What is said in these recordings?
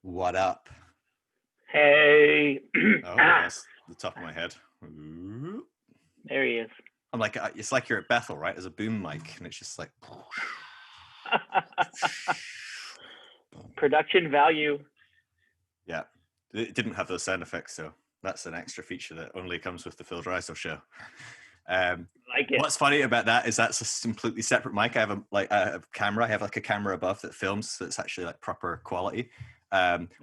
What up? Hey. Oh, that's the top of my head. Ooh. There he is. I'm like, it's like you're at Bethel, right? There's a boom mic, and it's just like. Production value. Yeah, it didn't have those sound effects, so that's an extra feature that only comes with the Phil Drysdale show. Like it. What's funny about that is that's a completely separate mic. I have a camera. I have like a camera above that films, so it's actually like proper quality,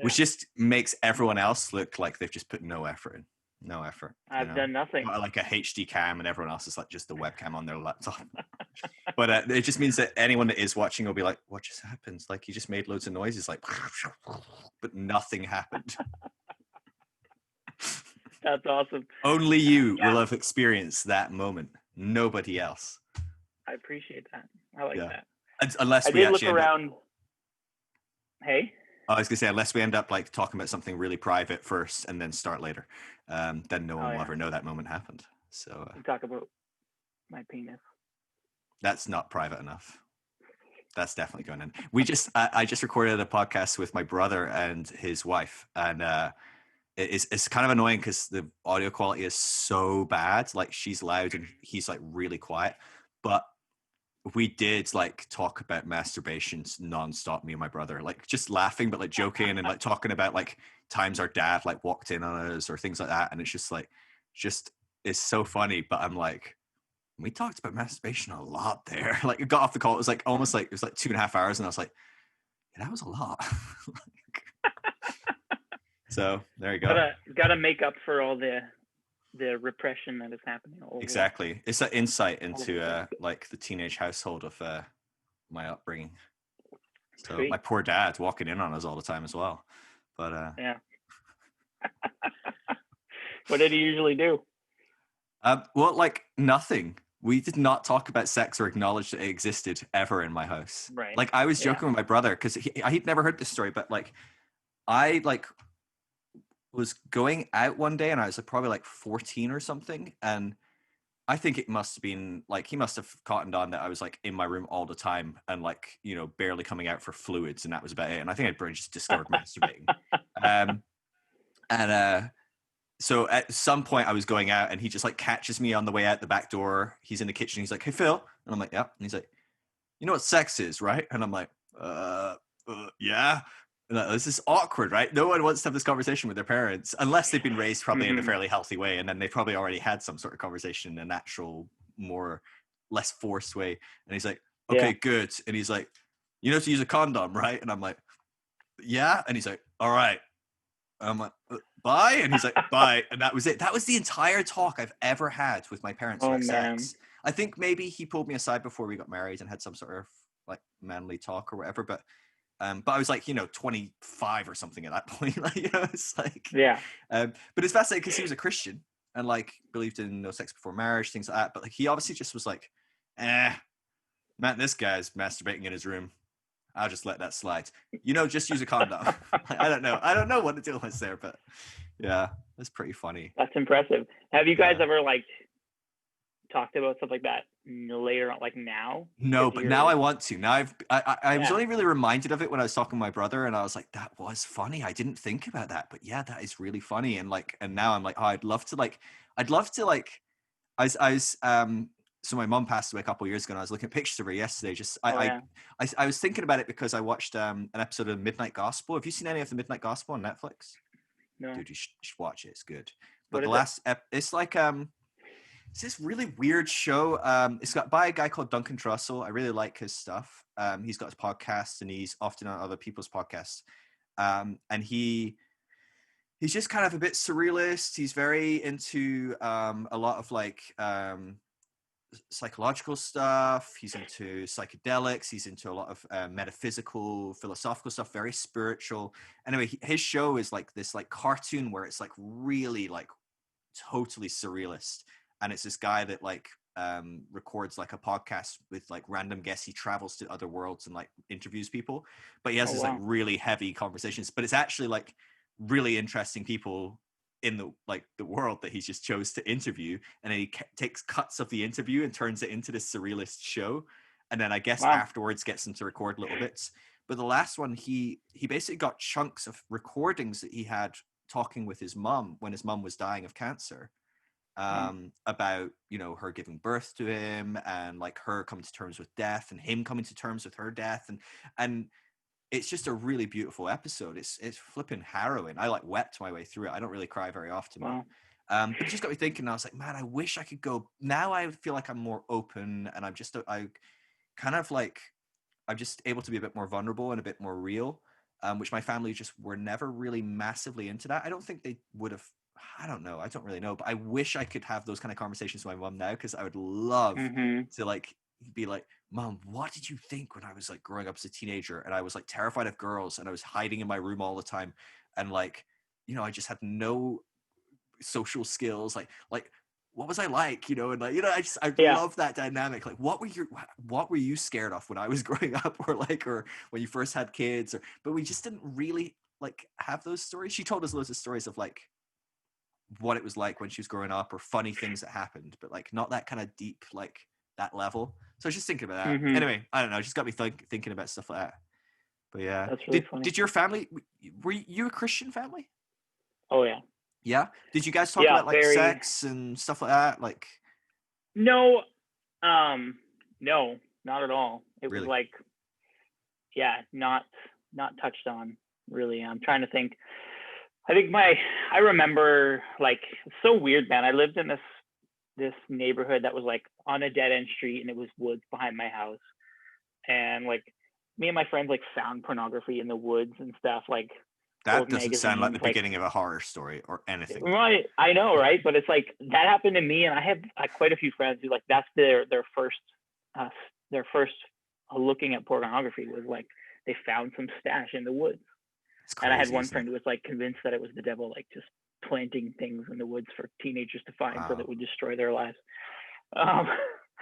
which just makes everyone else look like they've just put no effort in. No effort. I've done nothing. Like a HD cam, and everyone else is like just a webcam on their laptop. But it just means that anyone that is watching will be like, "What just happened?" Like you just made loads of noises, like, but nothing happened. That's awesome. Only you will have experienced that moment. Nobody else. I appreciate that. I like that. Unless I we did actually look around. Hey? I was gonna say, unless we end up like talking about something really private first and then start later, then no one will ever know that moment happened. So we talk about my penis. That's not private enough. That's definitely going in. I just recorded a podcast with my brother and his wife, and it's kind of annoying because the audio quality is so bad. Like she's loud and he's like really quiet, but we did like talk about masturbations nonstop, me and my brother, like just laughing, but like joking and like talking about like times our dad like walked in on us or things like that. And it's just like, it's so funny. But I'm like, we talked about masturbation a lot there. Like it got off the call. It was like almost like, it was like 2.5 hours. And I was like, yeah, that was a lot. So there you go. Gotta make up for all the repression that is happening. Exactly. It's an insight into like the teenage household of my upbringing. So Sweet. My poor dad walking in on us all the time as well. But yeah. What did he usually do? Well, like nothing. We did not talk about sex or acknowledge that it existed ever in my house. Right. Like I was joking with my brother because he'd never heard this story, but like I like was going out one day and I was like, probably like 14 or something, and I think it must have been like he must have cottoned on that I was like in my room all the time and like, you know, barely coming out for fluids, and that was about it. And I think I'd probably just discovered masturbating. So at some point I was going out and he just like catches me on the way out the back door. He's in the kitchen. He's like, "Hey, Phil." And I'm like, "Yeah." And he's like, "You know what sex is, right?" And I'm like, yeah. And this is awkward, right? No one wants to have this conversation with their parents unless they've been raised probably in a fairly healthy way. And then they probably already had some sort of conversation in a natural, less forced way. And he's like, "Okay, good." And he's like, "You know to use a condom, right?" And I'm like, "Yeah." And he's like, "All right." I'm like, "Bye." And he's like, "Bye." And that was it. That was the entire talk I've ever had with my parents about sex. I think maybe he pulled me aside before we got married and had some sort of like manly talk or whatever. But I was like, 25 or something at that point. Like, it's like, but it's fascinating because he was a Christian and like believed in no sex before marriage, things like that. But like, he obviously just was like, man, this guy's masturbating in his room. I'll just let that slide. Just use a condom. I don't know. I don't know what the deal was there, but yeah, that's pretty funny. That's impressive. Have you guys ever like talked about stuff like that later on, like now? No, but now I want to. Now I was only really reminded of it when I was talking to my brother, and I was like, that was funny. I didn't think about that, but yeah, that is really funny. And like, and now I'm like, oh, I'd love to like, so my mom passed away a couple of years ago, and I was looking at pictures of her yesterday. I was thinking about it because I watched an episode of Midnight Gospel. Have you seen any of the Midnight Gospel on Netflix? No. Dude, you should watch it. It's good. But the last it's like it's this really weird show. It's got by a guy called Duncan Trussell. I really like his stuff. He's got his podcast, and he's often on other people's podcasts. And he's just kind of a bit surrealist. He's very into a lot of like psychological stuff. He's into psychedelics. He's into a lot of metaphysical, philosophical stuff, very spiritual. Anyway, his show is like this like cartoon where it's like really like totally surrealist. And it's this guy that like records like a podcast with like random guests. He travels to other worlds and like interviews people, but he has like really heavy conversations, but it's actually like really interesting people in the world that he's just chose to interview, and then he takes cuts of the interview and turns it into this surrealist show, and then I guess afterwards gets them to record little bits. But the last one, he basically got chunks of recordings that he had talking with his mum when his mum was dying of cancer, about, you know, her giving birth to him, and like her coming to terms with death, and him coming to terms with her death, and it's just a really beautiful episode. It's flipping harrowing. I like wept my way through it. I don't really cry very often. Wow. But it just got me thinking. I was like, man, I wish I could go. Now I feel like I'm more open, and I'm just able to be a bit more vulnerable and a bit more real, which my family just were never really massively into that. I don't think they would have. I don't know. I don't really know. But I wish I could have those kind of conversations with my mom now, because I would love to like be like, Mom, what did you think when I was like growing up as a teenager and I was like terrified of girls and I was hiding in my room all the time, and like, you know, I just had no social skills, like what was I like, you know? And like, you know, I love that dynamic. Like, what were you scared of when I was growing up, or when you first had kids, but we just didn't really like have those stories. She told us loads of stories of like what it was like when she was growing up, or funny things that happened, but like not that kind of deep, like that level. So I was just thinking about that. Anyway, I don't know, it just got me thinking about stuff like that. But yeah, That's really funny. did your family, were you a Christian family? Oh yeah. Yeah. Did you guys talk about like sex and stuff like that? Like, no, no, not at all. It really? was like, yeah, not touched on really. I'm trying to think. I remember, like, it's so weird, man. I lived in this neighborhood that was like on a dead end street, and it was woods behind my house. And like me and my friends like found pornography in the woods and stuff, like that doesn't sound like the beginning of a horror story or anything. Right. I know, right? But it's like that happened to me, and I have quite a few friends who like that's their first looking at pornography was like they found some stash in the woods. Crazy, and I had one friend who was like convinced that it was the devil, like just planting things in the woods for teenagers to find so that would destroy their lives.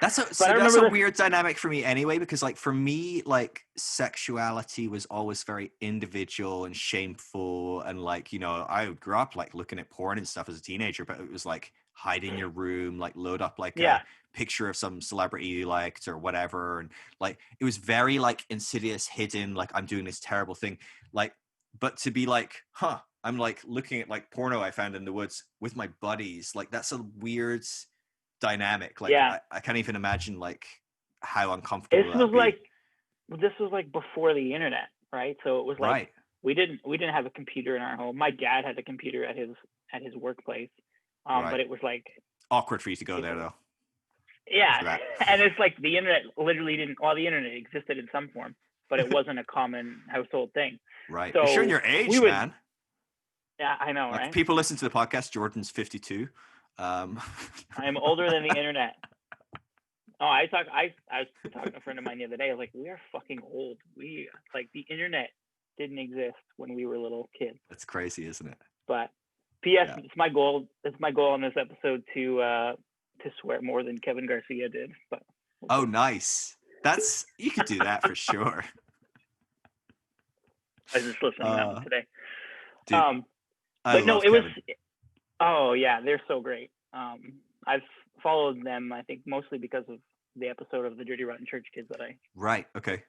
That's a weird dynamic for me anyway, because like for me, like sexuality was always very individual and shameful, and like, you know, I grew up like looking at porn and stuff as a teenager, but it was like hide in your room, like load up like a picture of some celebrity you liked or whatever, and like it was very like insidious, hidden, like I'm doing this terrible thing, like. But to be like, I'm like looking at like porno I found in the woods with my buddies, like that's a weird dynamic. Like I can't even imagine like how uncomfortable this was like before the internet, right? So it was like we didn't have a computer in our home. My dad had a computer at his workplace, but it was like awkward for you to go there though. Yeah, and it's like the internet literally didn't. Well, the internet existed in some form, but it wasn't a common household thing. Right. So you're showing your age, man. Yeah, I know, like, right? If people listen to the podcast, Jordan's 52. I'm older than the internet. Oh, I was talking to a friend of mine the other day. I was like, we are fucking old. We like the internet didn't exist when we were little kids. That's crazy, isn't it? But P.S. It's my goal. It's my goal on this episode to swear more than Kevin Garcia did. But oh, nice. You could do that for sure. I was just listening to that one today. Dude, but no, it was. Oh yeah, they're so great. I've followed them, I think, mostly because of the episode of the Dirty Rotten Church Kids that I. Right. Okay.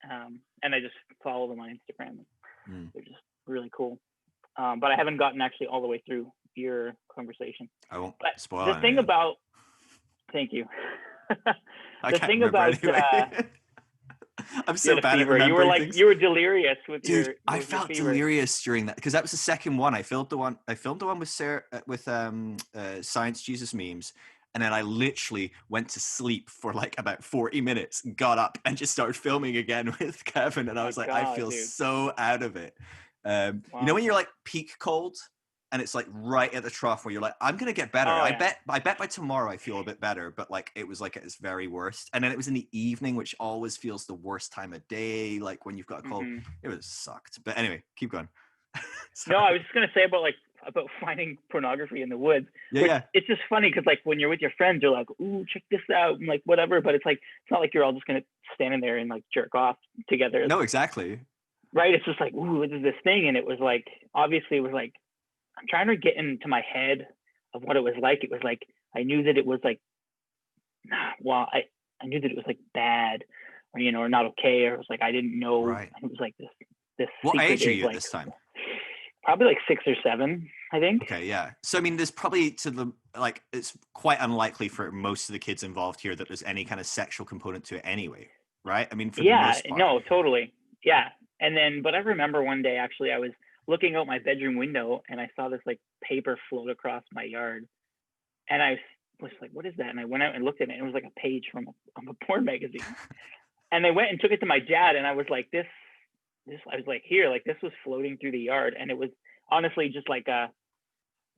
And I just follow them on Instagram. They're just really cool. But I haven't gotten actually all the way through your conversation. I won't spoil the thing about. Thank you. The thing about. I'm so bad at remembering things. You were delirious with Dude, your. I felt delirious during that because that was the second one. I filmed the one with Sarah with Science Jesus memes, and then I literally went to sleep for like about 40 minutes, got up, and just started filming again with Kevin. And I was like, I feel so out of it. Wow. You know when you're like peak cold, and it's like right at the trough where you're like, I'm gonna get better. I bet by tomorrow I feel a bit better. But like it was like at its very worst. And then it was in the evening, which always feels the worst time of day. Like when you've got a cold, it was sucked. But anyway, keep going. No, I was just gonna say about finding pornography in the woods. Yeah. It's just funny because like when you're with your friends, you're like, ooh, check this out, and like whatever. But it's like it's not like you're all just gonna stand in there and like jerk off together. No, exactly. Right. It's just like, ooh, what is this thing? And it was like, obviously, it was like. I'm trying to get into my head of what it was like. It was like, I knew that it was like, well, I knew that it was like bad, or, you know, or not okay, or it was like I didn't know. Right. It was like this What secret age are is you at like this time? probably like 6 or 7, I think. Okay, yeah. So I mean, there's probably like it's quite unlikely for most of the kids involved here that there's any kind of sexual component to it anyway, right? I mean, for the Yeah, most part. no, totally. Yeah. And then, but I remember one day actually, I was looking out my bedroom window and I saw this like paper float across my yard. And I was like, what is that? And I went out and looked at it, and it was like a page from a porn magazine. And I went and took it to my dad, and I was like, I was like, here, like this was floating through the yard. And it was honestly just like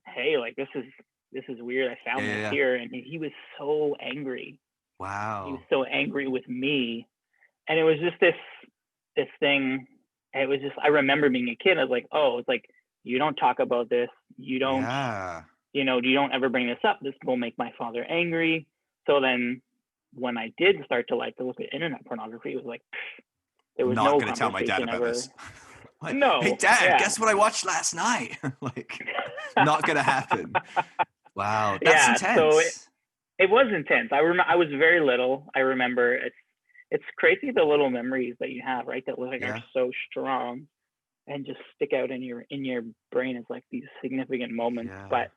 hey, like this is weird. I Yeah, found yeah, this yeah. here. And he was so angry. He was Wow. so angry with me. And it was just this thing. It was just, I remember being a kid. I was like, oh, it's like, you don't talk about this. You don't, Yeah. you know, you don't ever bring this up. This will make my father angry. So then when I did start to like to look at internet pornography, it was like, there was Not no gonna tell my dad conversation about ever. this. Like, hey No, dad, yeah. guess what I watched last night? Like, not gonna happen. Wow, that's Yeah, so intense. it was intense. I was very little. I remember it's crazy the little memories that you have, right? That like are Yeah. so strong and just stick out in your brain as like these significant moments. Yeah. But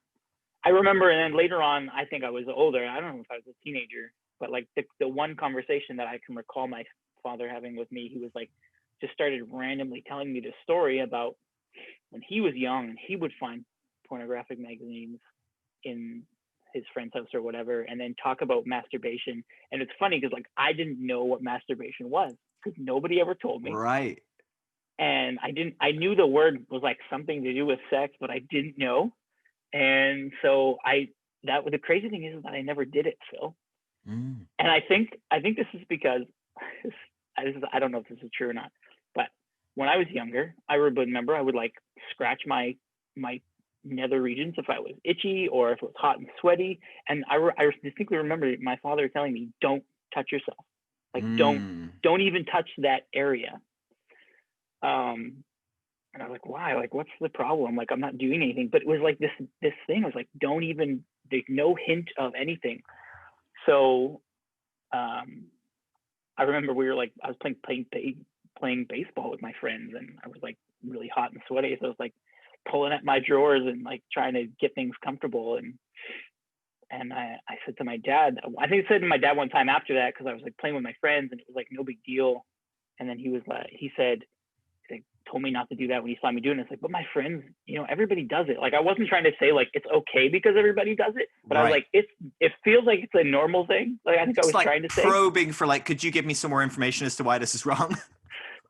I remember, and then later on, I think I was older. I don't know if I was a teenager, but like the one conversation that I can recall my father having with me, he was like, just started randomly telling me this story about when he was young and he would find pornographic magazines in his friend's house or whatever, and then talk about masturbation. And it's funny because like I didn't know what masturbation was because nobody ever told me, Right. and I knew the word was like something to do with sex, but I didn't know. And so the crazy thing is that I never did it, Phil. Mm. And I think this is because I don't know if this is true or not, but when I was younger, I remember I would like scratch my nether regions if I was itchy or if it was hot and sweaty. And I distinctly remember my father telling me, "Don't touch yourself. Like Mm. don't even touch that area." And I was like, "Why? Like, what's the problem? Like, I'm not doing anything." But it was like this thing was like, "Don't even." There's no hint of anything. So um, I remember we were like, I was playing baseball with my friends, and I was like really hot and sweaty, so I was like pulling at my drawers and like trying to get things comfortable. And I said to my dad, I think I said to my dad one time after that because I was like playing with my friends, and it was like no big deal. And then he said, he told me not to do that when he saw me doing it. It's like, but my friends, you know, everybody does it. Like I wasn't trying to say like it's okay because everybody does it, but I was Right. like, it feels like it's a normal thing. Like I think I It's was like trying to say. probing for like, could you give me some more information as to why this is wrong?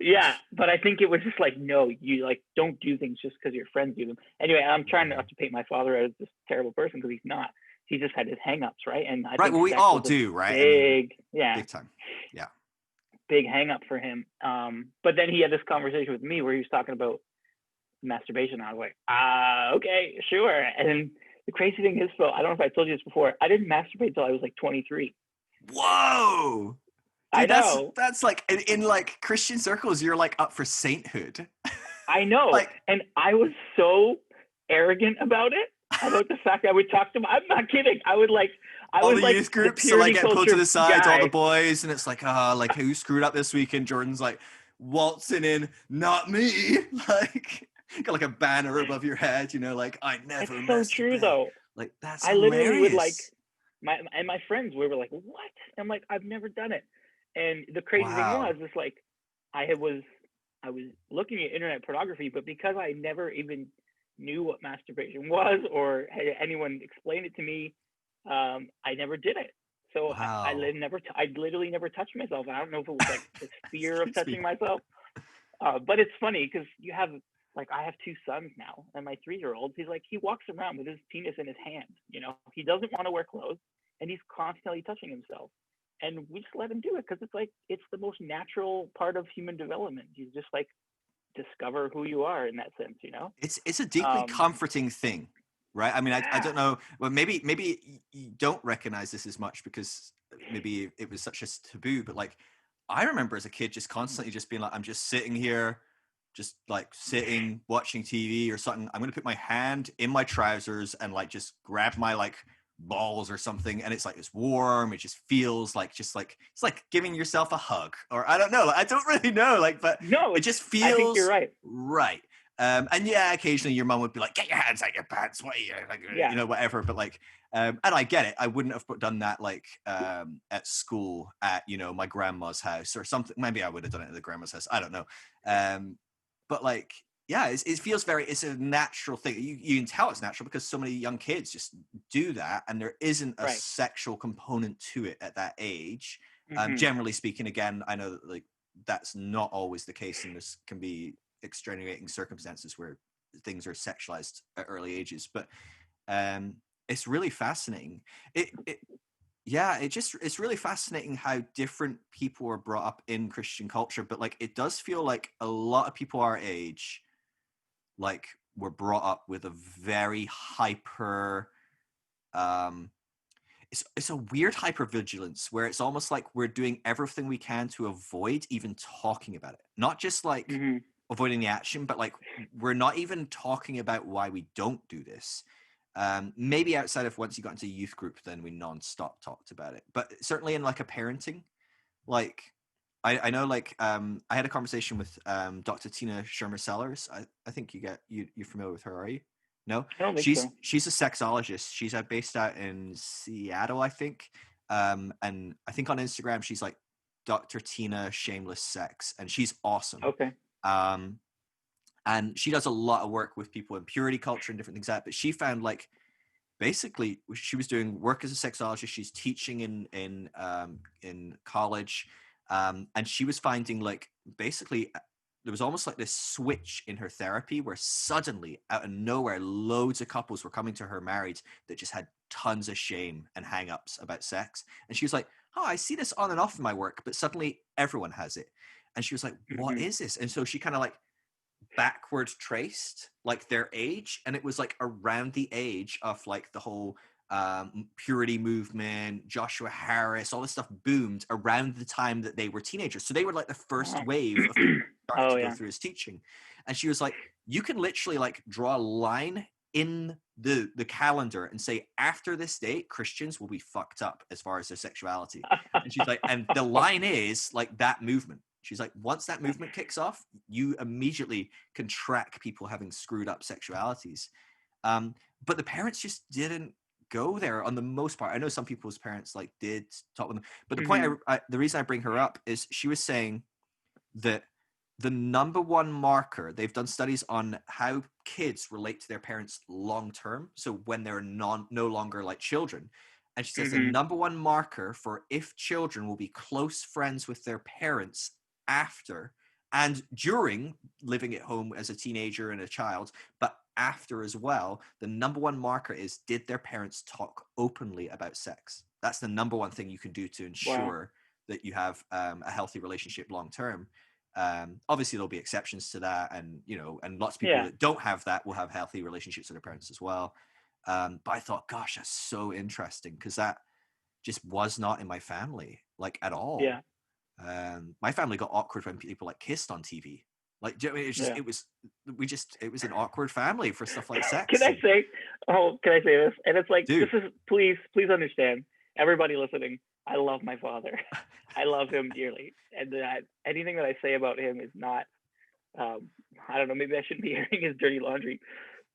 Yeah, but I think it was just like, no, you like don't do things just because your friends do them. Anyway, I'm trying not to paint my father as this terrible person because he's not. He just had his hangups, right? And I Right. think Well, we sex all was a do, right? I mean, yeah, big time. Yeah. big hang up for him. But then he had this conversation with me where he was talking about masturbation. I was like, okay, sure. And the crazy thing is, Phil, I don't know if I told you this before. I didn't masturbate until I was like 23. Whoa. I Dude, know, that's like in like Christian circles, you're like up for sainthood. I know. Like And I was so arrogant about it, about the fact I would talk to him. I'm not kidding. I all was the like youth the groups are like purity getting pulled to culture the side, all the guy. boys, and it's like, like who screwed up this weekend? Jordan's like waltzing in, not me. Like got like a banner above your head, you know, like I It's never so true masturbate. though. Like that's I literally would like hilarious. my friends, we were like, what? I'm like, I've never done it. And the crazy thing Wow. was, it's like I was looking at internet pornography, but because I never even knew what masturbation was or had anyone explain it to me, I never did it. So Wow. I literally never touched myself. I don't know if it was like this fear of Excuse touching me. myself, but it's funny because you have like I have two sons now, and my 3-year-old, he's like he walks around with his penis in his hand. You know, he doesn't want to wear clothes, and he's constantly touching himself. And we just let him do it because it's like it's the most natural part of human development. You just like discover who you are in that sense, you know. It's a deeply Um, comforting thing, right? I mean, I yeah, don't know. Well, maybe you don't recognize this as much because maybe it was such a taboo. But like, I remember as a kid just constantly just being like, I'm just sitting here, just like sitting watching TV or something. I'm gonna put my hand in my trousers and like just grab my like balls or something, and it's like it's warm. It just feels like it's like giving yourself a hug, or I don't know. I don't really know. Like, but No, it just I think you're feels right. right. And yeah, occasionally your mom would be like, "Get your hands out your pants, what are you?" Like, Yeah. whatever. But like, and I get it. I wouldn't have done that like at school at my grandma's house or something. Maybe I would have done it at the grandma's house. I don't know. But like, yeah, it feels it's a natural thing. You can tell it's natural because so many young kids just do that, and there isn't a Right. sexual component to it at that age. Mm-hmm. Generally speaking, again, I know that like that's not always the case, and this can be extenuating circumstances where things are sexualized at early ages. But it's really fascinating. It's really fascinating how different people are brought up in Christian culture. But like, it does feel like a lot of people our age, like, were brought up with a very hyper, it's a weird hypervigilance where it's almost like we're doing everything we can to avoid even talking about it. Not just like Mm-hmm. avoiding the action, but like we're not even talking about why we don't do this. Maybe outside of once you got into youth group, then we nonstop talked about it. But certainly in like a parenting, like I know like I had a conversation with Dr. Tina Shermer Sellers. I think you're familiar with her, are you? No, I don't think so. she's a sexologist. She's based out in Seattle, I think. And I think on Instagram she's like Dr. Tina Shameless Sex, and she's awesome. Okay. And she does a lot of work with people in purity culture and different things like that. But she found like basically she was doing work as a sexologist. She's teaching in college, and she was finding like basically there was almost like this switch in her therapy where suddenly out of nowhere loads of couples were coming to her married that just had tons of shame and hang-ups about sex. And she was like, oh, I see this on and off in my work, but suddenly everyone has it. And she was like, what Mm-hmm. is this? And so she kind of like backward traced like their age, and it was like around the age of like the whole purity movement, Joshua Harris, all this stuff boomed around the time that they were teenagers. So they were like the first Wow. wave of people starting Oh to go yeah. through his teaching. And she was like, you can literally like draw a line in the calendar and say, after this date, Christians will be fucked up as far as their sexuality. And she's like, and the line is like that movement. She's like, once that movement kicks off, you immediately can track people having screwed up sexualities. But the parents just didn't go there on the most part. I know some people's parents like did talk with them, but the point, Mm-hmm. the reason I bring her up is she was saying that the number one marker, they've done studies on how kids relate to their parents long term. So when they're no longer like children. And she says the Mm-hmm. number one marker for if children will be close friends with their parents after and during living at home as a teenager and a child, but after as well, the number one marker is, did their parents talk openly about sex? That's the number one thing you can do to Wow. ensure that you have a healthy relationship long term. Obviously there'll be exceptions to that, and and lots of people Yeah. that don't have that will have healthy relationships with their parents as well. But I thought, gosh, that's so interesting, because that just was not in my family like at all. Yeah. My family got awkward when people like kissed on TV. Like, do you know what I mean? Yeah. It was an awkward family for stuff like Can sex. I say? Oh, can I say this? And it's like, this Dude, is, please understand, everybody listening. I love my father. I love him dearly, and anything that I say about him is not. I don't know. Maybe I shouldn't be airing his dirty laundry,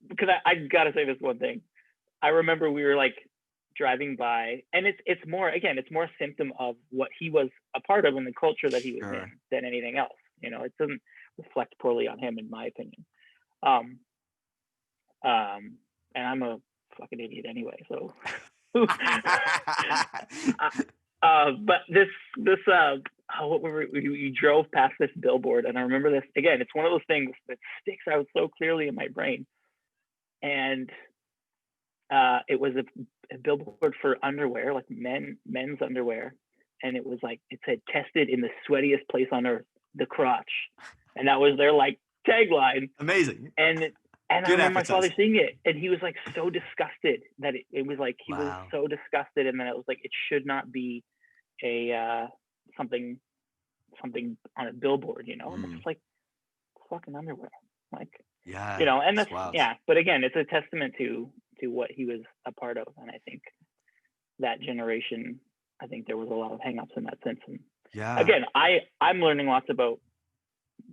because I gotta say this one thing. I remember we were like driving by, and it's more, again, it's more a symptom of what he was a part of in the culture that he was in sure. than anything else. It doesn't reflect poorly on him, in my opinion. Um, and I'm a fucking idiot anyway, so. But what were we drove past this billboard, and I remember this again. It's one of those things that sticks out so clearly in my brain, and it was a billboard for underwear, like men's underwear, and it was like, it said, tested in the sweatiest place on earth, the crotch, and that was their like tagline. Amazing. And I Good remember my father advertising. seeing it, and he was like so disgusted that it was like, he was Wow. so disgusted, and then it was like, it should not be a something on a billboard, and it's just like, fucking underwear, like, Yeah. and It's that's, wild. yeah. But again, it's a testament to what he was a part of, and I think that generation, I think there was a lot of hangups in that sense. And Yeah. again, I'm learning lots about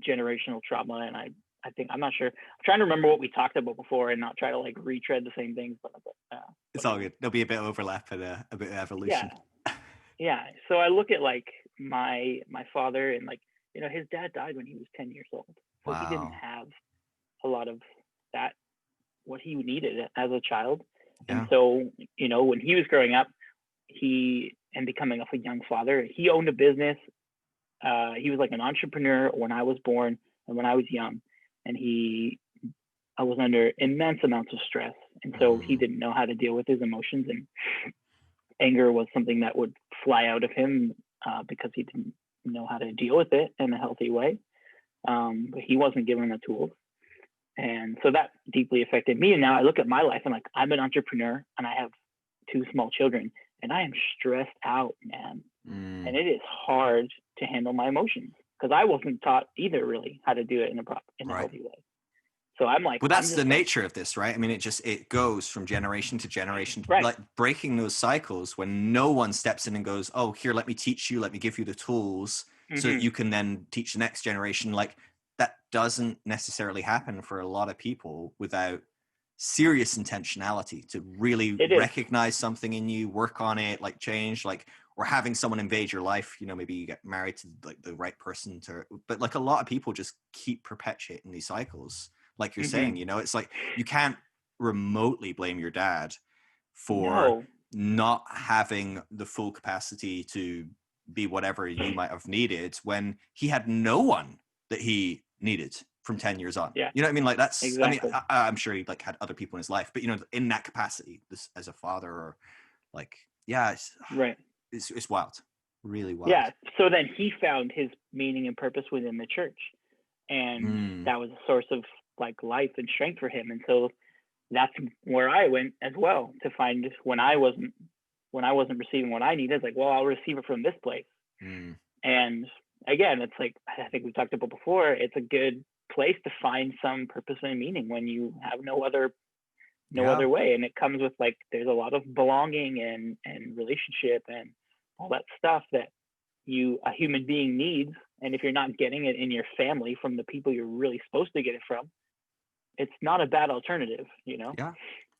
generational trauma, and I think I'm not sure. I'm trying to remember what we talked about before and not try to like retread the same things. But It's all good. There'll be a bit of overlap and a bit of evolution. Yeah. So I look at like my father, and like, you know, his dad died when he was 10 years old, so he didn't have a lot of that, what he needed as a child. Yeah. And so, you know, when he was growing up, and becoming a young father, he owned a business. He was like an entrepreneur when I was born and when I was young, and I was under immense amounts of stress, and so he didn't know how to deal with his emotions, and anger was something that would fly out of him because he didn't know how to deal with it in a healthy way. But he wasn't given the tools, and so that deeply affected me. And now I look at my life and like, I'm an entrepreneur and I have 2 small children, and I am stressed out, man. And it is hard to handle my emotions because I wasn't taught either really how to do it in a healthy way. So I'm like, well, that's the nature of this, right? I mean, it goes from generation to generation, right. Like breaking those cycles when no one steps in and goes, oh, here, let me teach you, let me give you the tools so that you can then teach the next generation. Like that doesn't necessarily happen for a lot of people without serious intentionality to really recognize something in you, work on it, like change, like, or having someone invade your life, you know, maybe you get married to like the right person but like a lot of people just keep perpetuating these cycles. Like you're saying, you know, it's like you can't remotely blame your dad for not having the full capacity to be whatever you might have needed when he had no one that he needed from 10 years on. Yeah. You know what I mean? Like that's, exactly. I mean, I'm sure he like had other people in his life, but you know, in that capacity, this as a father or like, yeah, it's wild, really wild. Yeah. So then he found his meaning and purpose within the church, and that was a source of like life and strength for him. And so that's where I went as well to find when I wasn't receiving what I needed. It's like, well, I'll receive it from this place. And again, it's like, I think we talked about before, it's a good place to find some purpose and meaning when you have no other way. And it comes with like, there's a lot of belonging and relationship and all that stuff that a human being needs. And if you're not getting it in your family from the people you're really supposed to get it from, it's not a bad alternative, you know? Yeah.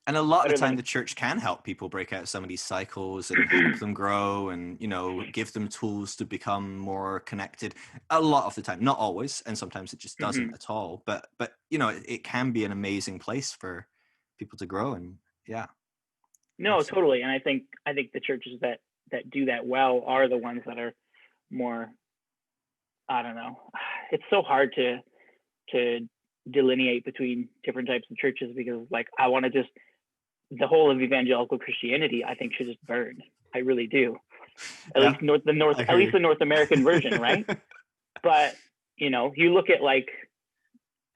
And a lot of the time the church can help people break out some of these cycles and help them grow and, you know, give them tools to become more connected. A lot of the time, not always. And sometimes it just doesn't at all. But, you know, it can be an amazing place for people to grow. And yeah. No, totally. And I think the churches that do that well are the ones that are more, I don't know. It's so hard to delineate between different types of churches because like, I want to just, the whole of evangelical Christianity, I think should just burn. I really do. At least the North American version, right? But, you know, you look at like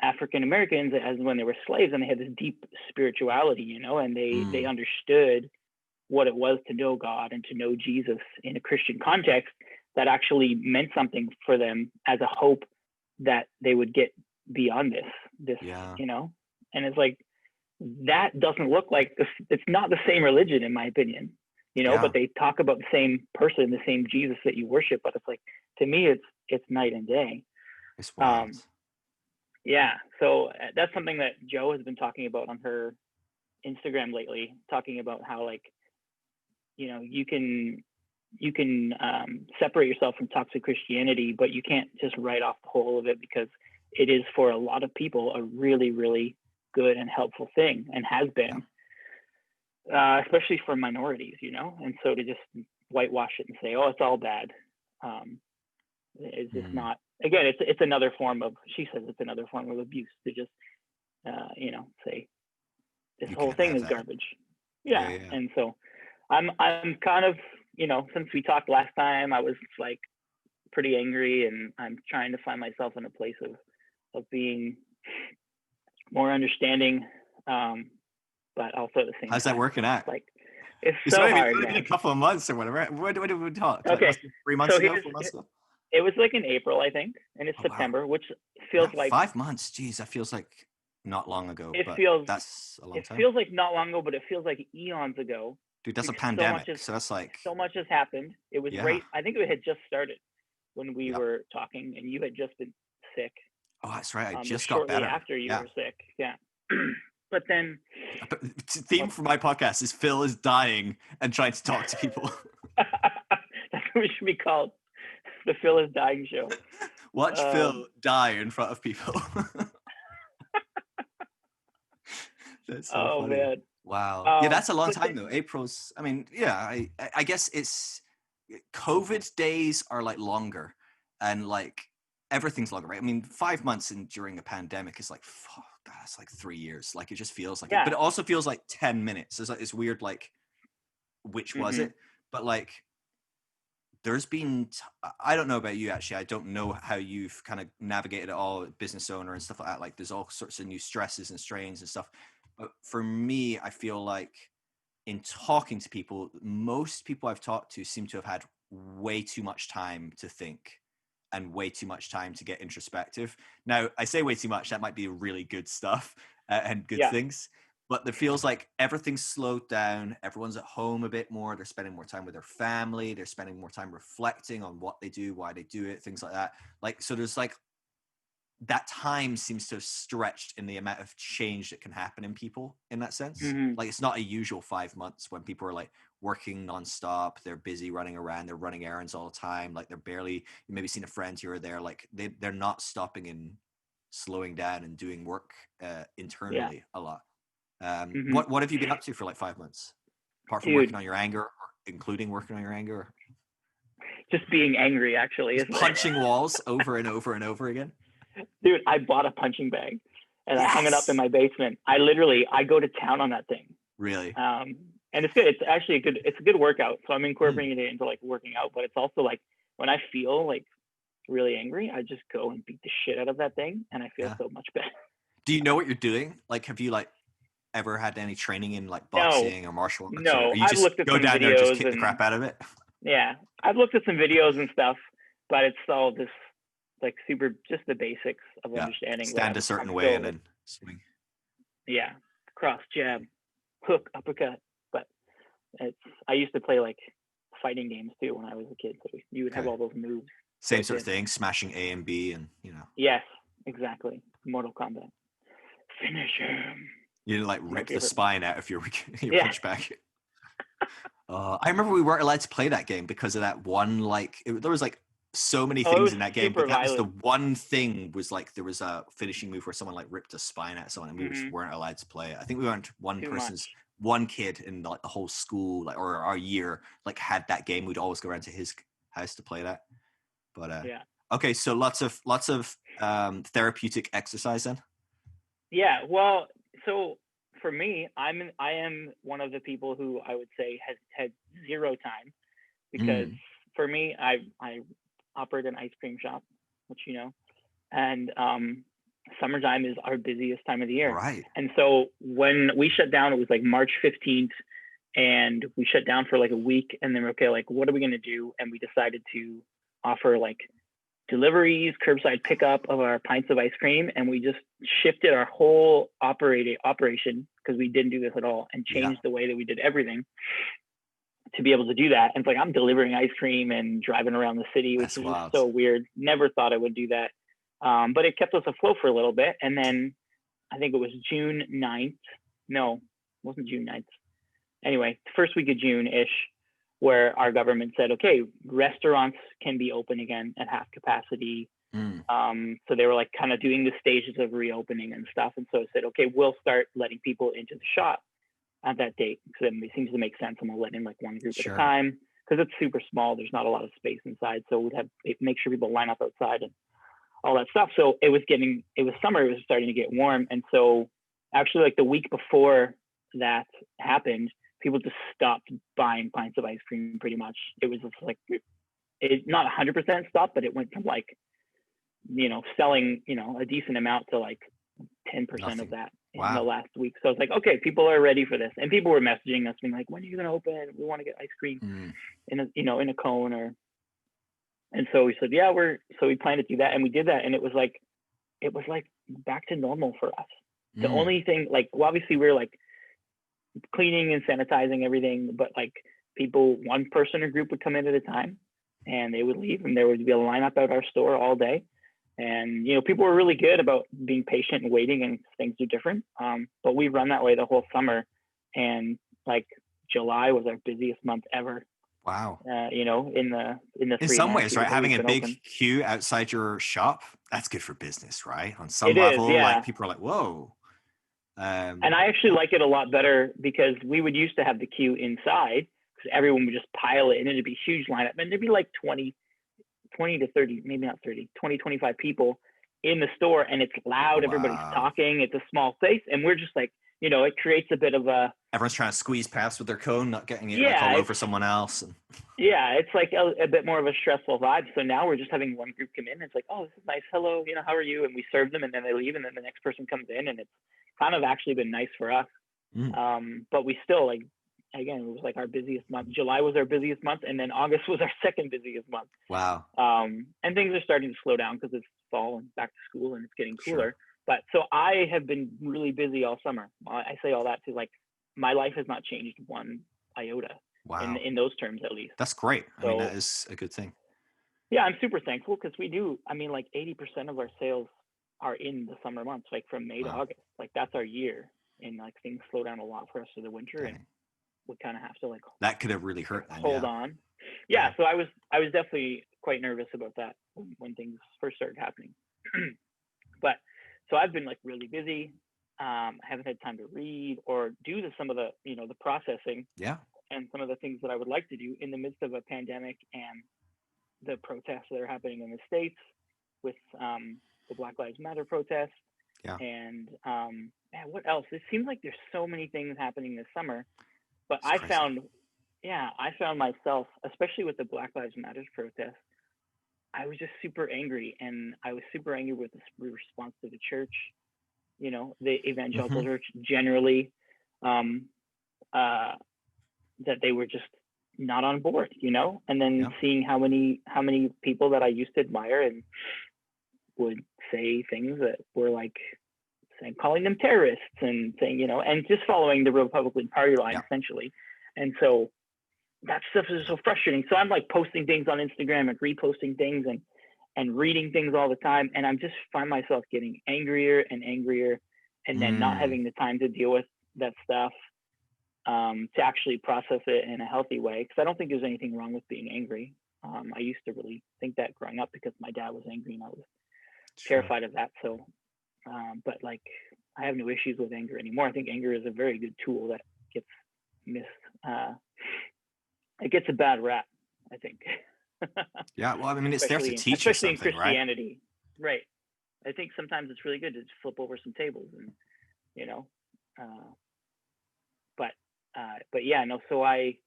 African Americans as when they were slaves and they had this deep spirituality, you know, and they understood what it was to know God and to know Jesus in a Christian context that actually meant something for them as a hope that they would get beyond this, you know? And it's like, that doesn't look like this. It's not the same religion, in my opinion, you know, but they talk about the same person, the same Jesus that you worship. But it's like, to me, it's night and day. It's wild. Yeah. So that's something that Jo has been talking about on her Instagram lately, talking about how like, you know, you can separate yourself from toxic Christianity, but you can't just write off the whole of it because it is for a lot of people a really, really good and helpful thing and has been, especially for minorities, you know. And so to just whitewash it and say, oh, it's all bad, is just not. Again, it's another form of, she says it's another form of abuse to just you know, say this whole thing is garbage. Yeah. And so I'm kind of, you know, since we talked last time, I was like pretty angry, and I'm trying to find myself in a place of being more understanding, but also at the same time. How's that working out? Like, it's so hard. It's been a couple of months or whatever. When did we talk? Okay. Like, 3 months ago, 4 months ago? It was like in April, I think, and it's September, which feels like 5 months. Geez, that feels like not long ago. That's a long time. It feels like not long ago, but it feels like eons ago. Dude, that's a because pandemic. So that's like, so much has happened. It was yeah. right. I think it had just started when we Yep. were talking, and you had just been sick. Oh, that's right. I Or just got shortly better. after you Yeah. were sick. Yeah. But then, But the theme for my podcast is Phil is dying and trying to talk to people. that's what it should be called, the Phil is dying show. Watch Phil die in front of people. That's so Oh funny. man. Wow. Yeah, that's a long But time though. April's, I mean, yeah, I guess it's COVID days are like longer and like everything's longer, right? I mean, 5 months during a pandemic is like, oh, God, that's like 3 years. Like it just feels like it, but yeah. it also feels like 10 minutes. It's like, it's weird, like, which was Mm-hmm. it? But like, there's been, I don't know about you actually. I don't know how you've kind of navigated it all, business owner and stuff like that. Like there's all sorts of new stresses and strains and stuff. But for me, I feel like in talking to people, most people I've talked to seem to have had way too much time to think and way too much time to get introspective. Now, I say way too much, that might be really good stuff and good Yeah. things, but it feels like everything's slowed down. Everyone's at home a bit more. They're spending more time with their family. They're spending more time reflecting on what they do, why they do it, things like that. Like, so there's like, that time seems to have stretched in the amount of change that can happen in people in that sense. Mm-hmm. Like it's not a usual 5 months when people are like working nonstop, they're busy running around, they're running errands all the time, like they're barely, you maybe seen a friend here or there, like they're not stopping and slowing down and doing work internally a lot. Mm-hmm. What have you been up to for like 5 months? Apart from Dude, working on your anger, or including working on your anger? just being angry actually Just is punching walls over and over and over again? dude, I bought a punching bag and I hung it up in Yes! my basement. I go to town on that thing. Really? And it's good. It's actually it's a good workout. So I'm Mm. incorporating it into like working out, but it's also like when I feel like really angry, I just go and beat the shit out of that thing and I feel Yeah. so much better. Do you know what you're doing? Like, have you like ever had any training in like No, boxing or martial arts, or no. you I've just looked at go some down there and just videos kick the and crap out of it? yeah, I've looked at some videos and stuff, but it's all just like super, just the basics of Yeah. understanding. Stand a certain way and then swing. Yeah, cross, jab, hook, uppercut. But I used to play like fighting games too when I was a kid. So you would have all those moves. Same sort of thing, smashing A and B, and Yes, exactly. Mortal Kombat. Finish him. you didn't like rip the spine out if you're punch back. I remember we weren't allowed to play that game because of that one. Like there was like so many things in that game, but that was the one thing. Was like there was a finishing move where someone like ripped a spine out of someone, and we just weren't allowed to play it. I think we weren't one kid in like the whole school, like or our year, like had that game. We'd always go around to his house to play that. But yeah. Okay, so lots of therapeutic exercise then. Yeah, well, so for me, I am one of the people who I would say has had zero time because for me, I operate an ice cream shop, which you know, and summertime is our busiest time of the year. Right. And so when we shut down, it was like March 15th, and we shut down for like a week, and then we're okay, like what are we gonna do? And we decided to offer like deliveries, curbside pickup of our pints of ice cream, and we just shifted our whole operation because we didn't do this at all and changed the way that we did everything to be able to do that. And it's like I'm delivering ice cream and driving around the city, which is just so weird. Never thought I would do that, but it kept us afloat for a little bit. And then I think it was June 9th. No, it wasn't June 9th. Anyway, first week of June-ish, where our government said, okay, restaurants can be open again at half capacity. So they were like kind of doing the stages of reopening and stuff. And so it said, okay, we'll start letting people into the shop at that date. So it seems to make sense. And we'll let in like one group at a time because it's super small. There's not a lot of space inside. So we'd make sure people line up outside and all that stuff. So it was summer, it was starting to get warm. And so actually like the week before that happened, people just stopped buying pints of ice cream pretty much. It was just like, it not 100% stopped, but it went from like, selling, a decent amount to like 10% of that in the last week. So it's like, okay, people are ready for this. And people were messaging us being like, when are you going to open? We want to get ice cream in a cone and so we said, so we planned to do that. And we did that. And it was like back to normal for us. The only thing, like, well, obviously we were like, cleaning and sanitizing everything, but like people, one person or group would come in at a time and they would leave, and there would be a lineup out our store all day. And people were really good about being patient and waiting, and things are different. But we run that way the whole summer, and like July was our busiest month ever. Wow. In the In three and a some half ways, years right? that Having we've a been big open. queue outside your shop, that's good for business, right? On some It is, level, yeah. like people are like, whoa. And I actually like it a lot better, because we would used to have the queue inside, because everyone would just pile in, and it'd be a huge lineup, and there'd be like 20 to 30, maybe not 30, 20, 25 people in the store, and it's loud. Everybody's Wow. talking. It's a small place, and we're just like, it creates a bit of a, Everyone's trying to squeeze past with their cone, not getting it like yeah, all it's over someone else. it's like a bit more of a stressful vibe. So now we're just having one group come in. And it's like, oh, this is nice. Hello, how are you? And we serve them, and then they leave, and then the next person comes in, and it's kind of actually been nice for us. But we still, like, again, it was like our busiest month. July was our busiest month, and then August was our second busiest month. Wow. And things are starting to slow down because it's fall and back to school, and it's getting cooler. Sure. But so I have been really busy all summer. I say all that to, like, my life has not changed one iota. Wow. In those terms, at least. That's great. So, I mean, that is a good thing. Yeah, I'm super thankful, because we do. I mean, like 80% of our sales are in the summer months, like from May to August. Like that's our year, and like things slow down a lot for us in the winter, and we kind of have to like. That could have really hurt. Hold on. Yeah, so I was definitely quite nervous about that when things first started happening. But so I've been like really busy. I haven't had time to read or do some of the the processing. Yeah. And some of the things that I would like to do in the midst of a pandemic and the protests that are happening in the States with the Black Lives Matter protests. Yeah. And man, what else? It seems like there's so many things happening this summer, but I found myself, especially with the Black Lives Matter protest, I was just super angry, and I was super angry with the response to the church, the evangelical church generally, that they were just not on board, and then seeing how many people that I used to admire and would say things that were like calling them terrorists and saying, and just following the Republican Party line essentially. And so that stuff is so frustrating. So I'm like posting things on Instagram and reposting things and reading things all the time. And I'm just find myself getting angrier and angrier, and then not having the time to deal with that stuff, to actually process it in a healthy way. Because I don't think there's anything wrong with being angry. I used to really think that growing up, because my dad was angry and I was terrified of that. So, but like, I have no issues with anger anymore. I think anger is a very good tool that gets it gets a bad rap, I think. Yeah, well, I mean, it's there to teach you something, especially in Christianity, right? I think sometimes it's really good to just flip over some tables, and but yeah, no. So I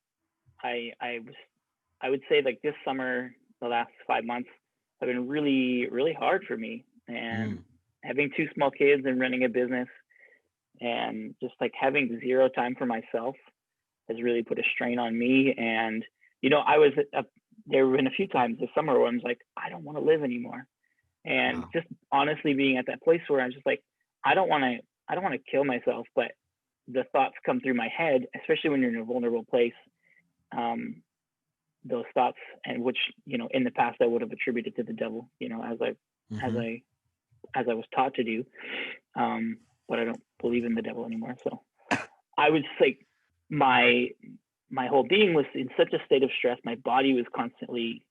would say like this summer, the last 5 months have been really, really hard for me, and having 2 small kids and running a business, and just like having zero time for myself has really put a strain on me. And I was there have been a few times this summer where I'm like, I don't want to live anymore, and just honestly being at that place where I'm just like, I don't want to kill myself, but the thoughts come through my head, especially when you're in a vulnerable place. Those thoughts, and which in the past I would have attributed to the devil, as I was taught to do, but I don't believe in the devil anymore. So I was like, my whole being was in such a state of stress. My body was constantly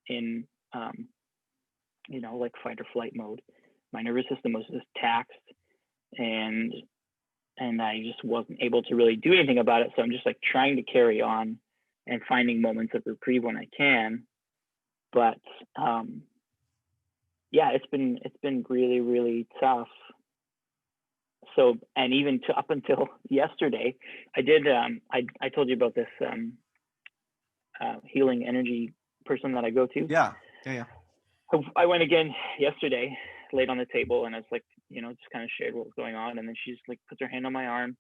in like fight or flight mode. My nervous system was just taxed, and I just wasn't able to really do anything about it. So I'm just like trying to carry on and finding moments of reprieve when I can. But yeah, it's been really, really tough. So, and even up until yesterday, I did, I told you about this healing energy person that I go to. Yeah. I went again yesterday, laid on the table, and I was like, just kind of shared what was going on. And then she just like puts her hand on my arm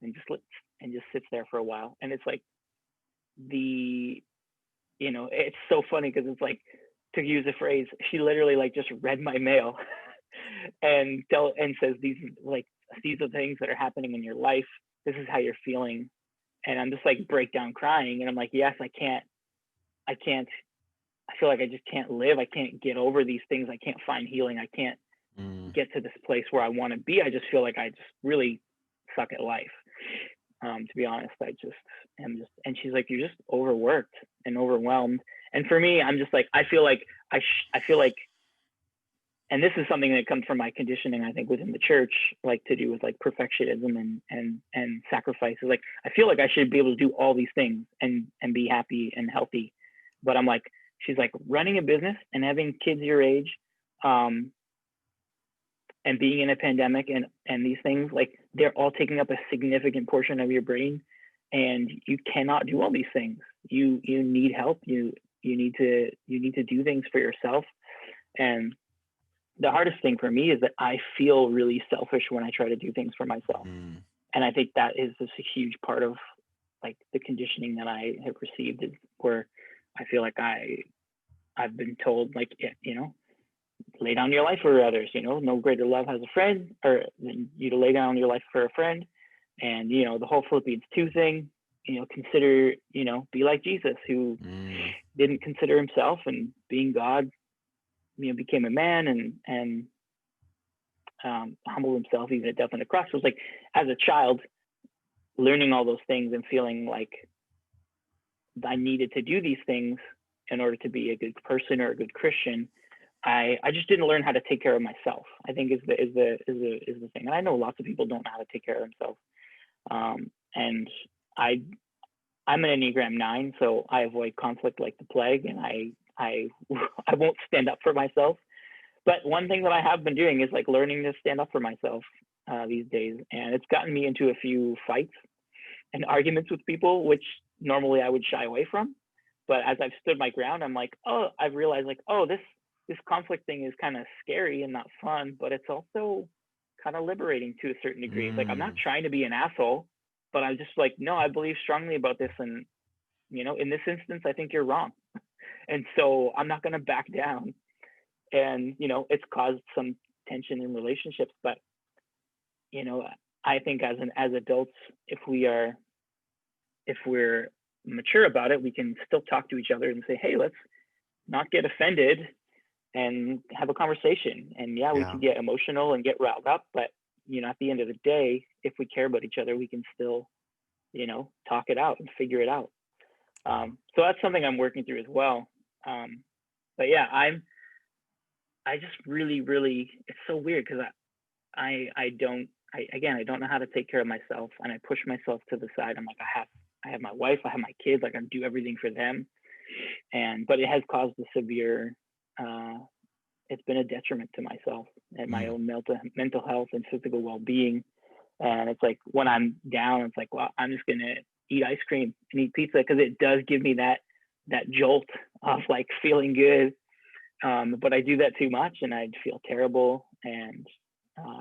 and just sits there for a while. And it's like it's so funny, because it's like, to use a phrase, she literally like just read my mail. and says these are things that are happening in your life. This is how you're feeling. And I'm just like break down crying. And I'm like, yes, I feel like I just can't live. I can't get over these things. I can't find healing. I can't get to this place where I want to be. I just feel like I just really suck at life. To be honest, I just am just, and she's like, you're just overworked and overwhelmed. And for me, I'm just like, I feel like, and this is something that comes from my conditioning, I think, within the church, like to do with like perfectionism and sacrifices. Like, I feel like I should be able to do all these things and be happy and healthy. But I'm like, she's like, running a business and having kids your age, and being in a pandemic and these things, like they're all taking up a significant portion of your brain, and you cannot do all these things. You need help. You need to do things for yourself. And the hardest thing for me is that I feel really selfish when I try to do things for myself. And I think that is just a huge part of like the conditioning that I have received, is where I feel like I've been told, like, you know, lay down your life for others, you know, no greater love has a friend, or you to lay down your life for a friend. And, you know, the whole Philippians 2 thing, you know, consider, you know, be like Jesus, who didn't consider himself, and being God, you know, became a man and humbled himself even at death on the cross. So it was like, as a child, learning all those things and feeling like I needed to do these things in order to be a good person or a good Christian. I just didn't learn how to take care of myself, I think is the thing. And I know lots of people don't know how to take care of themselves. And I'm an Enneagram 9, so I avoid conflict like the plague, and I won't stand up for myself. But one thing that I have been doing is like learning to stand up for myself these days. And it's gotten me into a few fights and arguments with people, which normally I would shy away from. But as I've stood my ground, I'm like, oh, I've realized like, oh, this conflict thing is kind of scary and not fun, but it's also kind of liberating to a certain degree. Like, I'm not trying to be an asshole, but I'm just like, no, I believe strongly about this. And, you know, in this instance, I think you're wrong. And so I'm not going to back down. And, you know, it's caused some tension in relationships, but, you know, I think as adults, if we're mature about it, we can still talk to each other and say, hey, let's not get offended and have a conversation. And we can get emotional and get riled up, but, you know, at the end of the day, if we care about each other, we can still, you know, talk it out and figure it out. So that's something I'm working through as well. But yeah, I just really, it's so weird because I don't know how to take care of myself, and I push myself to the side. I'm like, I have my wife, I have my kids, like I do everything for them. But it has caused a severe, it's been a detriment to myself and my own mental health and physical well-being. And it's like, when I'm down, it's like, well, I'm just going to eat ice cream and eat pizza, because it does give me that jolt of like feeling good. But I do that too much and I'd feel terrible. And,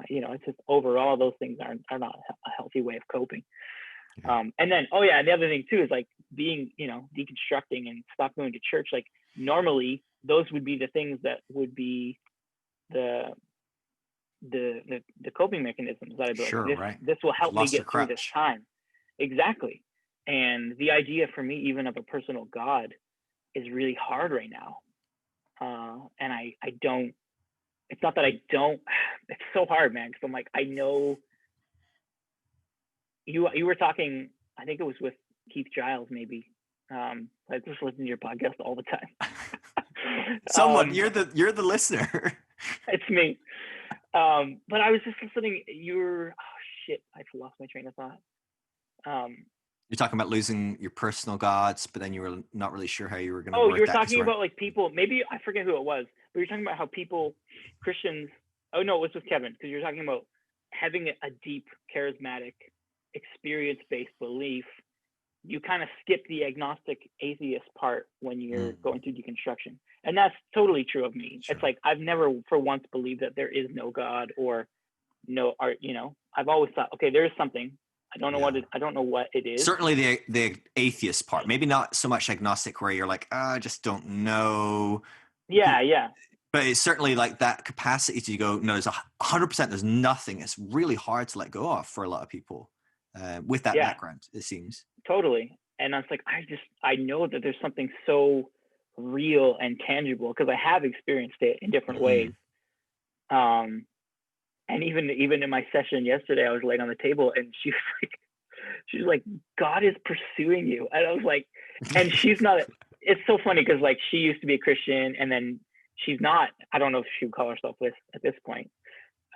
you know, it's just overall, those things are not a healthy way of coping. And then, and the other thing too is like being, you know, deconstructing and stop going to church. Like normally those would be the things that would be the coping mechanisms that I'd be like, this will help me get through this time. Exactly. And the idea for me, even of a personal God, is really hard right now. And I don't, it's not that I don't, it's so hard, man. Cause I'm like, I know you were talking, I think it was with Keith Giles, maybe. I just listen to your podcast all the time. Someone, you're the listener. It's me. But I was just listening. I've lost my train of thought. You're talking about losing your personal gods, but then you were not really sure how you were going to. Oh, you were talking about like people. Maybe I forget who it was, but you're talking about how Christians. Oh no, it was with Kevin, because you're talking about having a deep, charismatic, experience-based belief. You kind of skip the agnostic atheist part when you're going through deconstruction, and that's totally true of me. Sure. It's like I've never for once believed that there is no God or no art. You know, I've always thought, okay, there is something. I don't know what it is. Certainly the atheist part, maybe not so much agnostic where you're like, I just don't know. Yeah. But it's certainly like that capacity to go, no, there's 100%, there's nothing. It's really hard to let go of for a lot of people with that Yeah, background, it seems. totally. And I was like, I know that there's something so real and tangible because I have experienced it in different ways. Um, and even in my session yesterday, I was laying on the table and she's like, God is pursuing you. And I was like, and she's not, it's so funny because like she used to be a Christian and then she's not, I don't know if she would call herself this at this point.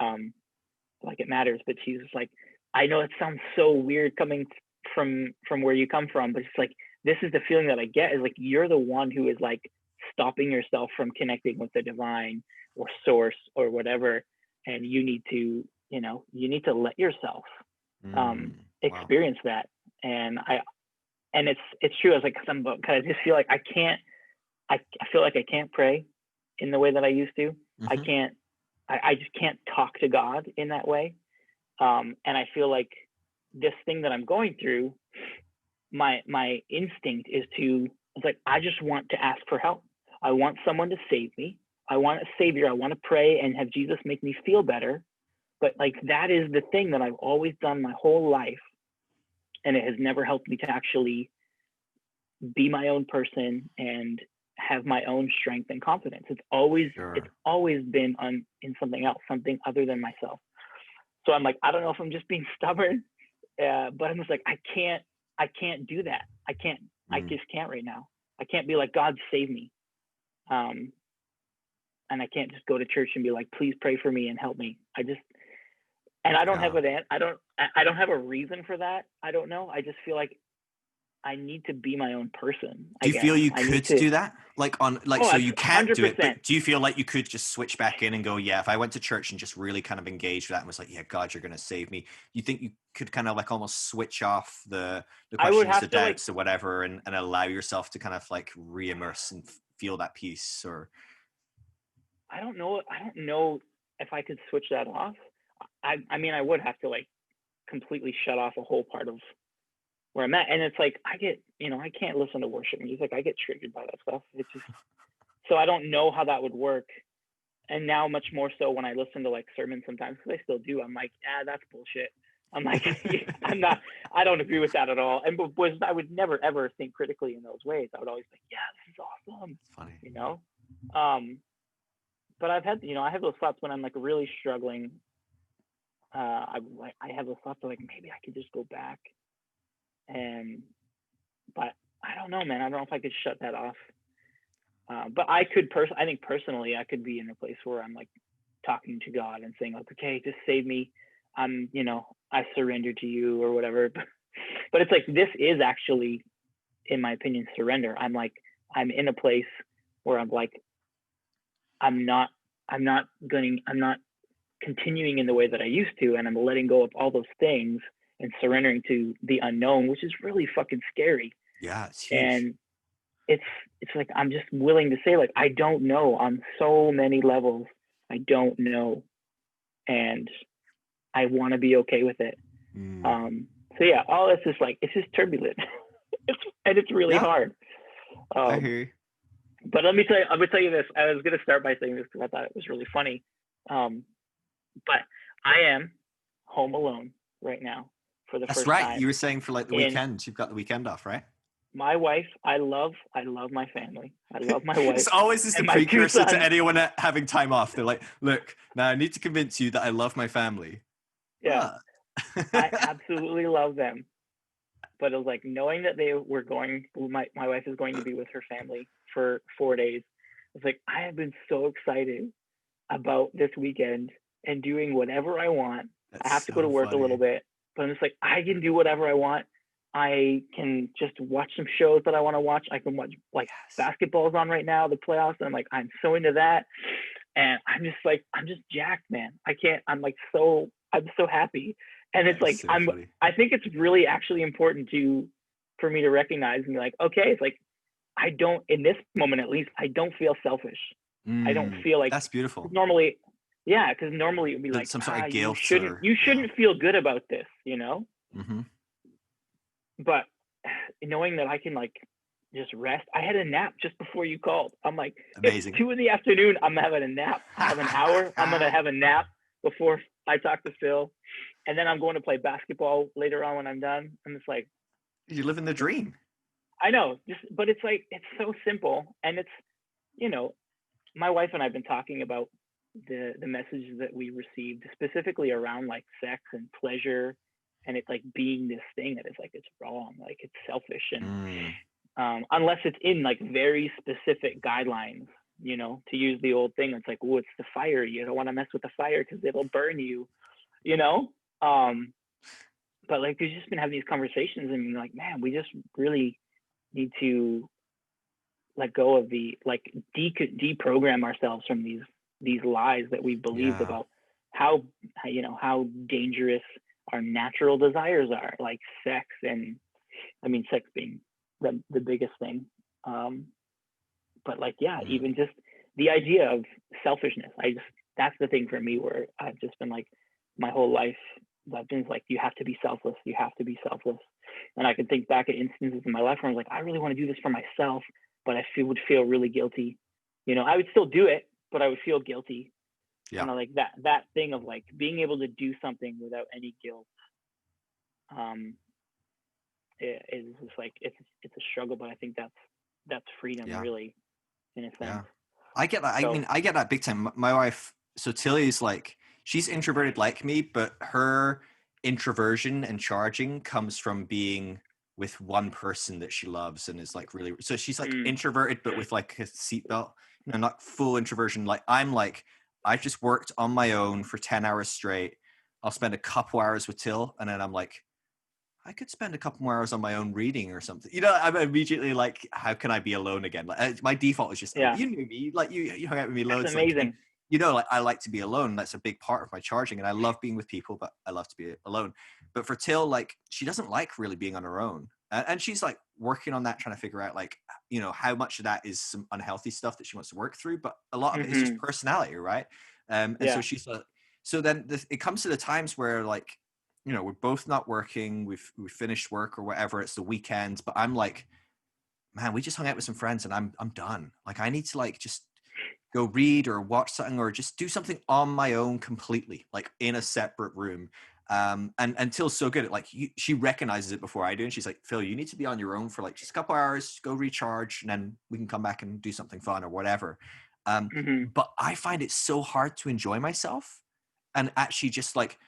Like it matters, but she's just like, I know it sounds so weird coming from where you come from, but it's like, this is the feeling that I get is like, you're the one who is like stopping yourself from connecting with the divine or source or whatever. And you need to, you need to let yourself experience that. And it's true. I was like, cause I just feel like I feel like I can't pray in the way that I used to. I just can't talk to God in that way. And I feel like this thing that I'm going through, my instinct is it's like, I just want to ask for help. I want someone to save me. I want a savior. I want to pray and have Jesus make me feel better. But like, that is the thing that I've always done my whole life. And it has never helped me to actually be my own person and have my own strength and confidence. It's always been in something else, something other than myself. So I'm like, I don't know if I'm just being stubborn, but I'm just like, I can't do that. I just can't right now. I can't be like, God save me. And I can't just go to church and be like, please pray for me and help me. I don't have I don't have a reason for that. I don't know. I just feel like I need to be my own person. Do you feel you could do that? So you can't 100%. do it, but do you feel like you could just switch back in and go, yeah, if I went to church and just really kind of engaged with that and was like, yeah, God, you're going to save me. You think you could kind of like almost switch off the questions, the doubts or whatever, and allow yourself to kind of like re-immerse and feel that peace? Or I don't know if I could switch that off. I mean, I would have to like completely shut off a whole part of where I'm at. And it's like, I can't listen to worship music. I get triggered by that stuff. It's just, so I don't know how that would work. And now much more so when I listen to like sermons sometimes, because I still do, I'm like, that's bullshit. I'm like, I don't agree with that at all. And I would never, ever think critically in those ways. I would always think, yeah, this is awesome. It's funny. But I've had, I have those thoughts when I'm like really struggling. I have those thoughts of like, maybe I could just go back. But I don't know, man. I don't know if I could shut that off. But I think personally, I could be in a place where I'm like talking to God and saying like, okay, just save me. I surrender to you or whatever. But it's like, this is actually, in my opinion, surrender. I'm in a place where I'm like, I'm not continuing in the way that I used to. And I'm letting go of all those things and surrendering to the unknown, which is really fucking scary. Yeah, it's huge. And it's like, I'm just willing to say like, I don't know on so many levels. I don't know. And I want to be okay with it. So yeah, all this is like, it's just turbulent. it's really hard. I hear you. But I'm gonna tell you this. I was gonna start by saying this because I thought it was really funny. But I am home alone right now for the first time. That's right. You were saying for like the weekend, you've got the weekend off, right? My wife, I love my family. I love my wife. It's always just a precursor to anyone having time off. They're like, look, now I need to convince you that I love my family. Yeah. I absolutely love them. But it was like knowing that they were my wife is going to be with her family for 4 days. It's like, I have been so excited about this weekend and doing whatever I want. I have to go to work a little bit, but I'm just like, I can do whatever I want. I can just watch some shows that I want to watch. I can watch like basketball's on right now, the playoffs. And I'm like, I'm so into that. And I'm just jacked, man. I'm so happy. And it's like, I think it's really actually important for me to recognize and be like, okay, it's like, in this moment, at least, I don't feel selfish. I don't feel like that's beautiful. Normally, yeah. Cause normally it'd be like some sort of guilt. You shouldn't feel good about this, Mm-hmm. But knowing that I can like just rest. I had a nap just before you called. I'm like, it's Amazing. 2 p.m. I'm having a nap. I have an hour. I'm gonna have a nap before I talk to Phil, and then I'm going to play basketball later on when I'm done. I'm just like, You're living the dream. I know, but it's like it's so simple, and it's, my wife and I've been talking about the messages that we received specifically around like sex and pleasure, and it's like being this thing that is like it's wrong, like it's selfish, and unless it's in like very specific guidelines, to use the old thing, it's like, oh, it's the fire, you don't want to mess with the fire because it'll burn you, you know but like we've just been having these conversations, and like, man, we just really need to let go of the like deprogram ourselves from these lies that we've believed about how dangerous our natural desires are, like sex, and I mean sex being the biggest thing, but like even just the idea of selfishness, that's the thing for me where I've just been like, my whole life I've been like, you have to be selfless, and I can think back at instances in my life where I was like, I really want to do this for myself, but I would feel really guilty. I would still do it, but I would feel guilty. Yeah. Like that thing of like being able to do something without any guilt. It's just like it's a struggle, but I think that's freedom, really, in a sense. Yeah. I get that. I mean, I get that big time. My wife, so Tilly's like, she's introverted like me, but her introversion and charging comes from being with one person that she loves and is like really, so she's like introverted, but with like a seatbelt, not full introversion. Like I'm like, I just worked on my own for 10 hours straight. I'll spend a couple hours with Till, and then I'm like, I could spend a couple more hours on my own reading or something. I'm immediately like, how can I be alone again? Like my default is just, you knew me, like you hung out with me loads. That's amazing. Like, like I like to be alone. That's a big part of my charging, and I love being with people, but I love to be alone. But for Till, like she doesn't like really being on her own, and she's like working on that, trying to figure out like, how much of that is some unhealthy stuff that she wants to work through, but a lot of it is just personality, right? And so she's like, so then it comes to the times where like, we're both not working, we've finished work or whatever, it's the weekend, but I'm like, man, we just hung out with some friends and I'm done. Like I need to like just go read or watch something or just do something on my own completely, like in a separate room. And Till's so good at like, she recognizes it before I do, and she's like, Phil, you need to be on your own for like just a couple hours, go recharge, and then we can come back and do something fun or whatever. But I find it so hard to enjoy myself and actually just like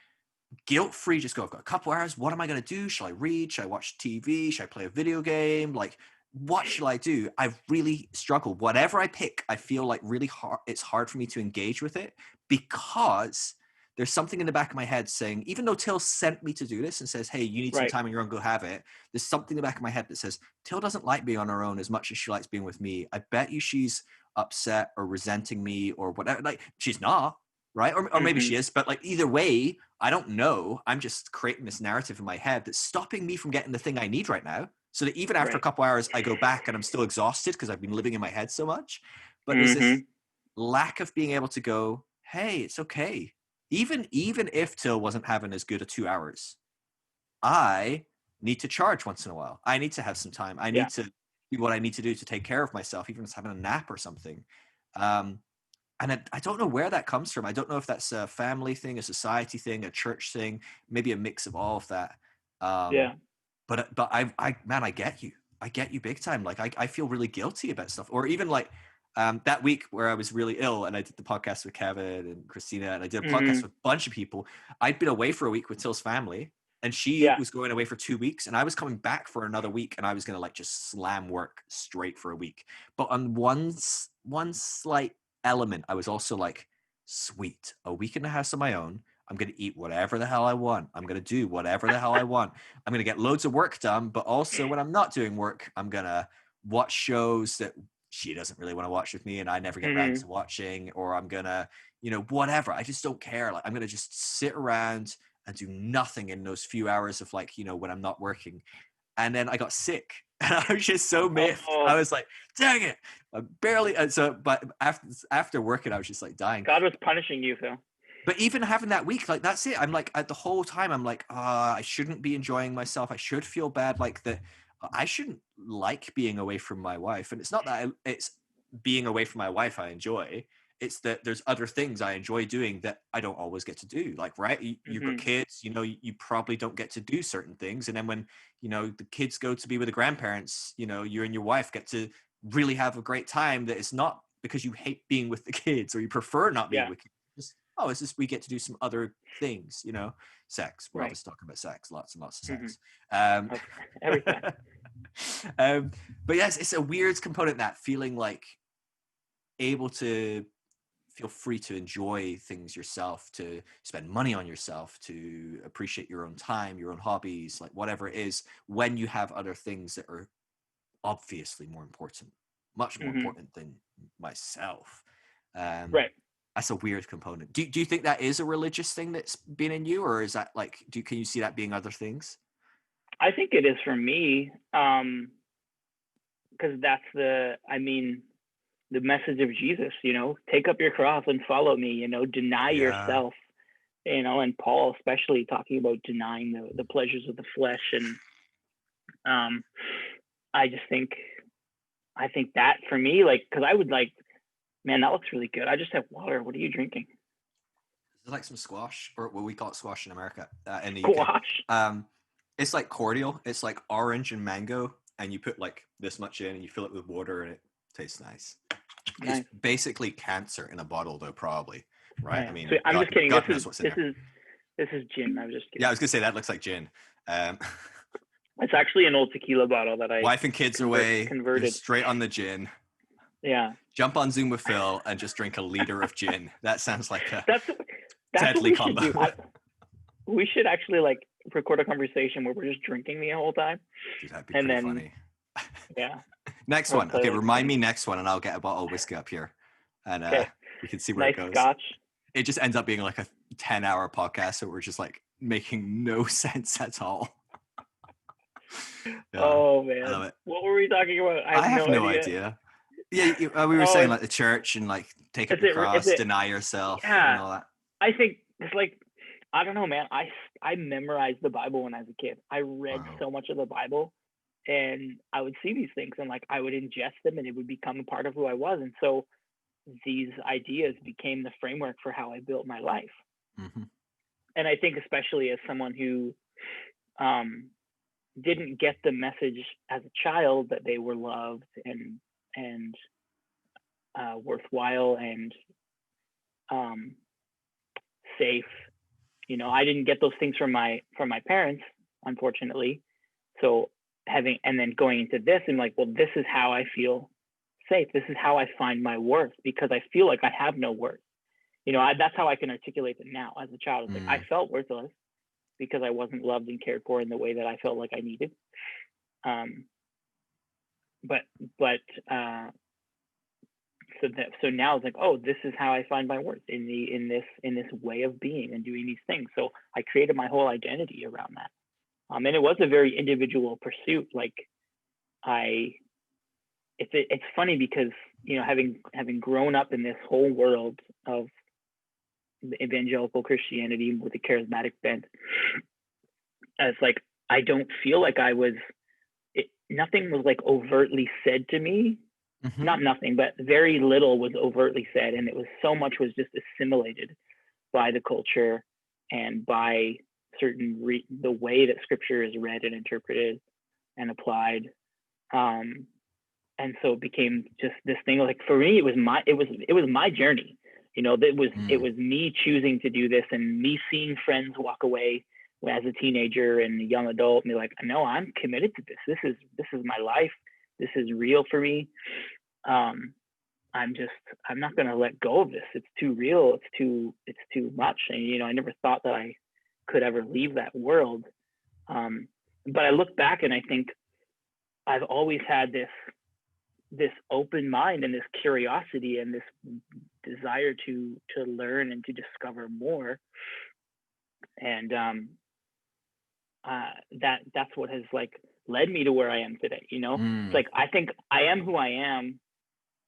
guilt-free, just go, I've got a couple hours, what am I going to do? Shall I read? Shall I watch TV? Shall I play a video game? Like, what shall I do? I've really struggled. Whatever I pick, I feel like really hard. It's hard for me to engage with it because there's something in the back of my head saying, even though Till sent me to do this and says, hey, you need some time on your own, go have it. There's something in the back of my head that says, Till doesn't like being on her own as much as she likes being with me. I bet you she's upset or resenting me or whatever. Like, she's not. Right. Or maybe she is, but like either way, I don't know. I'm just creating this narrative in my head that's stopping me from getting the thing I need right now. So that even after a couple hours, I go back and I'm still exhausted because I've been living in my head so much. But there's this lack of being able to go, hey, it's okay. Even if Till wasn't having as good a 2 hours, I need to charge once in a while. I need to have some time. I need to do what I need to do to take care of myself, even if it's having a nap or something. And I don't know where that comes from. I don't know if that's a family thing, a society thing, a church thing, maybe a mix of all of that. But I get you. I get you big time. Like I feel really guilty about stuff. Or even like that week where I was really ill and I did the podcast with Kevin and Christina and I did a podcast with a bunch of people. I'd been away for a week with Till's family and she was going away for 2 weeks and I was coming back for another week and I was going to like just slam work straight for a week. But on one slight element, I was also like, sweet, a week in the house on my own. I'm going to eat whatever the hell I want. I'm going to do whatever the hell I want. I'm going to get loads of work done. But also when I'm not doing work, I'm going to watch shows that she doesn't really want to watch with me and I never get around to watching, or I'm going to, whatever. I just don't care. Like I'm going to just sit around and do nothing in those few hours of like, when I'm not working. And then I got sick and I was just so miffed. I was like, dang it. I barely. But after working, I was just like dying. God was punishing you, Phil. But even having that week, like, that's it. I'm like, at the whole time, I'm like, I shouldn't be enjoying myself. I should feel bad. Like that I shouldn't like being away from my wife. And it's not that it's being away from my wife I enjoy. It's that there's other things I enjoy doing that I don't always get to do. Like, right, you've got kids, you know, you probably don't get to do certain things. And then when, you know, the kids go to be with the grandparents, you know, you and your wife get to really have a great time, that it's not because you hate being with the kids or you prefer not being Yeah. with kids. Just, oh, it's just we get to do some other things, you know. Sex. We're Right. obviously talking about sex, lots and lots of Mm-hmm. sex. Every time. But yes, it's a weird component, that feeling like able to feel free to enjoy things yourself, to spend money on yourself, to appreciate your own time, your own hobbies, like whatever it is, when you have other things that are obviously more important, much more important than myself. Right. That's a weird component. Do you think that is a religious thing that's been in you, or is that like, can you see that being other things? I think it is for me, because that's the message of Jesus, you know, take up your cross and follow me, you know, deny yourself, you know, and Paul especially talking about denying the pleasures of the flesh. And I think that for me, like, because I would like, man, that looks really good. I just have water. What are you drinking? It's like some squash, or what we call it squash in America, in the Squash. UK. It's like cordial. It's like orange and mango, and you put like this much in, and you fill it with water, and it tastes nice. Nice. It's basically cancer in a bottle, though, probably, right? Yeah. I mean, So I'm just kidding. God knows what's in there. This is gin. I was just kidding. Yeah, I was gonna say that looks like gin. It's actually an old tequila bottle that I wife and kids away, converted straight on the gin. Yeah. Jump on Zoom with Phil and just drink a liter of gin. That sounds like a that's deadly what we combo. Should do. We should actually like record a conversation where we're just drinking the whole time. Dude, that'd be pretty funny. Yeah. Next one. Okay, remind me next one, and I'll get a bottle of whiskey up here, and we can see where it goes. Scotch. It just ends up being like a 10-hour podcast, so we're just like making no sense at all. Yeah, oh man, I love it. What were we talking about? I have no idea. Yeah, we were saying like the church and like take up your cross, deny yourself, and all that. I think it's like, I don't know, man. I memorized the Bible when I was a kid. I read so much of the Bible, and I would see these things, and like I would ingest them, and it would become a part of who I was. And so these ideas became the framework for how I built my life. Mm-hmm. And I think especially as someone who didn't get the message as a child that they were loved and worthwhile and safe, you know, I didn't get those things from my parents, unfortunately. So and then going into this, and like, well, this is how I feel safe. This is how I find my worth, because I feel like I have no worth. You know, that's how I can articulate it now. As a child, it's like I felt worthless because I wasn't loved and cared for in the way that I felt like I needed. So now it's like, oh, this is how I find my worth in this way of being and doing these things. So I created my whole identity around that. And it was a very individual pursuit. Like it's funny because, you know, having grown up in this whole world of evangelical Christianity with a charismatic bent, it's like I don't feel like nothing was like overtly said to me. Mm-hmm. Not nothing, but very little was overtly said, and it was so much was just assimilated by the culture and by the way that scripture is read and interpreted and applied. And so it became just this thing. Like for me, it was my journey. You know, it was me choosing to do this and me seeing friends walk away as a teenager and a young adult and be like, no, I'm committed to this. This is my life. This is real for me. I'm not going to let go of this. It's too real. It's too much. And, you know, I never thought that I could ever leave that world. But I look back and I think I've always had this open mind and this curiosity and this desire to learn and to discover more. And that's what has like led me to where I am today. You know, it's like, I think I am who I am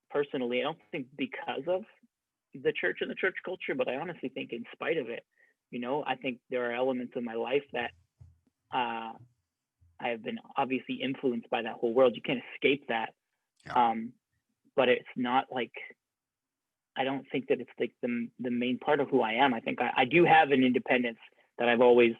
personally. I don't think because of the church and the church culture, but I honestly think in spite of it. You know, I think there are elements of my life that I I have been obviously influenced by that whole world. You can't escape that. Yeah. But it's not like, I don't think that it's like the main part of who I am. I think I do have an independence that I've always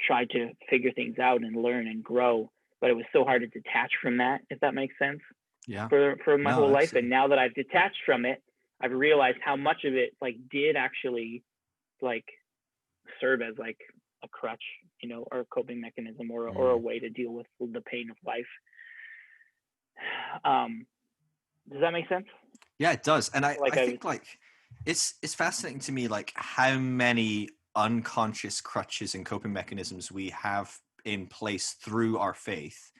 tried to figure things out and learn and grow, but it was so hard to detach from that, if that makes sense, Yeah. for my No, whole life. absolutely. And now that I've detached from it, I've realized how much of it like did actually like serve as like a crutch, you know, or a coping mechanism, or a way to deal with the pain of life. Does that make sense? Yeah, it does. And I Like think like it's fascinating to me like how many unconscious crutches and coping mechanisms we have in place through our faith,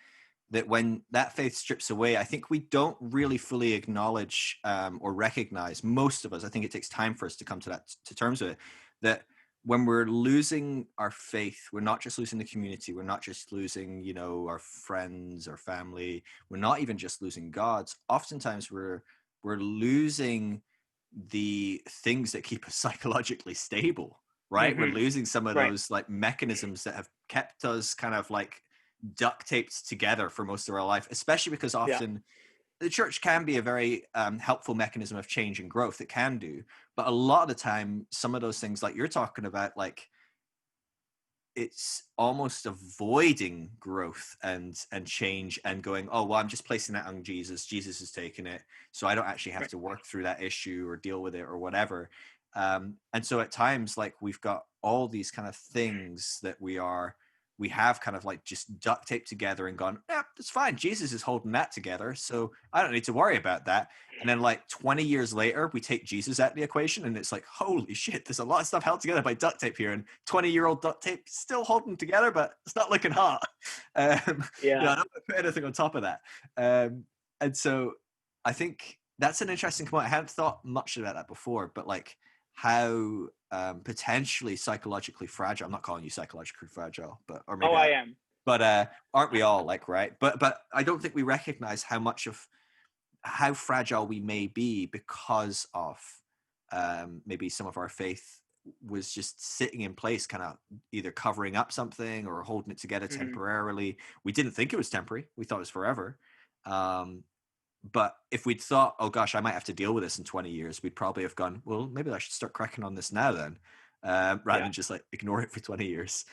that when that faith strips away, I think we don't really fully acknowledge or recognize, most of us, I think it takes time for us to come to terms with it, that when we're losing our faith, we're not just losing the community, we're not just losing, you know, our friends, our family, we're not even just losing God's. Oftentimes we're losing the things that keep us psychologically stable, right? We're losing some of those like mechanisms that have kept us kind of like duct taped together for most of our life, especially because often the church can be a very helpful mechanism of change and growth. It can do, but a lot of the time, some of those things like you're talking about, like it's almost avoiding growth and change and going, oh, well, I'm just placing that on Jesus. Jesus is taking it. So I don't actually have to work through that issue or deal with it or whatever. And so at times, like we've got all these kind of things that we have kind of like just duct taped together and gone, yeah, it's fine. Jesus is holding that together. So I don't need to worry about that. And then like 20 years later, we take Jesus out of the equation and it's like, holy shit, there's a lot of stuff held together by duct tape here. And 20-year-old duct tape still holding together, but it's not looking hot. You know, I don't put anything on top of that. And so I think that's an interesting point. I hadn't thought much about that before, but like how potentially psychologically fragile, I'm not calling you psychologically fragile, but, or maybe I am. but aren't we all, like, right? But I don't think we recognize how fragile we may be because of maybe some of our faith was just sitting in place, kind of either covering up something or holding it together temporarily. We didn't think it was temporary. We thought it was forever. But if we'd thought, oh gosh, I might have to deal with this in 20 years, we'd probably have gone, well, maybe I should start cracking on this now then, rather than just like ignore it for 20 years.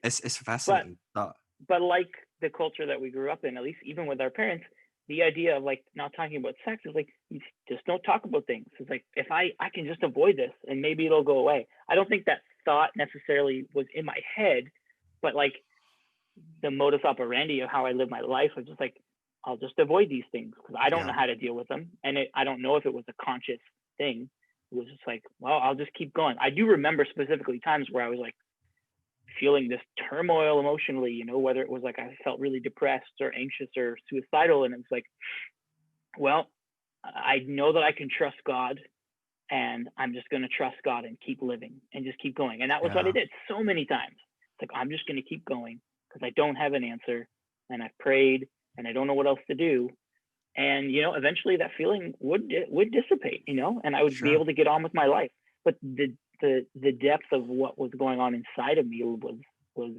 It's fascinating. But like the culture that we grew up in, at least even with our parents, the idea of like not talking about sex is like, you just don't talk about things. It's like, if I can just avoid this and maybe it'll go away. I don't think that thought necessarily was in my head, but like the modus operandi of how I live my life was just like, I'll just avoid these things because I don't know how to deal with them. And I don't know if it was a conscious thing. It was just like, well, I'll just keep going. I do remember specifically times where I was like feeling this turmoil emotionally, you know, whether it was like I felt really depressed or anxious or suicidal. And it's like, well, I know that I can trust God and I'm just going to trust God and keep living and just keep going. And that was what I did so many times. It's like, I'm just going to keep going because I don't have an answer and I've prayed and I don't know what else to do. And, you know, eventually that feeling would dissipate, you know, and I would be able to get on with my life. But the depth of what was going on inside of me was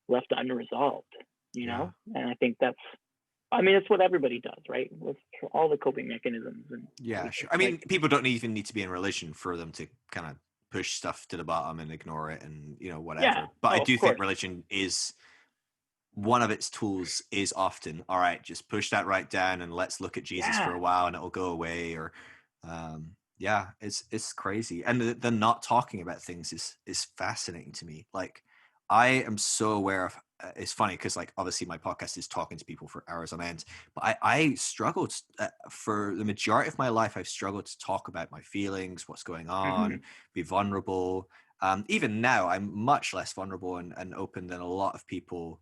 left unresolved, you know? And I think it's what everybody does, right? With all the coping mechanisms. And sure. I mean, people don't even need to be in religion for them to kind of push stuff to the bottom and ignore it and, you know, whatever. But I do think religion is, one of its tools is often, all right, just push that right down and let's look at Jesus for a while and it'll go away. Or it's crazy. And the not talking about things is fascinating to me. Like I am so aware of it's funny because like obviously my podcast is talking to people for hours on end, but I struggled for the majority of my life. I've struggled to talk about my feelings, what's going on, be vulnerable. Even now I'm much less vulnerable and open than a lot of people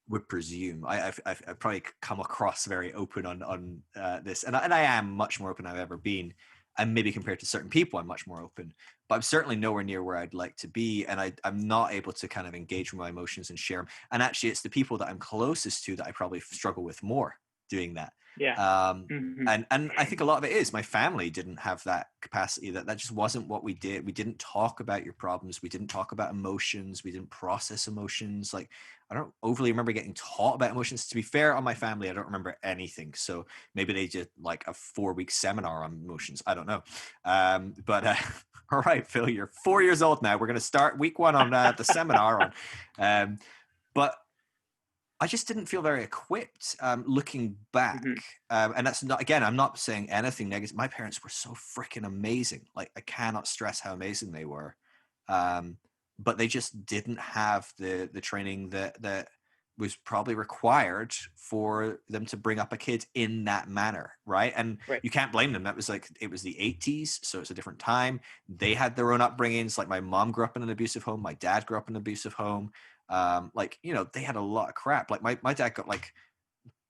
would presume. I've probably come across very open on this, and I am much more open than I've ever been. And maybe compared to certain people, I'm much more open, but I'm certainly nowhere near where I'd like to be. And I'm not able to kind of engage with my emotions and share them. And actually, it's the people that I'm closest to that I probably struggle with more doing that. Yeah. And I think a lot of it is my family didn't have that capacity. That just wasn't what we did. We didn't talk about your problems. We didn't talk about emotions. We didn't process emotions. Like, I don't overly remember getting taught about emotions. To be fair, on my family, I don't remember anything. So maybe they did like a 4-week seminar on emotions. I don't know. But all right, Phil, you're 4 years old now. We're going to start week 1 on the seminar on. But I just didn't feel very equipped looking back. And that's not, again, I'm not saying anything negative. My parents were so freaking amazing. Like, I cannot stress how amazing they were. But they just didn't have the training that was probably required for them to bring up a kid in that manner. Right. And you can't blame them. That was like, it was the 80s. So it's a different time. They had their own upbringings. Like, my mom grew up in an abusive home. My dad grew up in an abusive home. Like, you know, they had a lot of crap. Like, my dad got like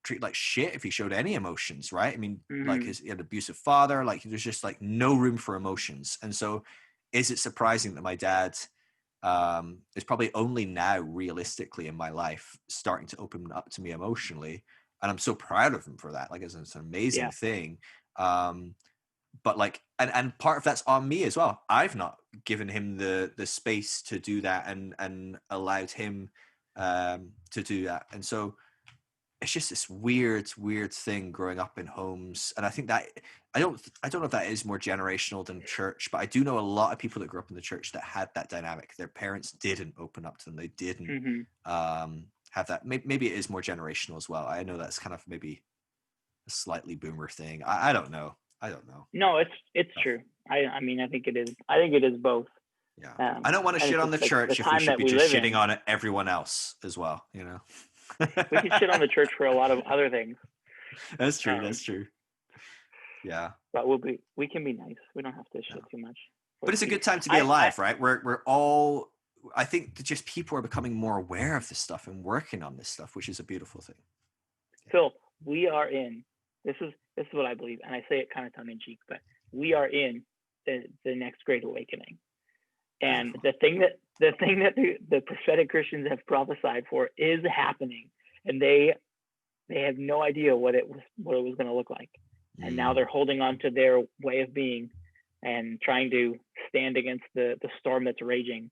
treated like shit if he showed any emotions, right? I mean, like, he had an abusive father. Like, there's just like no room for emotions. And so is it surprising that my dad is probably only now realistically in my life starting to open up to me emotionally, and I'm so proud of him for that. Like, it's an amazing thing. But like, and part of that's on me as well. I've not given him the space to do that and allowed him to do that. And so it's just this weird thing growing up in homes. And I think that I don't know if that is more generational than church, but I do know a lot of people that grew up in the church that had that dynamic. Their parents didn't open up to them. They didn't have that. Maybe it is more generational as well. I know that's kind of maybe a slightly boomer thing. I don't know. No, it's true. I mean, I think it is. I think it is both. Yeah. I don't want to shit on the church if we should be just shitting on everyone else as well, you know. We can shit on the church for a lot of other things. That's true. That's true. Yeah. But we can be nice. We don't have to shit too much. But it's a good time to be alive, right? We're all, I think that just people are becoming more aware of this stuff and working on this stuff, which is a beautiful thing. Phil, we are in, this is what I believe, and I say it kind of tongue in cheek, but we are in the next great awakening. And the thing that the prophetic Christians have prophesied for is happening, and they have no idea what it was going to look like. And now they're holding on to their way of being and trying to stand against the storm that's raging.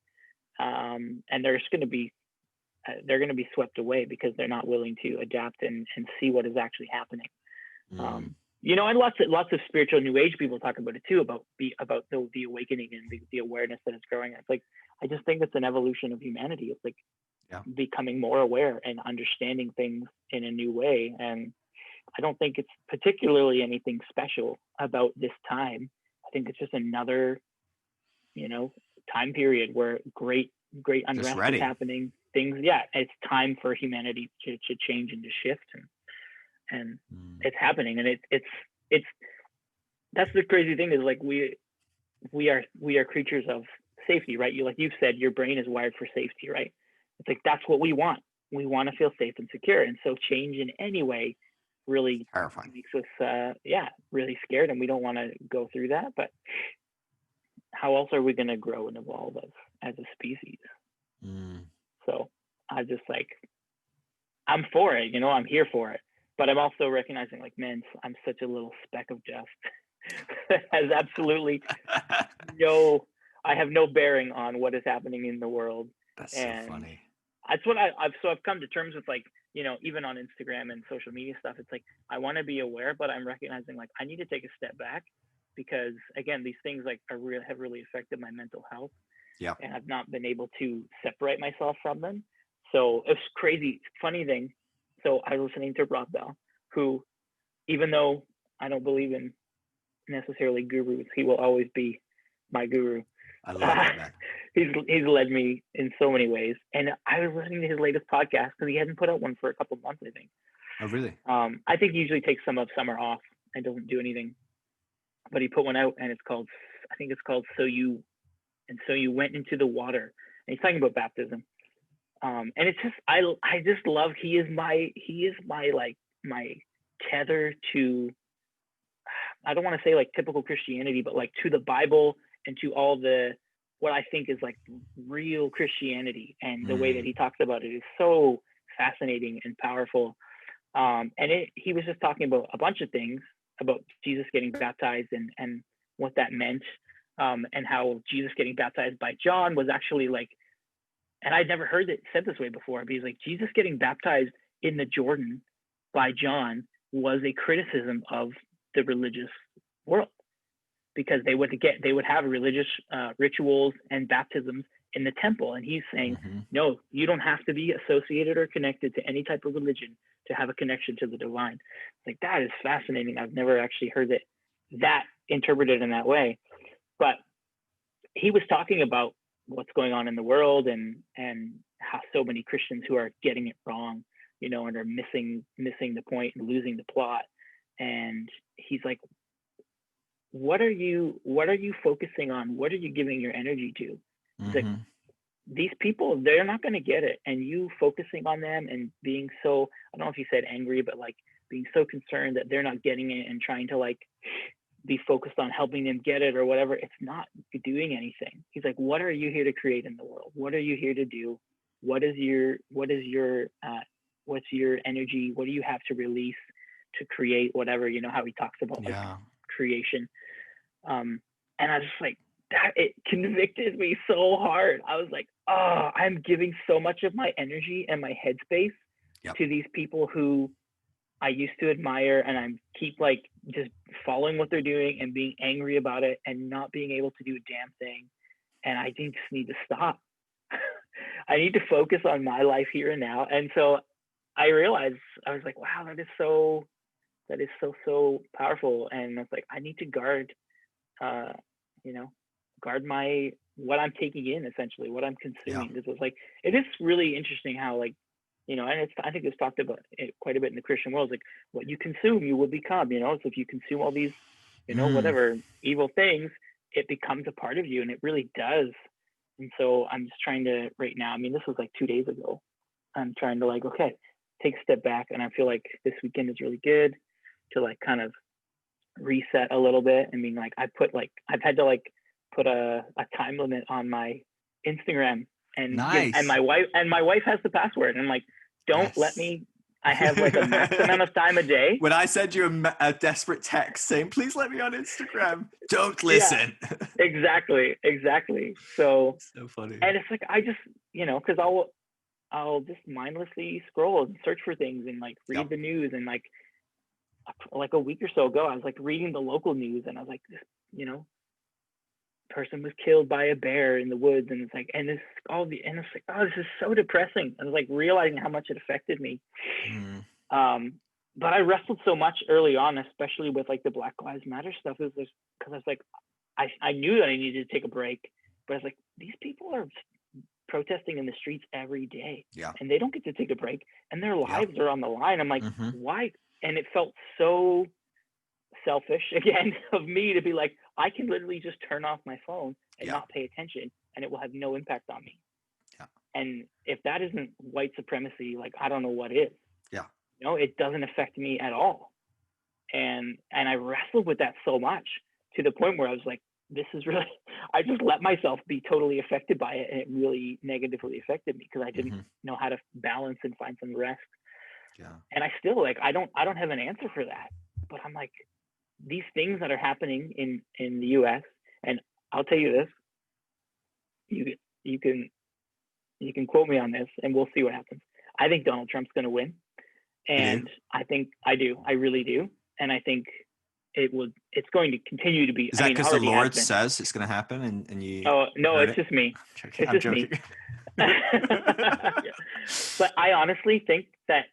And they're going to be swept away because they're not willing to adapt and see what is actually happening. You know, and lots of spiritual New Age people talk about it too, about the awakening and the awareness that is growing. It's like, I just think it's an evolution of humanity. It's like becoming more aware and understanding things in a new way. And I don't think it's particularly anything special about this time. I think it's just another, you know, time period where great unrest is happening. Things, it's time for humanity to change and to shift, and it's happening. And it's that's the crazy thing, is like we are creatures of safety, right? Like you've said, your brain is wired for safety, right? It's like, that's what we want. We want to feel safe and secure. And so change in any way really terrifying makes us really scared, and we don't want to go through that. But how else are we going to grow and evolve as a species? So I just like, I'm for it, you know, I'm here for it, but I'm also recognizing, like, man, I'm such a little speck of dust. Has absolutely I have no bearing on what is happening in the world. That's so funny. That's what I've come to terms with, like, you know, even on Instagram and social media stuff, it's like, I want to be aware, but I'm recognizing, like, I need to take a step back, because again, these things like have really affected my mental health. Yeah. And I've not been able to separate myself from them. So it's crazy. Funny thing. So I was listening to Rob Bell, who, even though I don't believe in necessarily gurus, he will always be my guru. I love that. He's led me in so many ways. And I was listening to his latest podcast because he hadn't put out one for a couple of months, I think. Oh, really? I think he usually takes some of summer off and doesn't do anything. But he put one out, and I think it's called So You Went Into the Water. And he's talking about baptism. And it's just, I just love, he is my like my tether to, I don't want to say like typical Christianity, but like to the Bible and to all the, what I think is like real Christianity. And the way that he talks about it is so fascinating and powerful. He was just talking about a bunch of things about Jesus getting baptized and what that meant, and how Jesus getting baptized by John was actually like, and I'd never heard it said this way before, but he's like, Jesus getting baptized in the Jordan by John was a criticism of the religious world, because they would have religious rituals and baptisms in the temple. And he's saying, no, you don't have to be associated or connected to any type of religion to have a connection to the divine. Like, that is fascinating. I've never actually heard that interpreted in that way. But he was talking about what's going on in the world, and how so many Christians who are getting it wrong, and are missing the point and losing the plot. And he's like, what are you focusing on? What are you giving your energy to? It's like, these people, they're not going to get it. And you focusing on them and being so, I don't know if you said angry, but like being so concerned that they're not getting it and trying to like be focused on helping them get it or whatever, it's not doing anything. He's like, what are you here to create in the world? What are you here to do? What's your energy? What do you have to release to create whatever, how he talks about like creation. And I was just like, that, it convicted me so hard. I was like, oh, I'm giving so much of my energy and my headspace to these people who I used to admire, and I'm keep like just following what they're doing and being angry about it and not being able to do a damn thing. And I just need to stop. I need to focus on my life here and now. And so I realized, I was like, wow, that is so powerful. And I was like, I need to guard what I'm taking in, essentially what I'm consuming. This was like, it is really interesting how like, and I think it's talked about quite a bit in the Christian world. Like, what you consume, you will become. So if you consume all these, whatever evil things, it becomes a part of you, and it really does. And so I'm just trying to right now. I mean, this was like 2 days ago. I'm trying to like, okay, take a step back, and I feel like this weekend is really good to like kind of reset a little bit. I mean, like I've had to like put a time limit on my Instagram, and my wife has the password, and I'm like, don't let me. I have like a max amount of time a day. When I send you a desperate text saying, please let me on Instagram, don't listen. Yeah, exactly. So funny. And it's like, I just, because I'll just mindlessly scroll and search for things and like read the news. And like a week or so ago, I was like reading the local news, and I was like, this, person was killed by a bear in the woods, and it's like, and it's like, oh, this is so depressing. I was like realizing how much it affected me. But I wrestled so much early on, especially with like the Black Lives Matter stuff, is because I was like, I knew that I needed to take a break, but I was like, these people are protesting in the streets every day, and they don't get to take a break, and their lives are on the line. I'm like, why? And it felt so selfish again of me to be like, I can literally just turn off my phone and not pay attention, and it will have no impact on me. And if that isn't white supremacy, like, I don't know what is. It doesn't affect me at all. And I wrestled with that so much, to the point where I was like, this is really, I just let myself be totally affected by it, and it really negatively affected me, because I didn't know how to balance and find some rest. And I still like, I don't have an answer for that, but I'm like, these things that are happening in the US, and I'll tell you this, you can quote me on this, and we'll see what happens. I think Donald Trump's going to win, and I think I really do, and I think it's going to continue to be. Is that because the Lord says it's going to happen, and you? Oh no, it's just me. I'm joking. But I honestly think that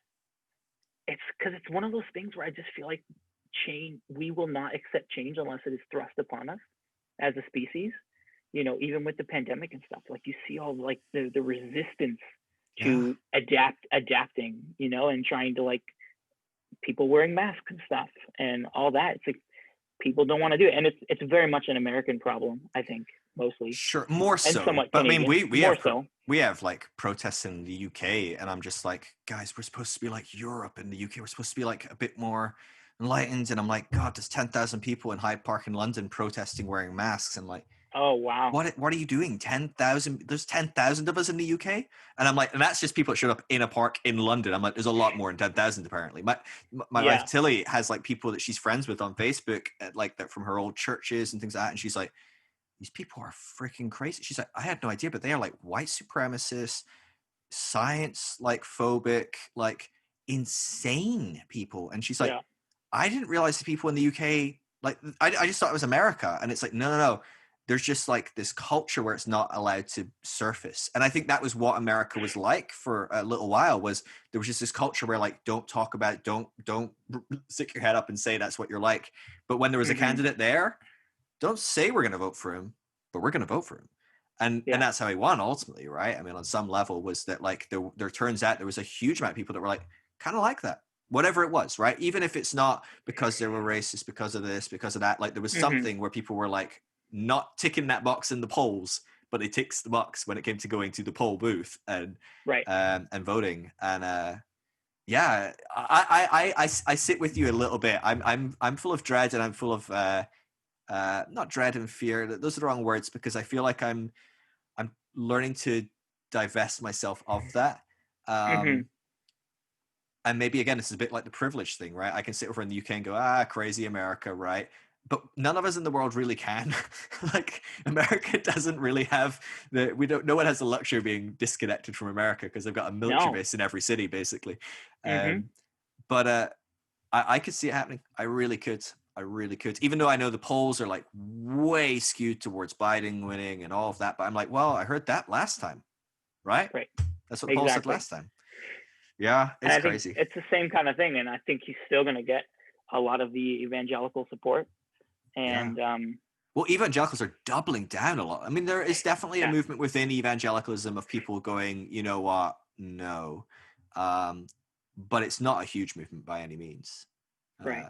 it's because it's one of those things where I just feel like we will not accept change unless it is thrust upon us as a species. Even with the pandemic and stuff, like you see all like the resistance to adapting, and trying to like people wearing masks and stuff and all that. It's like people don't want to do it, and it's very much an American problem, I think, mostly. Sure, more so. But Canadian. I mean, we have like protests in the UK, and I'm just like, guys, we're supposed to be like Europe and the UK. We're supposed to be like a bit more enlightened, and I'm like, God, there's 10,000 people in Hyde Park in London protesting wearing masks, and like, Oh, wow. What are you doing? 10,000, there's 10,000 of us in the UK. And I'm like, and that's just people that showed up in a park in London. I'm like, there's a lot more than 10,000 apparently. My wife Yeah. Tilly has like people that she's friends with on Facebook, like that from her old churches and things like that. And she's like, these people are freaking crazy. She's like, I had no idea, but they are like white supremacists, science like phobic, like insane people. And she's like, Yeah. I didn't realize the people in the UK, like, I just thought it was America. And it's like, no. There's just like this culture where it's not allowed to surface. And I think that was what America was like for a little while, was there was just this culture where like, don't talk about it, don't stick your head up and say that's what you're like. But when there was a candidate there, don't say we're going to vote for him, but we're going to vote for him. And that's how he won ultimately, right? I mean, on some level was that like there turns out there was a huge amount of people that were like, kind of like that. Whatever it was, right? Even if it's not because they were racist, because of this, because of that, like there was something where people were like not ticking that box in the polls, but they ticks the box when it came to going to the poll booth and voting. And yeah, I sit with you a little bit. I'm full of dread, and I'm full of not dread and fear. Those are the wrong words, because I feel like I'm learning to divest myself of that. And maybe again, this is a bit like the privilege thing, right? I can sit over in the UK and go, crazy America, right? But none of us in the world really can. Like America doesn't really have no one has the luxury of being disconnected from America, because they've got a military base in every city, basically. But I could see it happening. I really could. Even though I know the polls are like way skewed towards Biden winning and all of that. But I'm like, well, I heard that last time, right? Right. That's what the polls said last time. Yeah, it's crazy. It's the same kind of thing. And I think he's still going to get a lot of the evangelical support. And well, evangelicals are doubling down a lot. I mean, there is definitely a movement within evangelicalism of people going, you know what, no. But it's not a huge movement by any means. Right.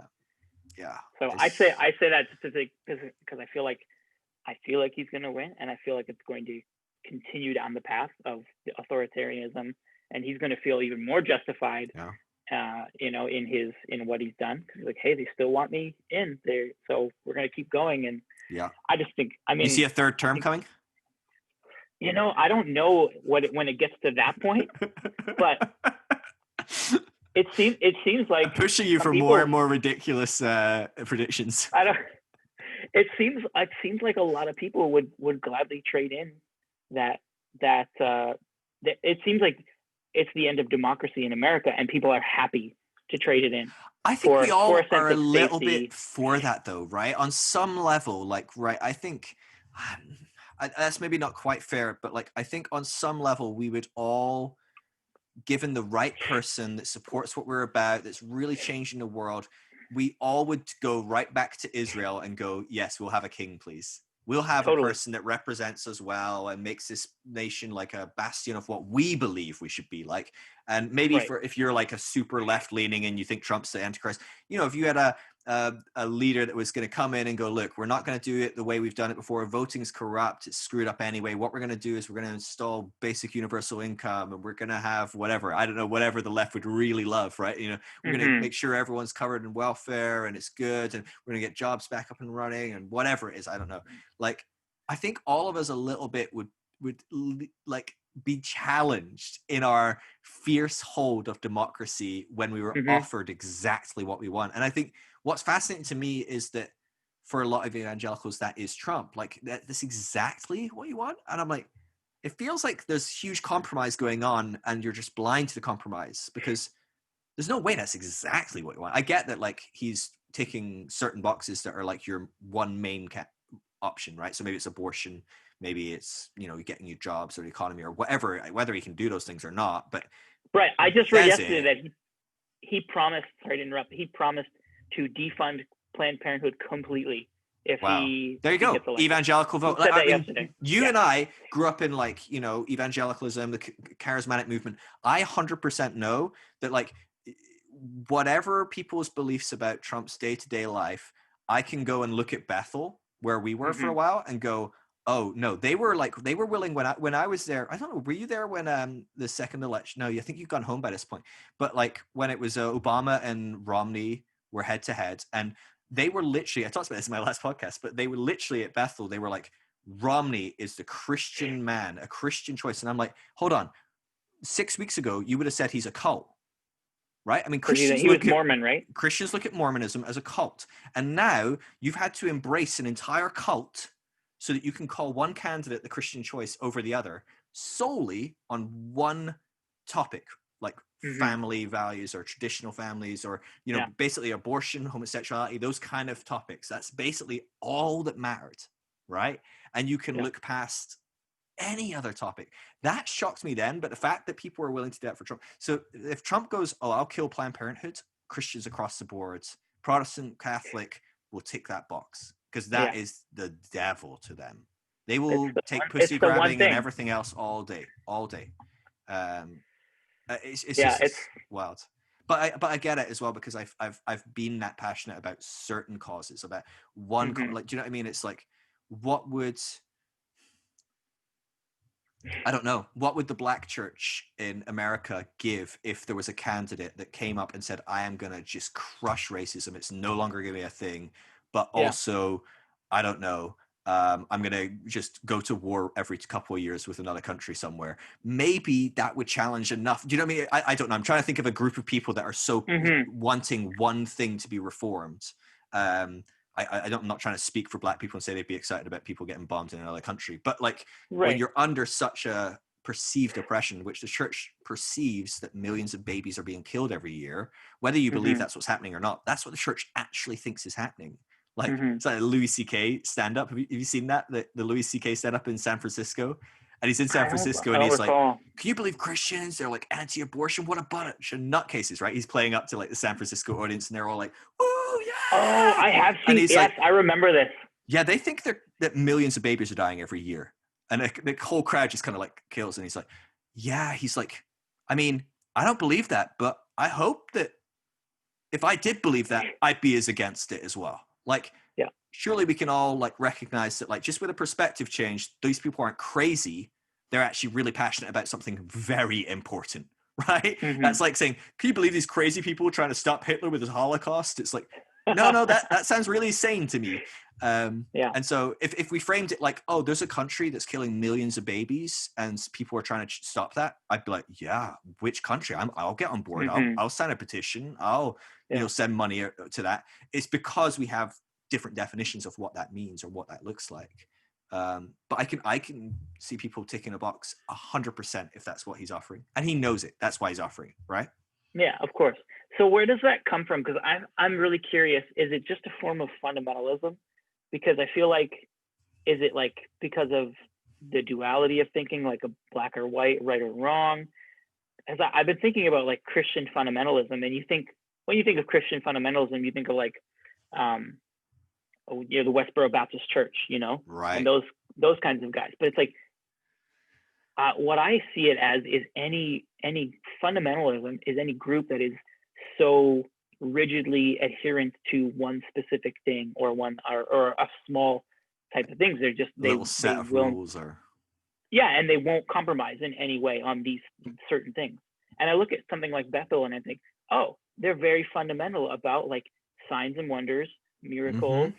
Yeah. So I say that because I feel like he's going to win, and I feel like it's going to continue down the path of the authoritarianism, and he's going to feel even more justified, in what he's done, because he's like, hey, they still want me in there, so we're going to keep going. And I just think, I mean, you see a third term coming? I don't know when it gets to that point, but it seems like I'm pushing you for more and more ridiculous predictions. It seems like a lot of people would gladly trade in that it seems like it's the end of democracy in America, and people are happy to trade it in. I think we all are a little bit for that, though, right? On some level, like, right, I think that's maybe not quite fair, but like, I think on some level we would all, given the right person that supports what we're about, that's really changing the world, we all would go right back to Israel and go, yes, we'll have a king, please. We'll have a person that represents us well and makes this nation like a bastion of what we believe we should be like. And maybe if you're like a super left leaning and you think Trump's the Antichrist, if you had a leader that was going to come in and go, look, we're not going to do it the way we've done it before. Voting's corrupt. It's screwed up anyway. What we're going to do is we're going to install basic universal income, and we're going to have whatever, I don't know, whatever the left would really love, right? We're going to make sure everyone's covered in welfare and it's good, and we're going to get jobs back up and running, and whatever it is, I don't know. Like, I think all of us a little bit would like be challenged in our fierce hold of democracy when we were offered exactly what we want. And I think what's fascinating to me is that for a lot of evangelicals, that is Trump. Like, that's exactly what you want. And I'm like, it feels like there's huge compromise going on, and you're just blind to the compromise, because there's no way that's exactly what you want. I get that, like, he's ticking certain boxes that are like your one main option, right? So maybe it's abortion, maybe it's getting you jobs or the economy or whatever, whether he can do those things or not. But right, I just read yesterday that he promised, sorry to interrupt, he promised to defund Planned Parenthood completely if he there you go, evangelical vote. Like, I mean, you and I grew up in like evangelicalism, the charismatic movement. I 100% know that, like, whatever people's beliefs about Trump's day-to-day life, I can go and look at Bethel, where we were for a while, and go, oh no, they were willing when I was there. I don't know, were you there when the second election? No, I think you've gone home by this point. But like when it was Obama and Romney were head to head, and they were literally, I talked about this in my last podcast, but they were literally at Bethel. They were like, Romney is the Christian man, a Christian choice. And I'm like, hold on. 6 weeks ago, you would have said he's a cult, right? I mean, He was Mormon, right? Christians look at Mormonism as a cult. And now you've had to embrace an entire cult so that you can call one candidate the Christian choice over the other solely on one topic, like family values or traditional families, or, you know, basically abortion, homosexuality, those kind of topics. That's basically all that mattered, right? And you can look past any other topic. That shocked me then, but the fact that people are willing to do that for Trump. So if Trump goes, oh, I'll kill Planned Parenthood, Christians across the board, Protestant, Catholic will tick that box, because that is the devil to them. They will take pussy grabbing and everything else all day. It's just wild. But I get it as well, because I've been that passionate about certain causes, about one like, do you know what I mean? It's like, what would the black church in America give if there was a candidate that came up and said, I am going to just crush racism. It's no longer going to be a thing, but also, I don't know, I'm going to just go to war every couple of years with another country somewhere. Maybe that would challenge enough. Do you know what I mean? I don't know. I'm trying to think of a group of people that are so wanting one thing to be reformed. I'm not trying to speak for black people and say they'd be excited about people getting bombed in another country, but like when you're under such a perceived oppression, which the church perceives that millions of babies are being killed every year, whether you believe that's what's happening or not, that's what the church actually thinks is happening. Like it's like a Louis C.K. stand up. Have you seen that? The Louis C.K. stand up in San Francisco? And he's in San Francisco and he's like, can you believe Christians? They're like anti-abortion. What a bunch of nutcases, right? He's playing up to like the San Francisco audience and they're all like, oh, yeah. Oh, I have seen, yes, like, I remember this. Yeah, they think that millions of babies are dying every year. And the whole crowd just kind of like kills. And he's like, yeah, he's like, I mean, I don't believe that, but I hope that if I did believe that, I'd be as against it as well. Like, surely we can all like recognize that, like, just with a perspective change, these people aren't crazy. They're actually really passionate about something very important, right? That's like saying, can you believe these crazy people trying to stop Hitler with his Holocaust? It's like, no, that sounds really sane to me. And so if we framed it like, oh, there's a country that's killing millions of babies and people are trying to stop that, I'd be like, yeah, which country? I'll get on board. I'll sign a petition. I'll send money to that. It's because we have different definitions of what that means or what that looks like. But I can see people ticking a box 100% if that's what he's offering, and he knows it. That's why he's offering it, right? Yeah, of course. So where does that come from? Because I'm really curious. Is it just a form of fundamentalism? Because I feel like, is it like because of the duality of thinking, like a black or white, right or wrong? As I've been thinking about like Christian fundamentalism, and when you think of Christian fundamentalism, you think of like, the Westboro Baptist Church, right, and those kinds of guys. But it's like, what I see it as is any fundamentalism is any group that is so rigidly adherent to one specific thing or a small type of things. They're just little set of rules, or and they won't compromise in any way on these certain things. And I look at something like Bethel and I think, oh, they're very fundamental about like signs and wonders, miracles,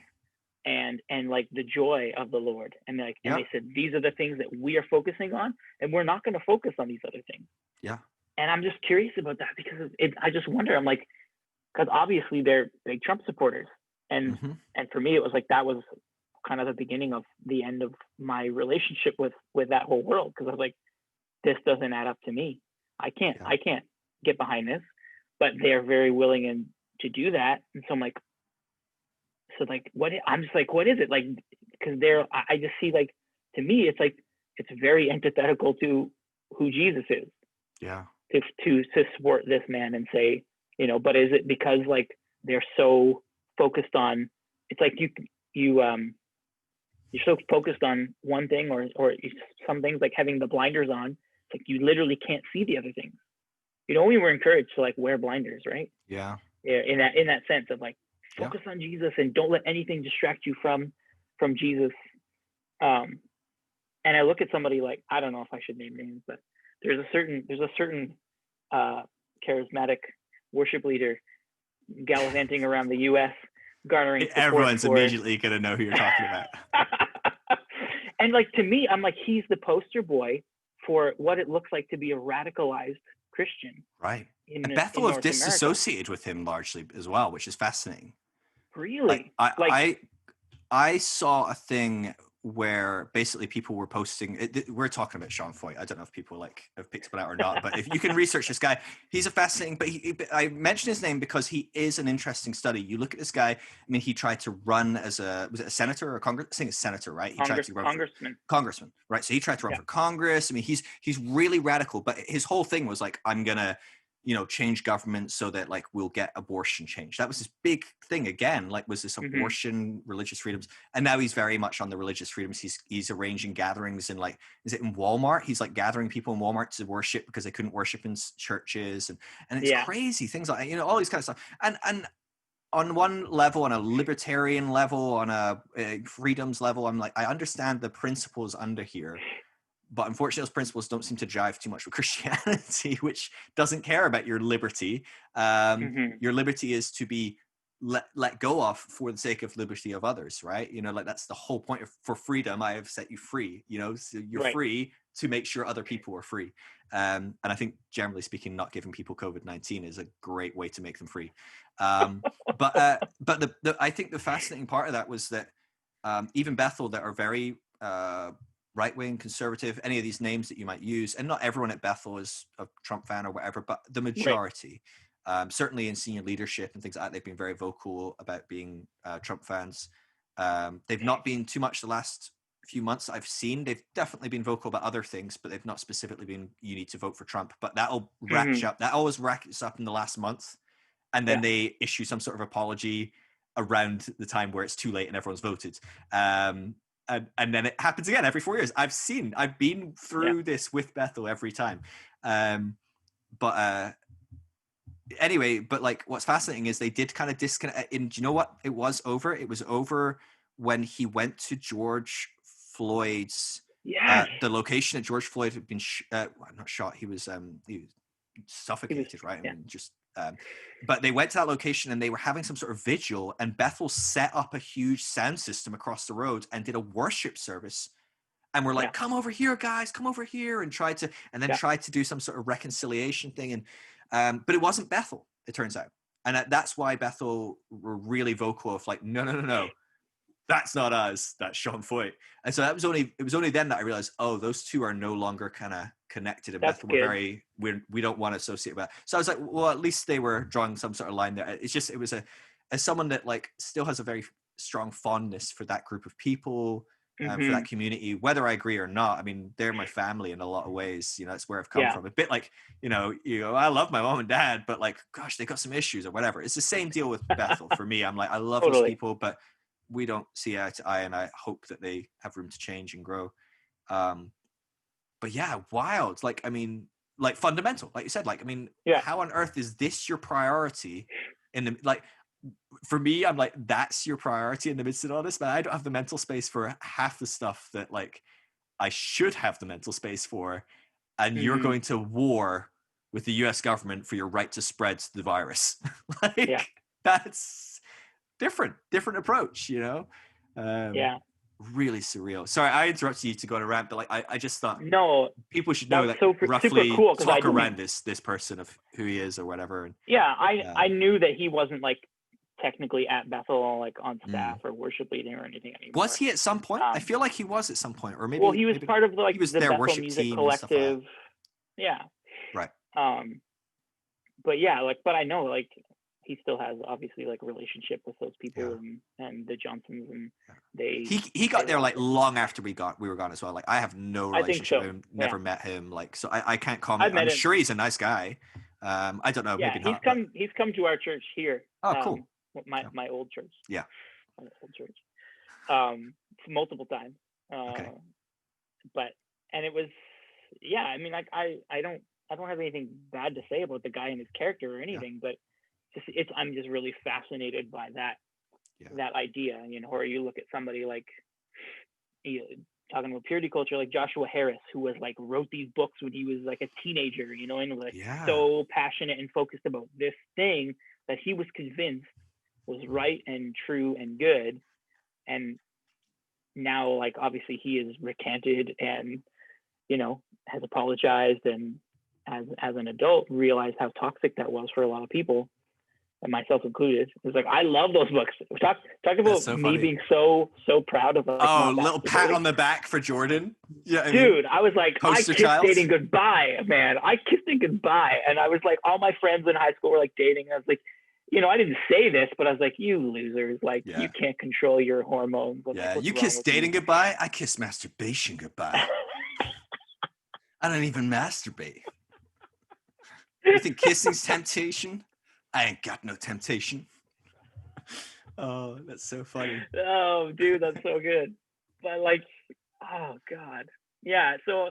and like the joy of the Lord. And like, and they said, these are the things that we are focusing on, and we're not going to focus on these other things. Yeah. And I'm just curious about that, because I just wonder, I'm like, because obviously they're big Trump supporters. And for me, it was like, that was kind of the beginning of the end of my relationship with that whole world. Cause I was like, this doesn't add up to me. I can't get behind this, but they're very willing to do that. And so I'm like, I'm just like, what is it? Like, cause I just see, like, to me, it's like, it's very antithetical to who Jesus is. Yeah. To support this man and say, but is it because like they're so focused on, it's like you're so focused on one thing or some things, like having the blinders on, it's like you literally can't see the other things. We were encouraged to like wear blinders, right? Yeah. In that sense of like, focus on Jesus and don't let anything distract you from Jesus. And I look at somebody like, I don't know if I should name names, but there's a certain charismatic worship leader gallivanting around the U.S. garnering support. Everyone's immediately going to know who you're talking about. And like, to me, I'm like, he's the poster boy for what it looks like to be a radicalized Christian Right. in And Bethel have North America. disassociated with him largely as well, which is fascinating. Like Really? Like, I saw a thing where basically people were posting. We're talking about Sean Feucht. I don't know if people like have picked up on it or not, but if you can research this guy, he's a fascinating. But I mentioned his name because he is an interesting study. You look at this guy. I mean, he tried to run as was it a senator or a Congress? I think it's senator, right? He tried to run congressman. Congressman, right? So he tried to run for Congress. I mean, he's really radical, but his whole thing was like, I'm gonna change government so that like we'll get abortion changed. That was his big thing again, like was this abortion, religious freedoms. And now he's very much on the religious freedoms. He's arranging gatherings in like, is it in Walmart? He's like gathering people in Walmart to worship because they couldn't worship in churches. And it's crazy things like, all these kind of stuff. And on one level, on a libertarian level, on a freedoms level, I'm like, I understand the principles under here. But unfortunately, those principles don't seem to jive too much with Christianity, which doesn't care about your liberty. Your liberty is to be let go of for the sake of liberty of others, right? Like that's the whole point for freedom. I have set you free. So you're free to make sure other people are free. And I think, generally speaking, not giving people COVID-19 is a great way to make them free. But I think the fascinating part of that was that even Bethel, that are very right-wing, conservative, any of these names that you might use, and not everyone at Bethel is a Trump fan or whatever, but the majority, certainly in senior leadership and things like that, they've been very vocal about being Trump fans. They've not been too much the last few months I've seen. They've definitely been vocal about other things, but they've not specifically been, you need to vote for Trump. But that'll ratchet up. That always rackets up in the last month. And then they issue some sort of apology around the time where it's too late and everyone's voted. And then it happens again every 4 years. I've been through this with Bethel every time. Anyway, but like what's fascinating is they did kind of disconnect. And do you know what it was over? It was over when he went to George Floyd's, the location that George Floyd had been not shot. He was suffocated, right? I mean, just but they went to that location and they were having some sort of vigil, and Bethel set up a huge sound system across the road and did a worship service, and we're like, come over here, guys, come over here, and tried to do some sort of reconciliation thing. And but it wasn't Bethel, it turns out. And that's why Bethel were really vocal of like, no, that's not us, that's Sean Feucht. And so it was only then that I realized, oh, those two are no longer kind of connected, and Bethel were we don't want to associate with that. So I was like, well, at least they were drawing some sort of line there. It's just, it was as someone that like still has a very strong fondness for that group of people, for that community, whether I agree or not. I mean, they're my family in a lot of ways. That's where I've come from. A bit like, I love my mom and dad, but like, gosh, they got some issues or whatever. It's the same deal with Bethel for me. I'm like, I love those people, but we don't see eye to eye, and I hope that they have room to change and grow. But yeah, wild. Like, I mean, like fundamental, like you said, like, I mean, how on earth is this your priority in the, like, for me, I'm like, that's your priority in the midst of all this, but I don't have the mental space for half the stuff that like I should have the mental space for. And you're going to war with the US government for your right to spread the virus. Like, that's different approach, really surreal. Sorry, I interrupted you to go on a rant, but like I just thought people should know that roughly cool, talk around this person of who he is or whatever. And, I knew that he wasn't like technically at Bethel, like on staff or worship leading or anything anymore. Was he at some point? I feel like he was at some point, or maybe. Well, he was part of like he was the their Bethel worship Music team Collective. And stuff like that. Right. But yeah, like, but I know like he still has obviously like a relationship with those people and the Johnsons, and he got there like long after we were gone as well. Like I have no relationship with him, never met him, like, so I can't comment. I'm sure he's a nice guy. I don't know. Maybe not. He's come to our church here. Oh, cool. My old church. Yeah. My old church. Multiple times. But and it was, I mean, like I don't have anything bad to say about the guy and his character or anything, but I'm just really fascinated by that idea, or you look at somebody like, talking about purity culture, like Joshua Harris, who was like wrote these books when he was like a teenager, and was so passionate and focused about this thing that he was convinced was right and true and good, and now, like, obviously he is recanted and, you know, has apologized, and as an adult realized how toxic that was for a lot of people, and myself included. It's like, I love those books. Talk That's about so me funny. being so proud of, like, Oh, not little pat masturbating. on the back for Jordan. Yeah, I mean, Dude, I was like, I poster kissed child. dating goodbye, man. I kissed it goodbye. And I was like, all my friends in high school were like dating. I was like, you know, I didn't say this, but I was like, you losers, like, Yeah. you can't control your hormones. I'm Yeah, like, what's you wrong kiss with dating you? goodbye. I kiss masturbation goodbye. I don't even masturbate. You think kissing's temptation? I ain't got no temptation. Oh, that's so funny. Oh, dude, that's so good. But like, oh God. Yeah. So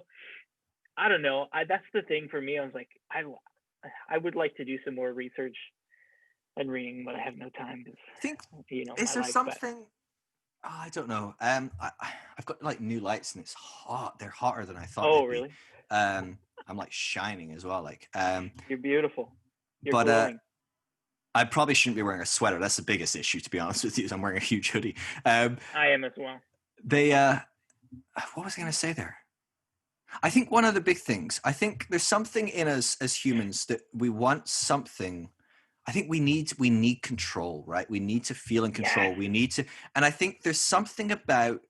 I don't know. That's the thing for me. I was like, I would like to do some more research and reading, but I have no time because, I think, you know, is my there life. But something? Oh, I don't know. I've got like new lights and it's hot. They're hotter than I thought oh, they'd be. really? I'm like shining as well. Like, You're beautiful. You're but glowing. I probably shouldn't be wearing a sweater. That's the biggest issue, to be honest with you. Is I'm wearing a huge hoodie. I am as well. They, what was I going to say there? I think one of the big things, I think there's something in us as humans that we want something. I think we need control, right? We need to feel in control. Yes. We need to, and I think there's something about,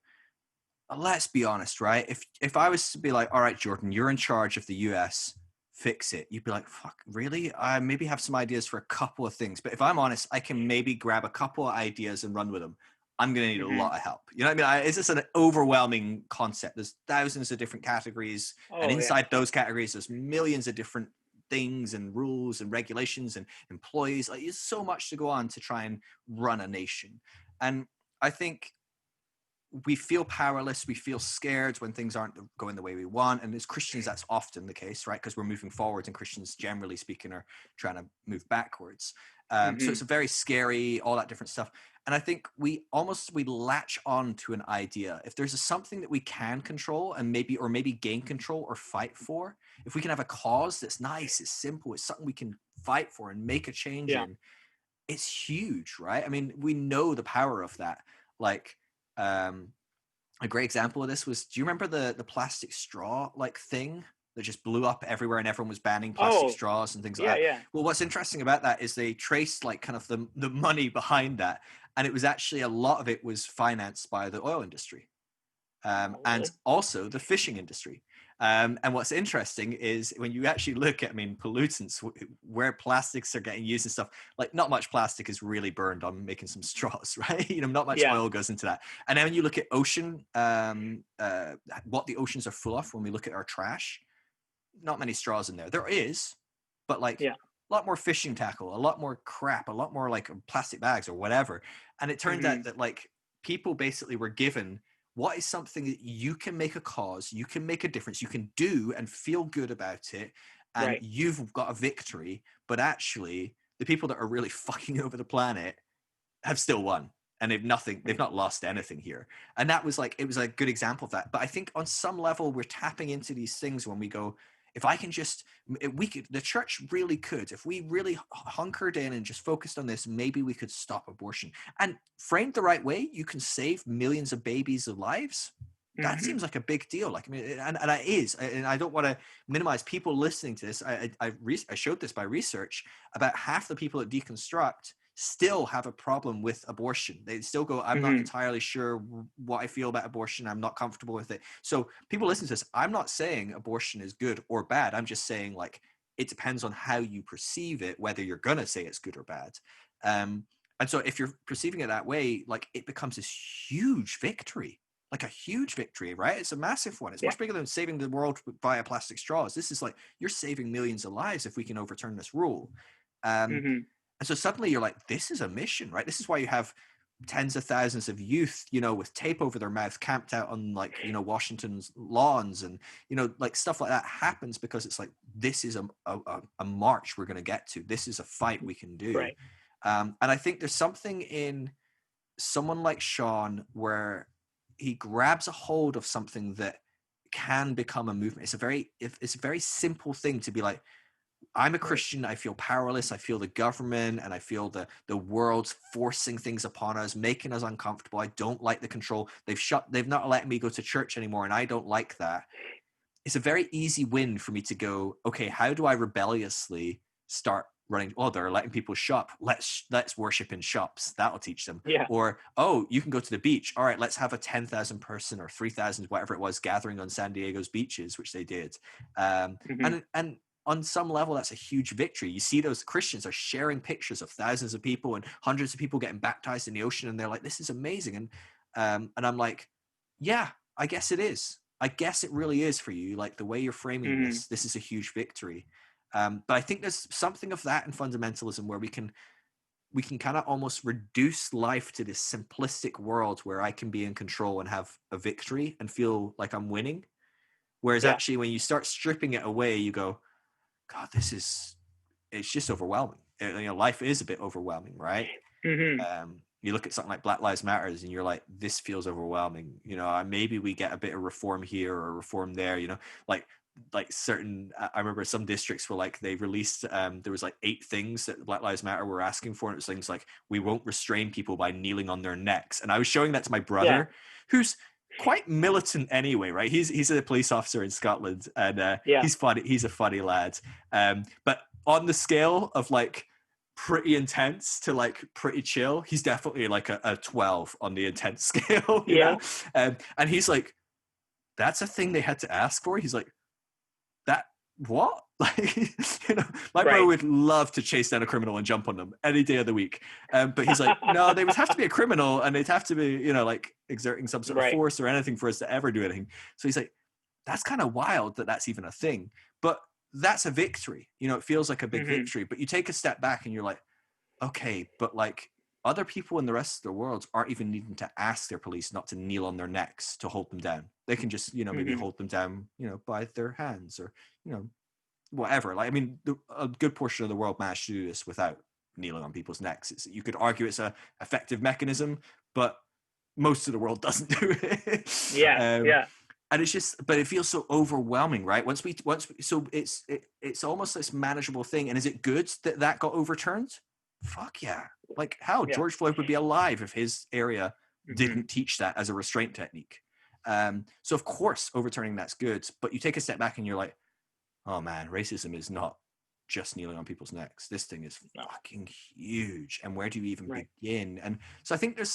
let's be honest, right? If I was to be like, all right, Jordan, you're in charge of the US, fix it. You'd be like, fuck, really? I maybe have some ideas for a couple of things, but if I'm honest, I can maybe grab a couple of ideas and run with them. I'm going to need a lot of help. You know what I mean? It's just an overwhelming concept. There's thousands of different categories, and Oh, yeah. inside those categories, there's millions of different things and rules and regulations and employees. Like, there's so much to go on to try and run a nation. And I think we feel powerless. We feel scared when things aren't going the way we want. And as Christians, that's often the case, right? Because we're moving forward, and Christians, generally speaking, are trying to move backwards. So it's a very scary, all that different stuff. And I think we latch on to an idea. If there's something that we can control and maybe gain control or fight for, if we can have a cause that's nice, it's simple, it's something we can fight for and make a change in, it's huge, right? I mean, we know the power of that. Like, a great example of this was, do you remember the plastic straw like thing that just blew up everywhere and everyone was banning plastic Oh, straws and things like yeah, that? yeah. Well, what's interesting about that is they traced like kind of the money behind that, and it was actually a lot of it was financed by the oil industry, Oh, and really? also the fishing industry. And what's interesting is when you actually look at, I mean, pollutants, where plastics are getting used and stuff, like not much plastic is really burned on making some straws, right? You know, not much Yeah. oil goes into that. And then when you look at ocean, what the oceans are full of, when we look at our trash, not many straws in there. There is, but like Yeah. a lot more fishing tackle, a lot more crap, a lot more like plastic bags or whatever. And it turned out that like people basically were given, what is something that you can make a cause, you can make a difference, you can do and feel good about it, and Right. you've got a victory. But actually, the people that are really fucking over the planet have still won, and they've not lost anything here. And that was like, it was a good example of that. But I think on some level, we're tapping into these things when we go, if I can just, the church really could, if we really hunkered in and just focused on this, maybe we could stop abortion. And framed the right way, you can save millions of babies' lives. That seems like a big deal. Like, I mean, and it is, and I don't want to minimize people listening to this. I showed this by research. About half the people that deconstruct still have a problem with abortion. They still go, I'm not entirely sure what I feel about abortion. I'm not comfortable with it. So people listen to this. I'm not saying abortion is good or bad. I'm just saying, like, it depends on how you perceive it, whether you're going to say it's good or bad. And so if you're perceiving it that way, like, it becomes this huge victory, like a huge victory, right? It's a massive one. It's much bigger than saving the world via plastic straws. This is like, you're saving millions of lives if we can overturn this rule. And so suddenly you're like, this is a mission, right? This is why you have tens of thousands of youth, you know, with tape over their mouth, camped out on, like, you know, Washington's lawns, and, you know, like stuff like that happens because it's like, this is a march we're going to get to. This is a fight we can do. Right. And I think there's something in someone like Sean where he grabs a hold of something that can become a movement. It's a very simple thing to be like, I'm a Christian. I feel powerless. I feel the government and I feel the world forcing things upon us, making us uncomfortable. I don't like the control. They've not let me go to church anymore, and I don't like that. It's a very easy win for me to go, okay, how do I rebelliously start running? Oh, they're letting people shop. Let's worship in shops. That'll teach them. Yeah. Or, oh, you can go to the beach. All right, let's have a 10,000 person or 3,000, whatever it was, gathering on San Diego's beaches, which they did. And on some level, that's a huge victory. You see those Christians are sharing pictures of thousands of people and hundreds of people getting baptized in the ocean, and they're like, this is amazing. And I'm like, yeah, I guess it is. I guess it really is for you. Like the way you're framing this is a huge victory. But I think there's something of that in fundamentalism where we can kind of almost reduce life to this simplistic world where I can be in control and have a victory and feel like I'm winning. Whereas actually when you start stripping it away, you go, God, it's just overwhelming. Life is a bit overwhelming, right? You look at something like Black Lives Matters and you're like, this feels overwhelming. Maybe we get a bit of reform here or reform there, like certain, I remember some districts were like, they released, there was like 8 things that Black Lives Matter were asking for. And it was things like, we won't restrain people by kneeling on their necks. And I was showing that to my brother, who's quite militant anyway, right? He's a police officer in Scotland and he's funny. He's a funny lad. But on the scale of like pretty intense to like pretty chill, he's definitely like a 12 on the intense scale, you know? And he's like, that's a thing they had to ask for. He's like, that what? Like, my brother would love to chase down a criminal and jump on them any day of the week. But he's like, no, they would have to be a criminal and they'd have to be, like exerting some sort of force or anything for us to ever do anything. So he's like, that's kind of wild that that's even a thing. But that's a victory. It feels like a big victory. But you take a step back and you're like, okay, but like other people in the rest of the world aren't even needing to ask their police not to kneel on their necks to hold them down. They can just, maybe hold them down, by their hands or, whatever. Like, I mean, a good portion of the world managed to do this without kneeling on people's necks. You could argue it's a effective mechanism, but most of the world doesn't do it. And it's just, but it feels so overwhelming, right? So it's almost this manageable thing. And is it good that got overturned? Fuck yeah. Like how George Floyd would be alive if his area didn't teach that as a restraint technique. So of course, overturning that's good, but you take a step back and you're like, oh man, racism is not just kneeling on people's necks. This thing is fucking huge. And where do you even begin? And so I think there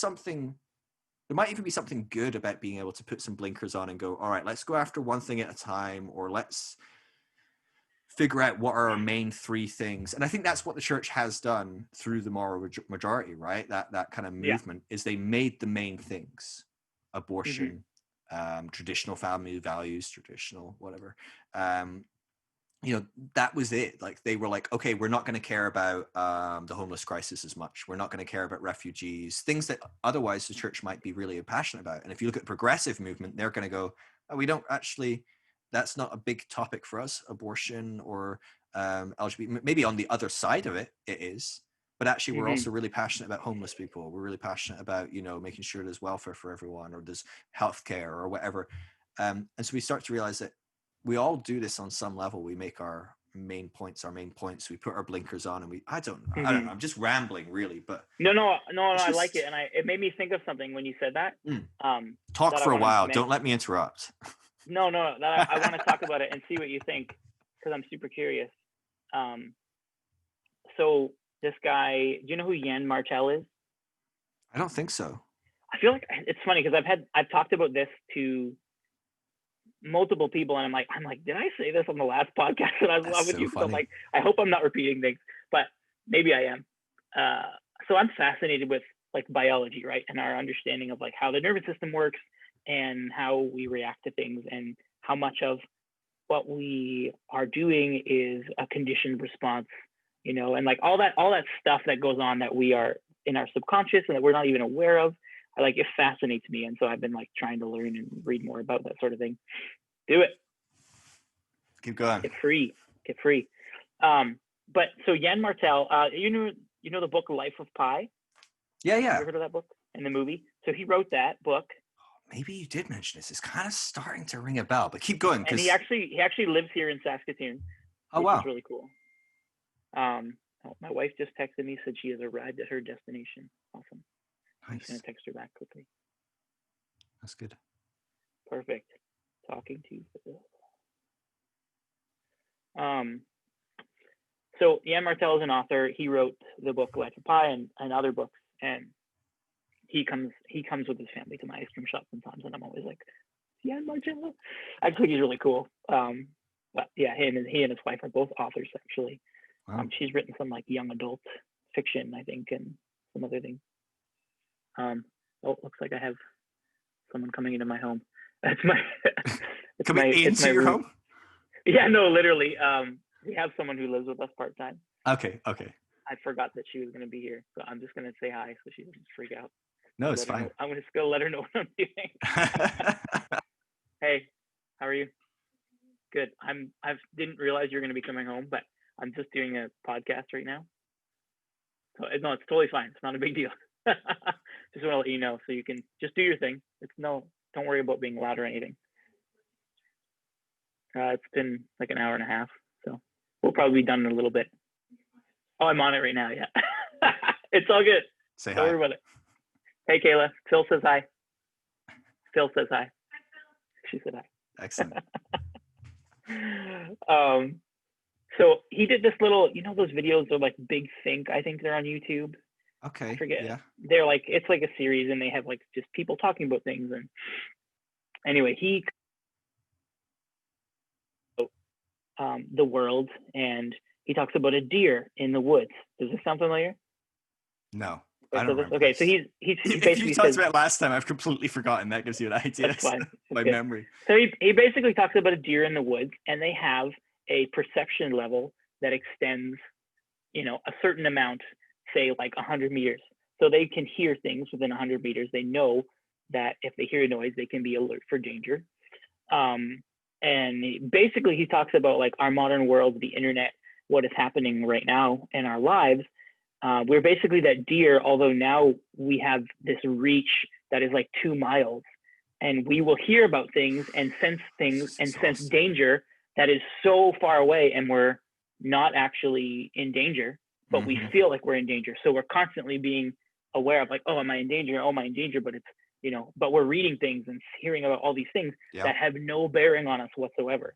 might even be something good about being able to put some blinkers on and go, all right, let's go after one thing at a time, or let's figure out what are our main 3 things. And I think that's what the church has done through the moral majority, right? That kind of movement is they made the main things: abortion, traditional family values, traditional whatever. That was it. Like they were like, okay, we're not going to care about the homeless crisis as much. We're not going to care about refugees, things that otherwise the church might be really passionate about. And if you look at progressive movement, they're going to go, oh, we don't actually, that's not a big topic for us, abortion or LGBT. Maybe on the other side of it, it is. But actually, we're also really passionate about homeless people. We're really passionate about, making sure there's welfare for everyone or there's healthcare or whatever. And so we start to realize that we all do this on some level. We make our main points. We put our blinkers on and I don't know. I'm just rambling really, but no, I like it. And it made me think of something when you said that. Talk for a while. Don't let me interrupt. No, I want to talk about it and see what you think, because I'm super curious. So this guy, do you know who Jan Martel is? I don't think so. I feel like it's funny because I've talked about this to multiple people and I'm like, did I say this on the last podcast that I was on with you? So I'm like, I hope I'm not repeating things, but maybe I am. So I'm fascinated with like biology, right? And our understanding of like how the nervous system works and how we react to things and how much of what we are doing is a conditioned response, and like all that stuff that goes on that we are in our subconscious and that we're not even aware of. It fascinates me. And so I've been like trying to learn and read more about that sort of thing. Do it. Keep going. Get free. But so Jan Martel, you know the book Life of Pi? Yeah. You ever heard of that book and the movie? So he wrote that book. Maybe you did mention this. It's kind of starting to ring a bell, but keep going. And he actually lives here in Saskatoon. Oh, wow. Which is really cool. My wife just texted me, said she has arrived at her destination. Awesome. I'm just gonna Nice. text her back quickly. That's good. Perfect. Talking to you. So Ian Martell is an author. He wrote the book Electric Pie and other books, and he comes with his family to my ice cream shop sometimes, and I'm always like, Ian Martell. Actually, he's really cool. But yeah, he and his wife are both authors actually. Wow. She's written some like young adult fiction, I think, and some other things. Looks like I have someone coming into my home. That's my Coming into your home? Yeah, no, literally. We have someone who lives with us part time. Okay. I forgot that she was going to be here, so I'm just going to say hi so she doesn't freak out. No, it's fine. I'm just going to let her know what I'm doing. Hey, how are you? Good. I didn't realize you're going to be coming home, but I'm just doing a podcast right now. So no, it's totally fine. It's not a big deal. Just want to let you know so you can just do your thing. Don't worry about being loud or anything. It's been like an hour and a half, so we'll probably be done in a little bit. Oh, I'm on it right now. Yeah, it's all good. Say Don't hi. worry about it. Hey, Kayla. Phil says hi. Phil says hi. She said hi. Excellent. So he did this little, those videos are like Big Think. I think they're on YouTube. Okay. I forget. Yeah. They're like, it's like a series, and they have like just people talking about things. And anyway, he the world, and he talks about a deer in the woods. Does this sound familiar? No, I don't remember. Okay, so he's if basically you talked about it last time, I've completely forgotten. That gives you an idea. That's fine. My memory. So he basically talks about a deer in the woods, and they have a perception level that extends, a certain amount, say like 100 meters. So they can hear things within 100 meters. They know that if they hear a noise, they can be alert for danger. And basically he talks about like our modern world, the internet, what is happening right now in our lives. We're basically that deer, although now we have this reach that is like 2 miles, and we will hear about things and sense things and sense danger that is so far away, and we're not actually in danger, but we feel like we're in danger. So we're constantly being aware of like, oh, am I in danger? Oh, am I in danger? But it's, but we're reading things and hearing about all these things that have no bearing on us whatsoever.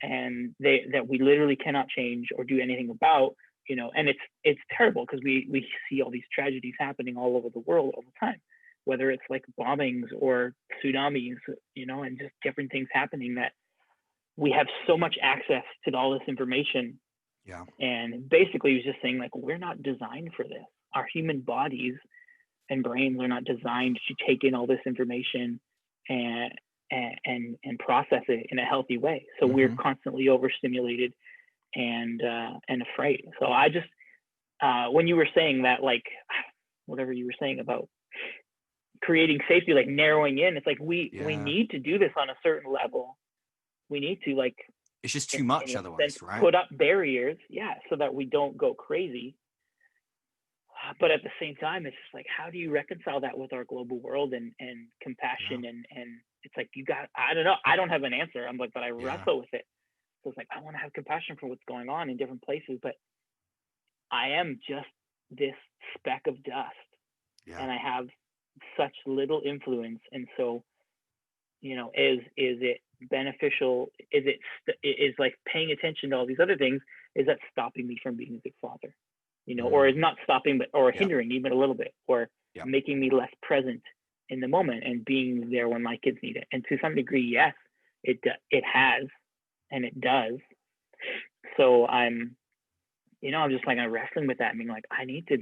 And that we literally cannot change or do anything about, and it's terrible because we see all these tragedies happening all over the world all the time, whether it's like bombings or tsunamis, and just different things happening, that we have so much access to all this information. Yeah. And basically he was just saying like, we're not designed for this. Our human bodies and brains are not designed to take in all this information and process it in a healthy way. So we're constantly overstimulated and afraid. So I just, when you were saying that, like whatever you were saying about creating safety, like narrowing in, it's like we need to do this on a certain level. We need to like, it's just too much otherwise, right? Put up barriers, so that we don't go crazy. But at the same time, it's just like, how do you reconcile that with our global world and compassion? And it's like, I don't know. I don't have an answer. I'm like, but I wrestle with it. So it's like, I want to have compassion for what's going on in different places, but I am just this speck of dust, and I have such little influence. And so, is it beneficial? Is like paying attention to all these other things, is that stopping me from being a good father? Or is not stopping, or hindering even a little bit, or making me less present in the moment and being there when my kids need it. And to some degree, yes, it has, and it does. So I'm just like, I'm wrestling with that. I mean, like, I need to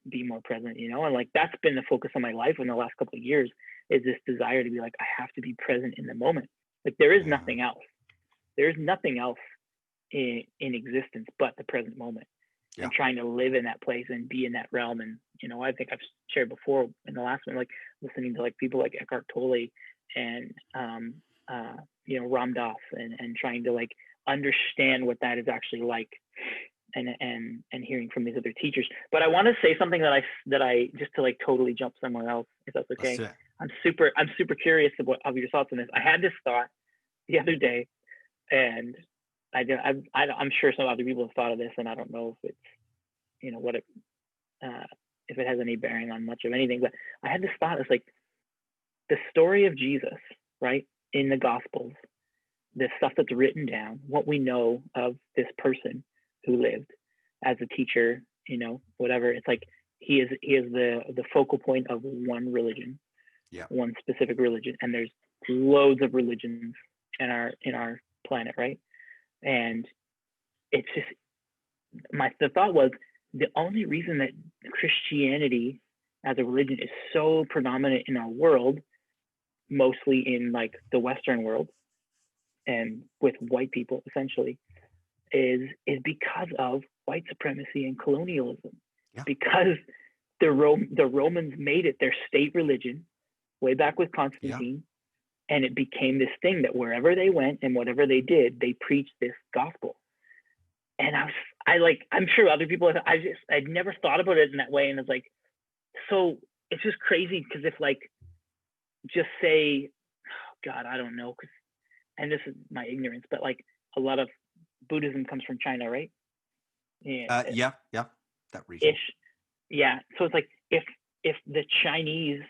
be more present, and like, that's been the focus of my life in the last couple of years, is this desire to be like, I have to be present in the moment. Like, there is nothing else. There's nothing else in existence but the present moment. And trying to live in that place and be in that realm. And, I think I've shared before in the last one, like listening to like people like Eckhart Tolle and, Ram Dass and trying to like understand what that is actually like, and hearing from these other teachers. But I want to say something that I just to like totally jump somewhere else, if that's okay. I'm super curious of your thoughts on this. I had this thought the other day, and I'm sure some other people have thought of this, and I don't know if it's, what it, if it has any bearing on much of anything. But I had this thought: it's like the story of Jesus, right, in the Gospels, the stuff that's written down, what we know of this person who lived as a teacher, whatever. It's like he is the focal point of one religion, Yeah. one specific religion, and there's loads of religions in our planet, right? And it's just the thought was the only reason that Christianity as a religion is so predominant in our world, mostly in like the Western world and with white people essentially, is because of white supremacy and colonialism. Yeah. Because the Romans made it their state religion way back with Constantine, and it became this thing that wherever they went and whatever they did, they preached this gospel. And I'm sure other people, I'd never thought about it in that way. And it's like, so it's just crazy because if like, just say, oh God, I don't know, and this is my ignorance, but like a lot of Buddhism comes from China, right? Yeah, that region. Yeah. So it's like if the Chinese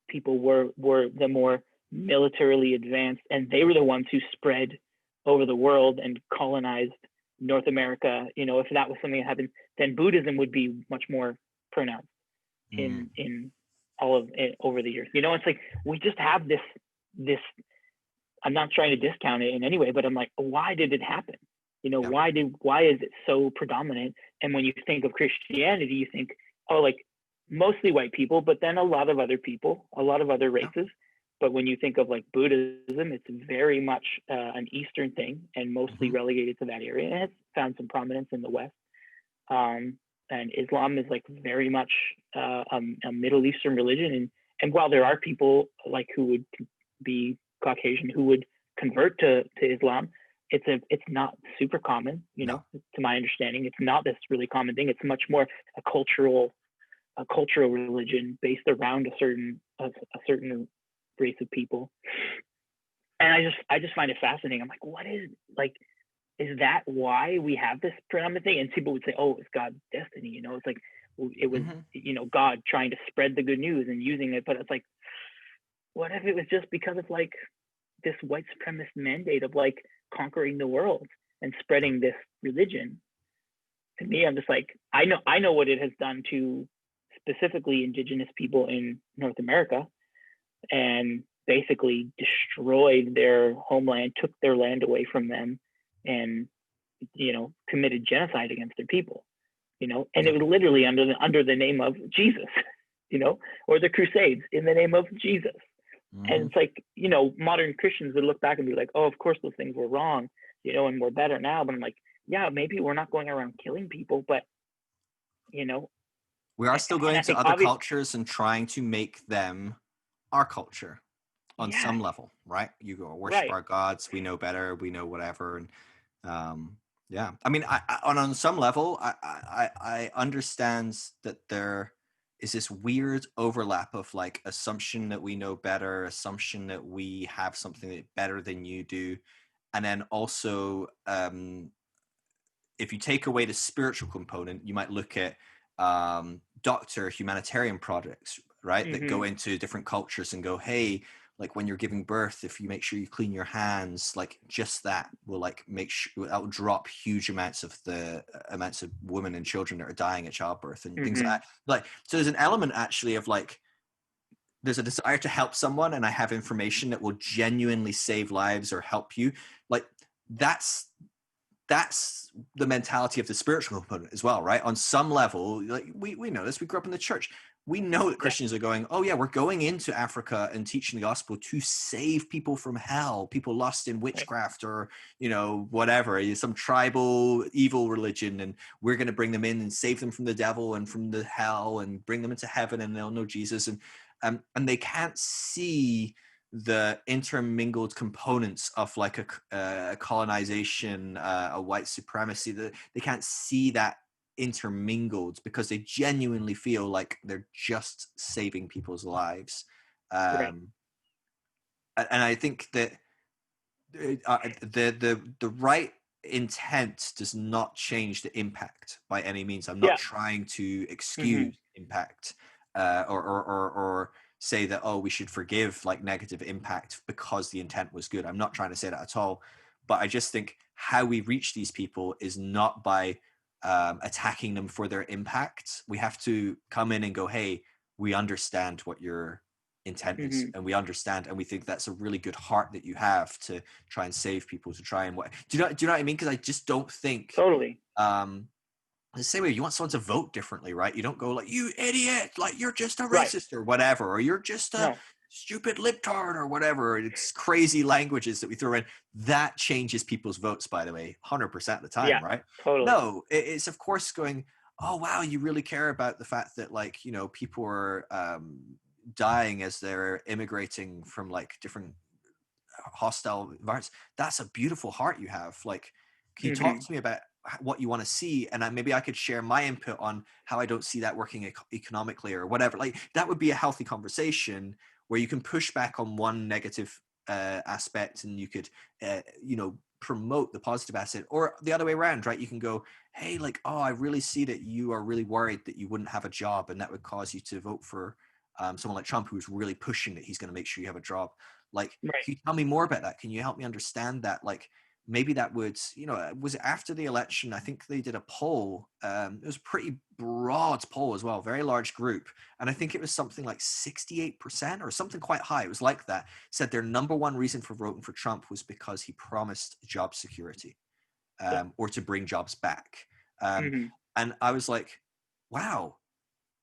people were the more militarily advanced, and they were the ones who spread over the world and colonized North America, if that was something that happened, then Buddhism would be much more pronounced in all of it over the years. It's like we just have this. I'm not trying to discount it in any way, but I'm like, why did it happen? Why is it so predominant? And when you think of Christianity, you think, oh, like mostly white people, but then a lot of other people, a lot of other races. Yeah. But when you think of like Buddhism, it's very much an Eastern thing and mostly relegated to that area. And it's found some prominence in the West. And Islam is like very much a Middle Eastern religion. And while there are people like who would be Caucasian who would convert to Islam, it's not super common, to my understanding. It's not this really common thing. It's much more a cultural religion based around a certain race of people. And I just find it fascinating. I'm like, what is that why we have this predominant thing? And people would say, oh, it's God's destiny. It's like it was God trying to spread the good news and using it. But it's like, what if it was just because of like this white supremacist mandate of like conquering the world and spreading this religion? To me, I'm just like, I know what it has done to specifically Indigenous people in North America, and basically destroyed their homeland, took their land away from them, and committed genocide against their people. And it was literally under the name of Jesus, or the Crusades in the name of Jesus. And it's like, modern Christians would look back and be like, oh, of course those things were wrong, and we're better now. But I'm like, yeah, maybe we're not going around killing people, but, we are still going to other cultures and trying to make them our culture on some level, right? You go worship our gods. We know better. We know whatever. And I mean, on some level, I understand that there is this weird overlap of like assumption that we know better, assumption that we have something better than you do. And then also, if you take away the spiritual component, you might look at humanitarian projects, right? That go into different cultures and go, hey, like when you're giving birth, if you make sure you clean your hands, like just that will like make sure that will drop huge amounts of women and children that are dying at childbirth and things like that. Like, so there's an element actually of like, there's a desire to help someone, and I have information that will genuinely save lives or help you. Like that's the mentality of the spiritual component as well, right? On some level, like we know this, we grew up in the church. We know that Christians are going, oh yeah, we're going into Africa and teaching the gospel to save people from hell, people lost in witchcraft or, whatever, some tribal evil religion. And we're going to bring them in and save them from the devil and from the hell and bring them into heaven, and they'll know Jesus. And they can't see the intermingled components of like a colonization, a white supremacy, that they can't see that intermingled because they genuinely feel like they're just saving people's lives. And I think that the right intent does not change the impact by any means. I'm not Yeah. trying to Hmm. excuse impact, or say that, oh, we should forgive like negative impact because the intent was good. I'm not trying to say that at all. But I just think how we reach these people is not by attacking them for their impact. We have to come in and go, hey, we understand what your intent is, Hmm. and we understand, and we think that's a really good heart that you have to try and save people, to try and what do you know what I mean? Because I just don't think Totally. the same way you want someone to vote differently, right? You don't go like, you idiot, like you're just a Right. racist or whatever, or you're just a No. stupid libtard or whatever. It's crazy languages that we throw in. That changes people's votes, by the way, 100% of the time, Yeah. right? Totally. No, it's of course going, oh wow, you really care about the fact that like, you know, people are dying as they're immigrating from like different hostile environments. That's a beautiful heart you have. Like, can you talk Hmm. to me about what you want to see? And maybe I could share my input on how I don't see that working economically or whatever. Like, that would be a healthy conversation where you can push back on one negative aspect, and you could, you know, promote the positive aspect, or the other way around, right? You can go, hey, like, oh, I really see that you are really worried that you wouldn't have a job, and that would cause you to vote for someone like Trump, who's really pushing that he's going to make sure you have a job. Like, Right. can you tell me more about that? Can you help me understand that? Like, maybe that would, you know, was it after the election? I think they did a poll. It was a pretty broad poll as well, very large group. And I think it was something like 68% or something quite high. It was like that. Said their number one reason for voting for Trump was because he promised job security, Yeah. or to bring jobs back. Um, Hmm. and I was like, wow,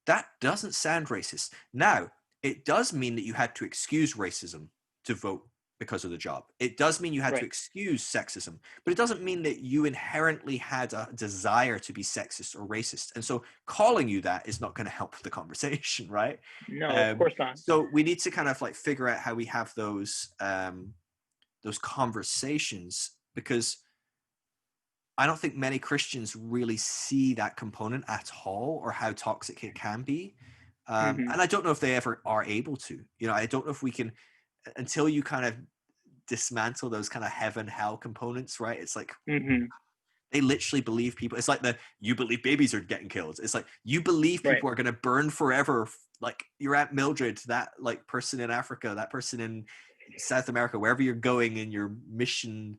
that doesn't sound racist. Now, it does mean that you had to excuse racism to vote because of the job. It does mean you had to Right. excuse sexism, but it doesn't mean that you inherently had a desire to be sexist or racist. And so calling you that is not going to help the conversation, right? No, of course not. So we need to kind of like figure out how we have those conversations, because I don't think many Christians really see that component at all, or how toxic it can be. Hmm. And I don't know if they ever are able to. You know, I don't know if we can, until you kind of dismantle those kind of heaven hell components, right? It's like Hmm. they literally believe people. It's like you believe babies are getting killed. It's like you believe Right. people are going to burn forever. Like your Aunt Mildred, that like person in Africa, that person in South America, wherever you're going in your mission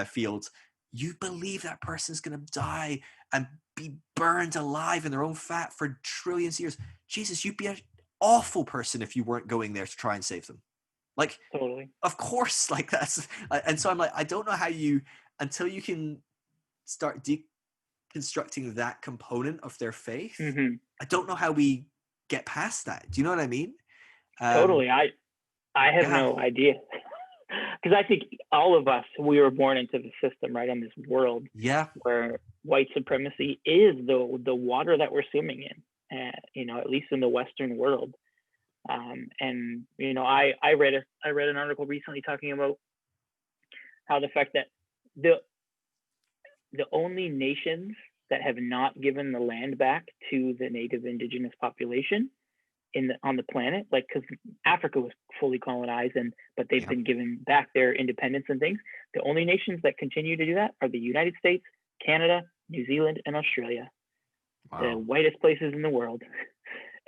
field, you believe that person's going to die and be burned alive in their own fat for trillions of years. Jesus, you'd be an awful person if you weren't going there to try and save them. Like, Totally. of course, like that's, and so I'm like, I don't know how you, until you can start deconstructing that component of their faith, Hmm. I don't know how we get past that. Do you know what I mean? Totally. I have Yeah, no idea. Because I think all of us, we were born into the system, right, in this world yeah, where white supremacy is the water that we're swimming in, you know, at least in the Western world. And you know, I read an article recently talking about how the fact that the the only nations that have not given the land back to the native indigenous population on the planet, like, because Africa was fully colonized, but they've yeah. been given back their independence and things. The only nations that continue to do that are the United States, Canada, New Zealand, and Australia, the Wow, whitest places in the world,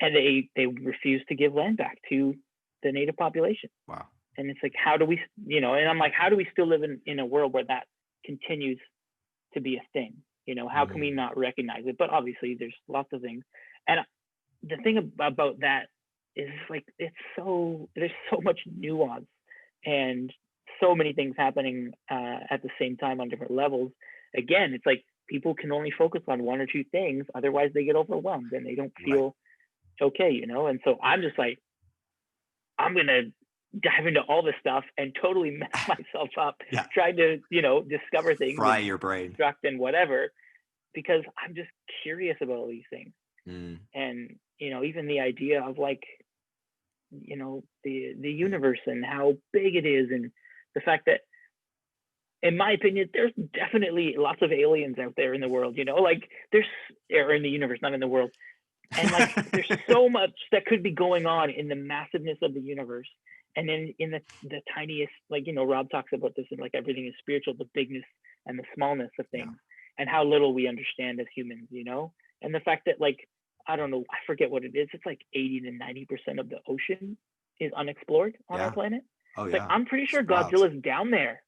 and they refuse to give land back to the native population. wow. And it's like, how do we, you know? And I'm like, how do we still live in a world where that continues to be a thing? You know, how can we Mm, not recognize it? But obviously, there's lots of things, and the thing about that is like there's so much nuance and so many things happening at the same time on different levels. Again, it's like people can only focus on one or two things, otherwise they get overwhelmed and they don't right. feel okay, you know. And so I'm just like, I'm gonna dive into all this stuff and totally mess myself up Yeah, trying to, you know, discover things fry and your brain. construct and whatever, because I'm just curious about all these things. Mm, And you know, even the idea of, like, you know, the universe and how big it is, and the fact that, in my opinion, there's definitely lots of aliens out there in the world, you know, like there's, or in the universe, not in the world. And like there's so much that could be going on in the massiveness of the universe, and then in the tiniest, like, you know, Rob talks about this, and like everything is spiritual, the bigness and the smallness of Yeah. things and how little we understand as humans, you know? And the fact that, like, I don't know, I forget what it is. It's like 80 to 90% of the ocean is unexplored on our Yeah. planet. Oh It's like, yeah. I'm pretty It's sure wild. Godzilla's down there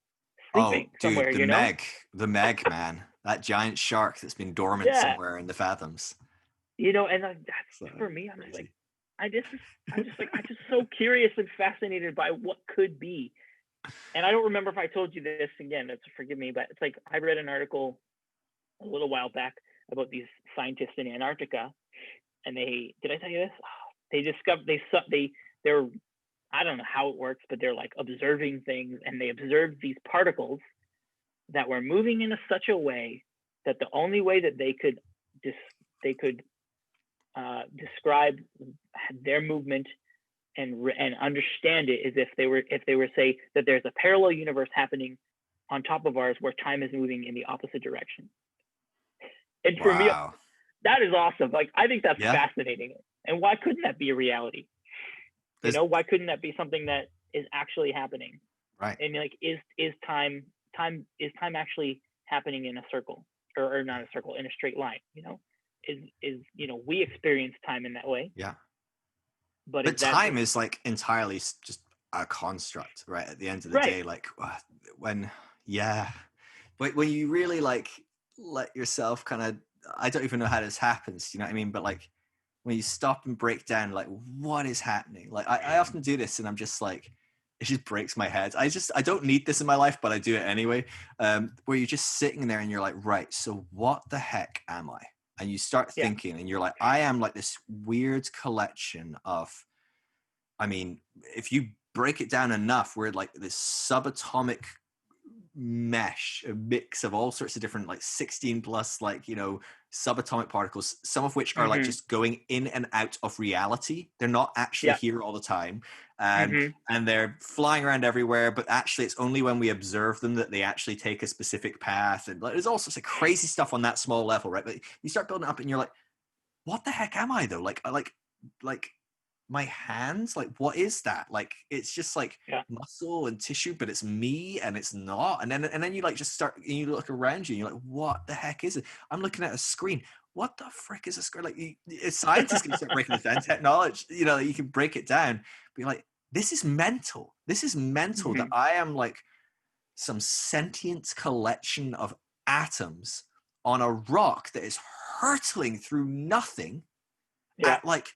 Oh, sleeping dude, somewhere, you know? The Meg, man, that giant shark that's been dormant Yeah. somewhere in the fathoms. You know, and that's So for me, I'm just like, crazy. I just, I'm just so curious and fascinated by what could be. And I don't remember if I told you this again, it's forgive me, but it's like, I read an article a little while back about these scientists in Antarctica, and did I tell you this? They discovered, they're, I don't know how it works, but they're like observing things, and they observed these particles that were moving in such a way that the only way that they could describe their movement and understand it is if they were say that there's a parallel universe happening on top of ours where time is moving in the opposite direction. And for me, Wow. that is awesome. Like, I think that's Yeah. fascinating. And why couldn't that be a reality? You There's, know, why couldn't that be something that is actually happening? right. And like, is time actually happening in a circle, or not a circle, in a straight line? You know, is you know, we experience time in that way, Yeah. but But is that time is like entirely just a construct, right? At the end of the right? day, like when, yeah, but when you really like let yourself kind of, I don't even know how this happens, you know what I mean? But like when you stop and break down, like what is happening? Like I often do this, and I'm just like, it just breaks my head. I don't need this in my life, but I do it anyway. Where you're just sitting there and you're like, right, so what the heck am I? And you start Yeah. thinking, and you're like, I am like this weird collection of, I mean, if you break it down enough, we're like this subatomic mesh, a mix of all sorts of different, like 16 plus, like, you know, subatomic particles, some of which are like Mm-hmm. just going in and out of reality. They're not actually Yeah. here all the time. Mm-hmm. And they're flying around everywhere, but actually it's only when we observe them that they actually take a specific path. And like, there's all sorts of crazy stuff on that small level, right? But you start building up and you're like, what the heck am I though? Like my hands, like what is that? Like it's just like Yeah. muscle and tissue, but it's me and it's not. And then you like just start and you look around you and you're like, what the heck is it? I'm looking at a screen. What the frick is a screen? Like scientists can start breaking this down, technology, you know, you can break it down, but you're like, this is mental. This is mental that Mm-hmm. I am like some sentient collection of atoms on a rock that is hurtling through nothing Yeah. at like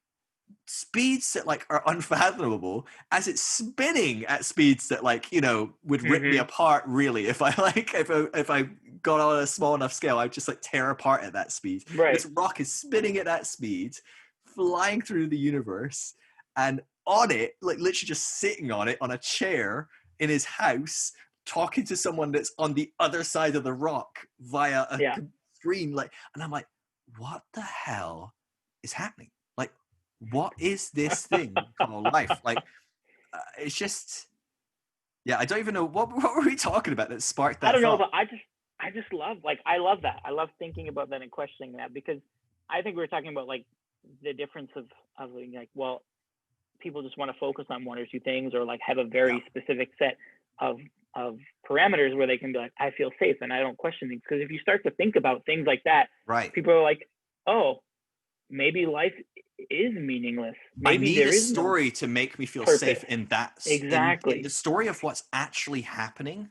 speeds that like are unfathomable, as it's spinning at speeds that, like, you know, would rip me Mm-hmm. apart really. If I like if I got on a small enough scale, I'd just like tear apart at that speed. Right. This rock is spinning at that speed, flying through the universe, and on it, like literally just sitting on it on a chair in his house, talking to someone that's on the other side of the rock via a Yeah. screen. Like, and I'm like, what the hell is happening? Like, what is this thing called life? Like, it's just, yeah, I don't even know what were we talking about that sparked I that don't know, thought. but I just love, like, I love that. I love thinking about that and questioning that, because I think we were talking about like the difference of like, well, people just want to focus on one or two things, or like have a Yeah, very specific set of parameters where they can be like, I feel safe and I don't question things. Because if you start to think about things like that, right. people are like, oh, maybe life is meaningless. I Maybe need there a is no story to make me feel purpose. safe in that, in the Exactly. story of what's actually happening.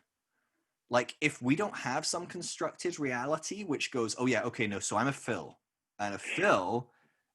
Like, if we don't have some constructed reality which goes, oh yeah, okay, no, so I'm a Phil, and a Phil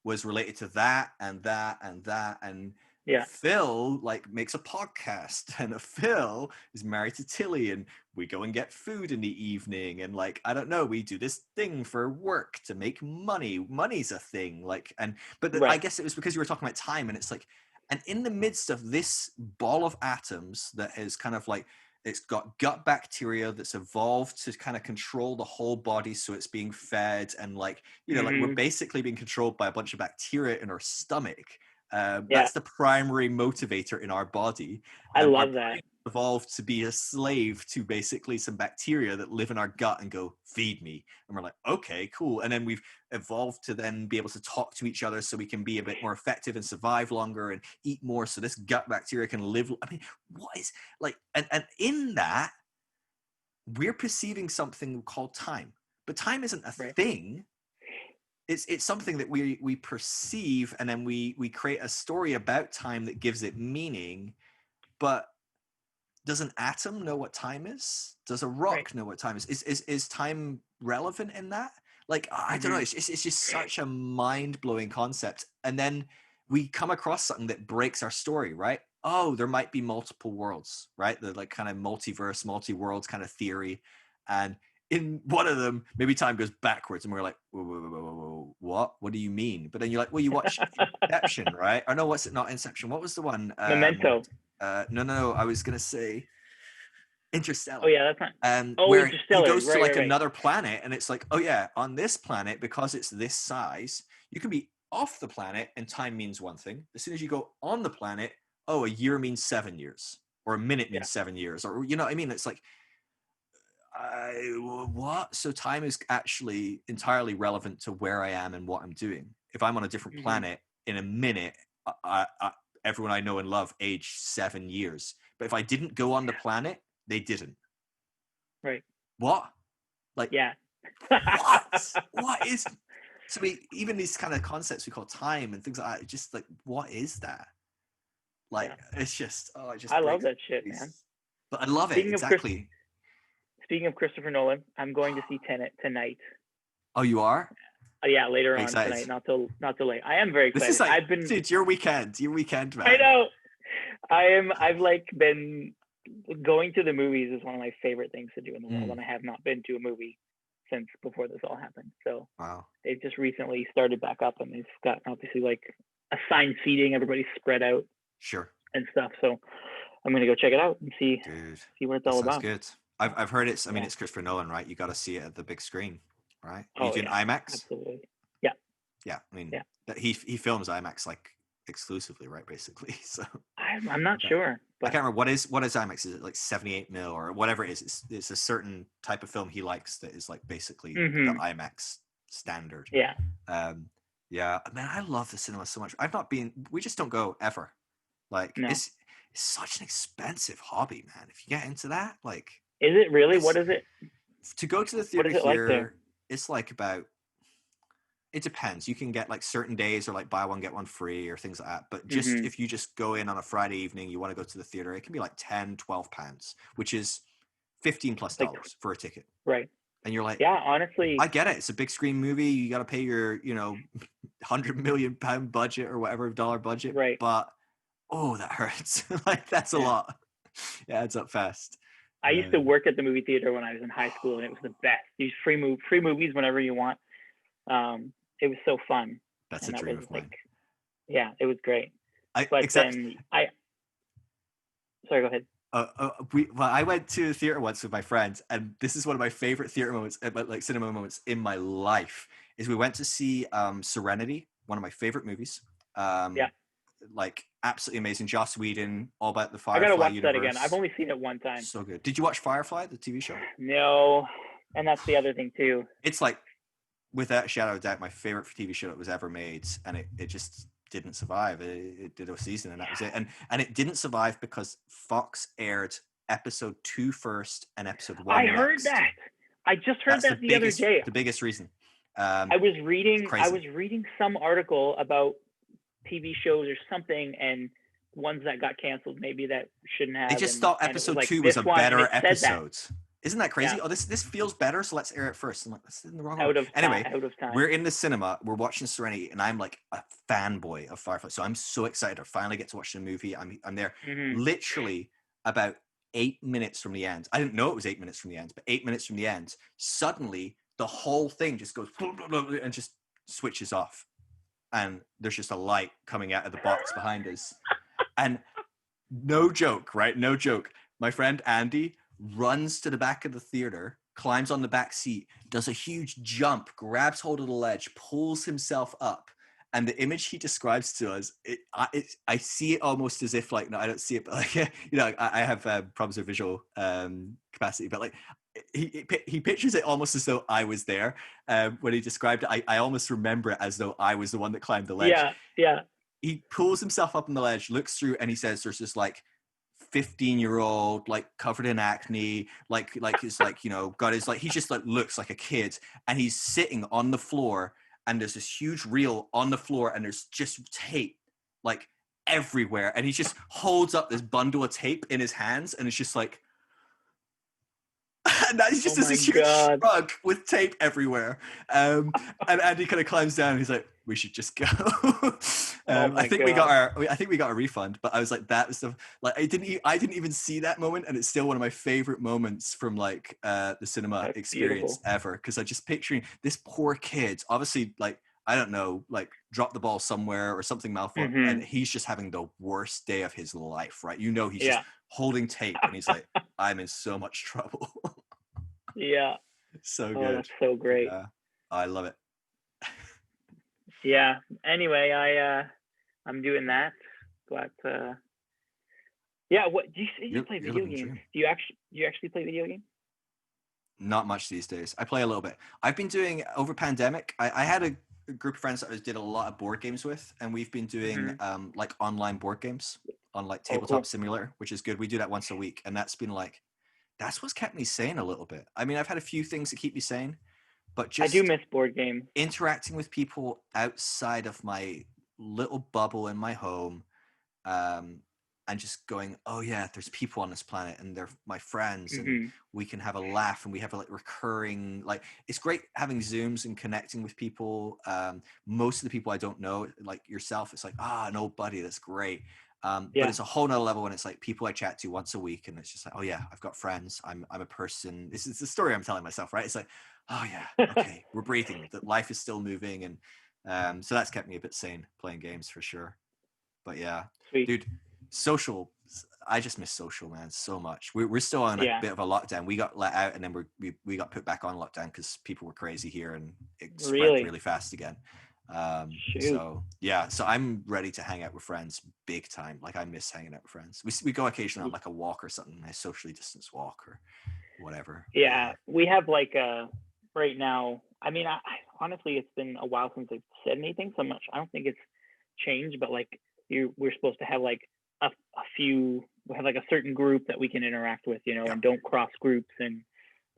was related to that and that and that, and a Yeah. Phil like makes a podcast, and a Phil is married to Tilly, and we go and get food in the evening, and like, I don't know, we do this thing for work to make money. Money's a thing, like, and I Right. guess it was because you were talking about time, and it's like, and in the midst of this ball of atoms that is kind of like, it's got gut bacteria that's evolved to kind of control the whole body, so it's being fed, and like, you know, like we're Mm-hmm. basically being controlled by a bunch of bacteria in our stomach. Yeah. That's the primary motivator in our body. I Our love that. brain evolved to be a slave to basically some bacteria that live in our gut and go, feed me. And we're like, okay, cool. And then we've evolved to then be able to talk to each other so we can be a bit more effective and survive longer and eat more, so this gut bacteria can live. I mean, what is like, and in that, we're perceiving something called time, but time isn't a Right. thing. It's something that we perceive, and then we create a story about time that gives it meaning. But does an atom know what time is? Does a Right. rock know what time is? Is time relevant in that? Like, I don't know. Mm-hmm. It's just such a mind-blowing concept. And then we come across something that breaks our story, right? Oh, there might be multiple worlds, right? The like kind of multiverse, multi-worlds kind of theory. And in one of them, maybe time goes backwards, and we're like, whoa, whoa, whoa, whoa, whoa, what? What do you mean? But then you're like, well, you watch Inception, right? Or no, what's it? Not Inception. What was the one? Memento. No. I was gonna say Oh Interstellar. yeah, that's not. Oh, Where he Interstellar. goes to Right. like Right. Right. another planet, and it's like, oh yeah, on this planet, because it's this size, you can be off the planet, and time means one thing. As soon as you go on the planet, oh, a year means 7 years, or a minute Yeah. means 7 years, or you know what I mean? It's like, what? So time is actually entirely relevant to where I am and what I'm doing. If I'm on a different Mm-hmm. planet in a minute, everyone I know and love aged 7 years. But if I didn't go on the planet, they didn't. Right. What? Like, Yeah. what? What is? So even these kind of concepts we call time and things like that, just like, what is that? Like, Yeah. it's just, oh, it just I love breaks. that shit, man. But I love it, Speaking of exactly. Speaking of Christopher Nolan, I'm going to see Tenet tonight. Oh, you are? Yeah, later Very on excited. tonight. Not too late. I am very excited. This is like, I've been, dude, your weekend, man. I know. I've like been going to the movies is one of my favorite things to do in the world, and I have not been to a movie since before this all happened. So Wow. they've just recently started back up, and they've got obviously like assigned seating, everybody's spread out, Sure. and stuff. So I'm gonna go check it out and see what it's all about. Good. I've heard it's. I mean, it's Christopher Nolan, right? You got to see it at the big screen, right? Are you doing IMAX? Absolutely. Yeah. I mean, he films IMAX like exclusively, right? Basically. So I'm not sure. But I can't remember what is IMAX. Is it like 78 mil or whatever it is? It's a certain type of film he likes that is like basically the IMAX standard. Yeah. Yeah. Man, I love the cinema so much. I've not been. We just don't go ever. Like it's such an expensive hobby, man. If you get into that, like, is it really? What is it? To go to the theater here, like it's like about. It depends. You can get like certain days or like buy one, get one free or things like that. But just if you just go in on a Friday evening, you want to go to the theater, it can be like 10, 12 pounds, which is $15+ for a ticket. Right. And you're like, yeah, honestly, I get it. It's a big screen movie. You got to pay your, £100 million budget or whatever dollar budget. Right. But, oh, that hurts. Like, that's a lot. It adds up fast. I used to work at the movie theater when I was in high school, and it was the best. These free movies whenever you want. It was so fun. That's a dream of mine. Yeah, it was great. Sorry, go ahead. I went to a theater once with my friends, and this is one of my favorite theater moments, like cinema moments in my life. Is we went to see Serenity, one of my favorite movies. Like absolutely amazing. Joss Whedon, all about the Firefly universe. I gotta watch universe. that again. I've only seen it one time. So good. Did you watch Firefly, the TV show? No, and that's the other thing too. It's like, without a shadow of a doubt, my favorite TV show that was ever made, and it just didn't survive. It did a season, and that was it. And it didn't survive because Fox aired episode 2 first and episode 1 I heard that. I just heard that the other day. The biggest reason. I was reading some article about TV shows or something, and ones that got canceled, maybe that shouldn't have. They just thought episode 2 was a better episode. Isn't that crazy? Yeah. Oh, this feels better, so let's air it first. I'm like, that's in the wrong order. Anyway, out of time. We're in the cinema. We're watching Serenity, and I'm like a fanboy of Firefly. So I'm so excited to finally get to watch the movie. I'm there literally about 8 minutes from the end. I didn't know it was 8 minutes from the end, but 8 minutes from the end, suddenly the whole thing just goes and just switches off. And there's just a light coming out of the box behind us. And no joke, right? No joke. My friend Andy runs to the back of the theater, climbs on the back seat, does a huge jump, grabs hold of the ledge, pulls himself up. And the image he describes to us, I see it almost as if like, no, I don't see it, but like, I have problems with visual capacity, but like he pictures it almost as though I was there. When he described it, I almost remember it as though I was the one that climbed the ledge. Yeah. He pulls himself up on the ledge, looks through, and he says there's just like 15-year-old, like covered in acne, like he's like, you know, got his like, he just like looks like a kid, and he's sitting on the floor, and there's this huge reel on the floor, and there's just tape like everywhere, and he just holds up this bundle of tape in his hands, and it's just like, and he just Oh does my this huge God. shrug with tape everywhere. And Andy kind of climbs down, and he's like, "We should just go." Oh I my think God. I think we got a refund, but I was like, that was the like I didn't even see that moment, and it's still one of my favorite moments from like the cinema That's experience beautiful. ever, because I just picturing this poor kid, obviously like, I don't know, like dropped the ball somewhere or something malformed, and he's just having the worst day of his life, right? You know, he's just Yeah. holding tape, and he's like, "I'm in so much trouble." Yeah. So Oh, good. that's so great. Yeah, I love it. Yeah. Anyway, I'm doing that. But yeah, what do you say you play You're video living the games? dream. Do you actually play video games? Not much these days. I play a little bit. I've been doing over pandemic. I had a group of friends that I did a lot of board games with, and we've been doing like online board games on like Oh, Tabletop cool. Simulator, which is good. We do that once a week, and that's been like, that's what's kept me sane a little bit. I mean, I've had a few things that keep me sane, but I do just miss board games. interacting with people outside of my little bubble in my home, um, and just going, oh yeah, there's people on this planet, and they're my friends, and we can have a laugh, and we have a like recurring, like, it's great having Zooms and connecting with people. Most of the people I don't know, like yourself, it's like, an old buddy, that's great. But Yeah. it's a whole nother level when it's like people I chat to once a week, and it's just like, oh yeah, I've got friends. I'm a person. This is the story I'm telling myself, right? It's like, oh yeah, okay, we're breathing. That life is still moving, and so that's kept me a bit sane playing games for sure. But yeah, Sweet. dude, social. I just miss social, man, so much. We're still on a Yeah. bit of a lockdown. We got let out, and then we got put back on lockdown because people were crazy here, and it spread Really? really fast again. Shoot. So yeah, so I'm ready to hang out with friends big time. Like, I miss hanging out with friends. We go occasionally on like a walk or something, a socially distanced walk or whatever. Yeah, we have like right now. I mean, I honestly, it's been a while since I've said anything so much. I don't think it's changed, but like we're supposed to have like a few. We have like a certain group that we can interact with, you know, Yeah. and don't cross groups and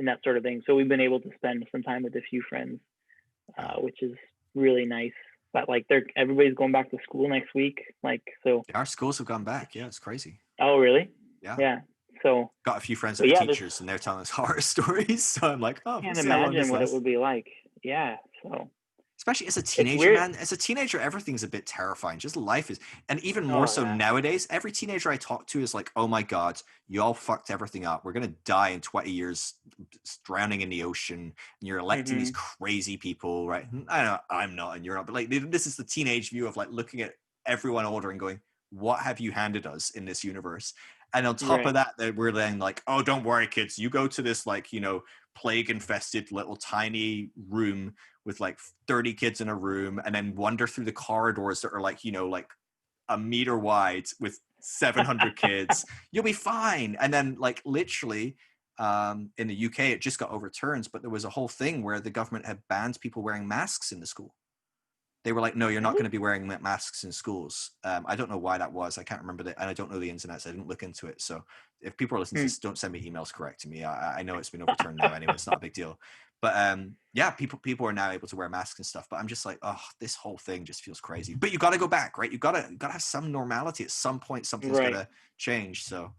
that sort of thing. So we've been able to spend some time with a few friends, which is really nice. But like everybody's going back to school next week, like so. Our schools have gone back. Yeah, it's crazy. Oh, really? Yeah. Yeah. So got a few friends that but are yeah, teachers, and they're telling us horror stories. So I'm like, oh, I we'll can't see how long this imagine what it lasts. would be like. Yeah. So Especially as a it's teenager, weird. man. As a teenager, everything's a bit terrifying. Just life is, and even more Oh so yeah. nowadays. Every teenager I talk to is like, "Oh my god, you all fucked everything up. We're gonna die in 20 years, drowning in the ocean. And you're electing these crazy people, right?" I know I'm not, and you're not, but like, this is the teenage view of like looking at everyone older and going, "What have you handed us in this universe?" And on top of that, we're then like, "Oh, don't worry, kids. You go to this like, you know, plague-infested little tiny room with like 30 kids in a room, and then wander through the corridors that are like, you know, like a meter wide with 700 kids. You'll be fine." And then like literally in the UK, it just got overturned, but there was a whole thing where the government had banned people wearing masks in the school. They were like, no, you're not going to be wearing masks in schools. I don't know why that was. I can't remember and I don't know the ins and outs. I didn't look into it. So if people are listening to this, don't send me emails correcting me. I know it's been overturned now anyway. It's not a big deal. But yeah, people are now able to wear masks and stuff. But I'm just like, oh, this whole thing just feels crazy. But you got to go back, right? You got to have some normality at some point. Something's got to change. So,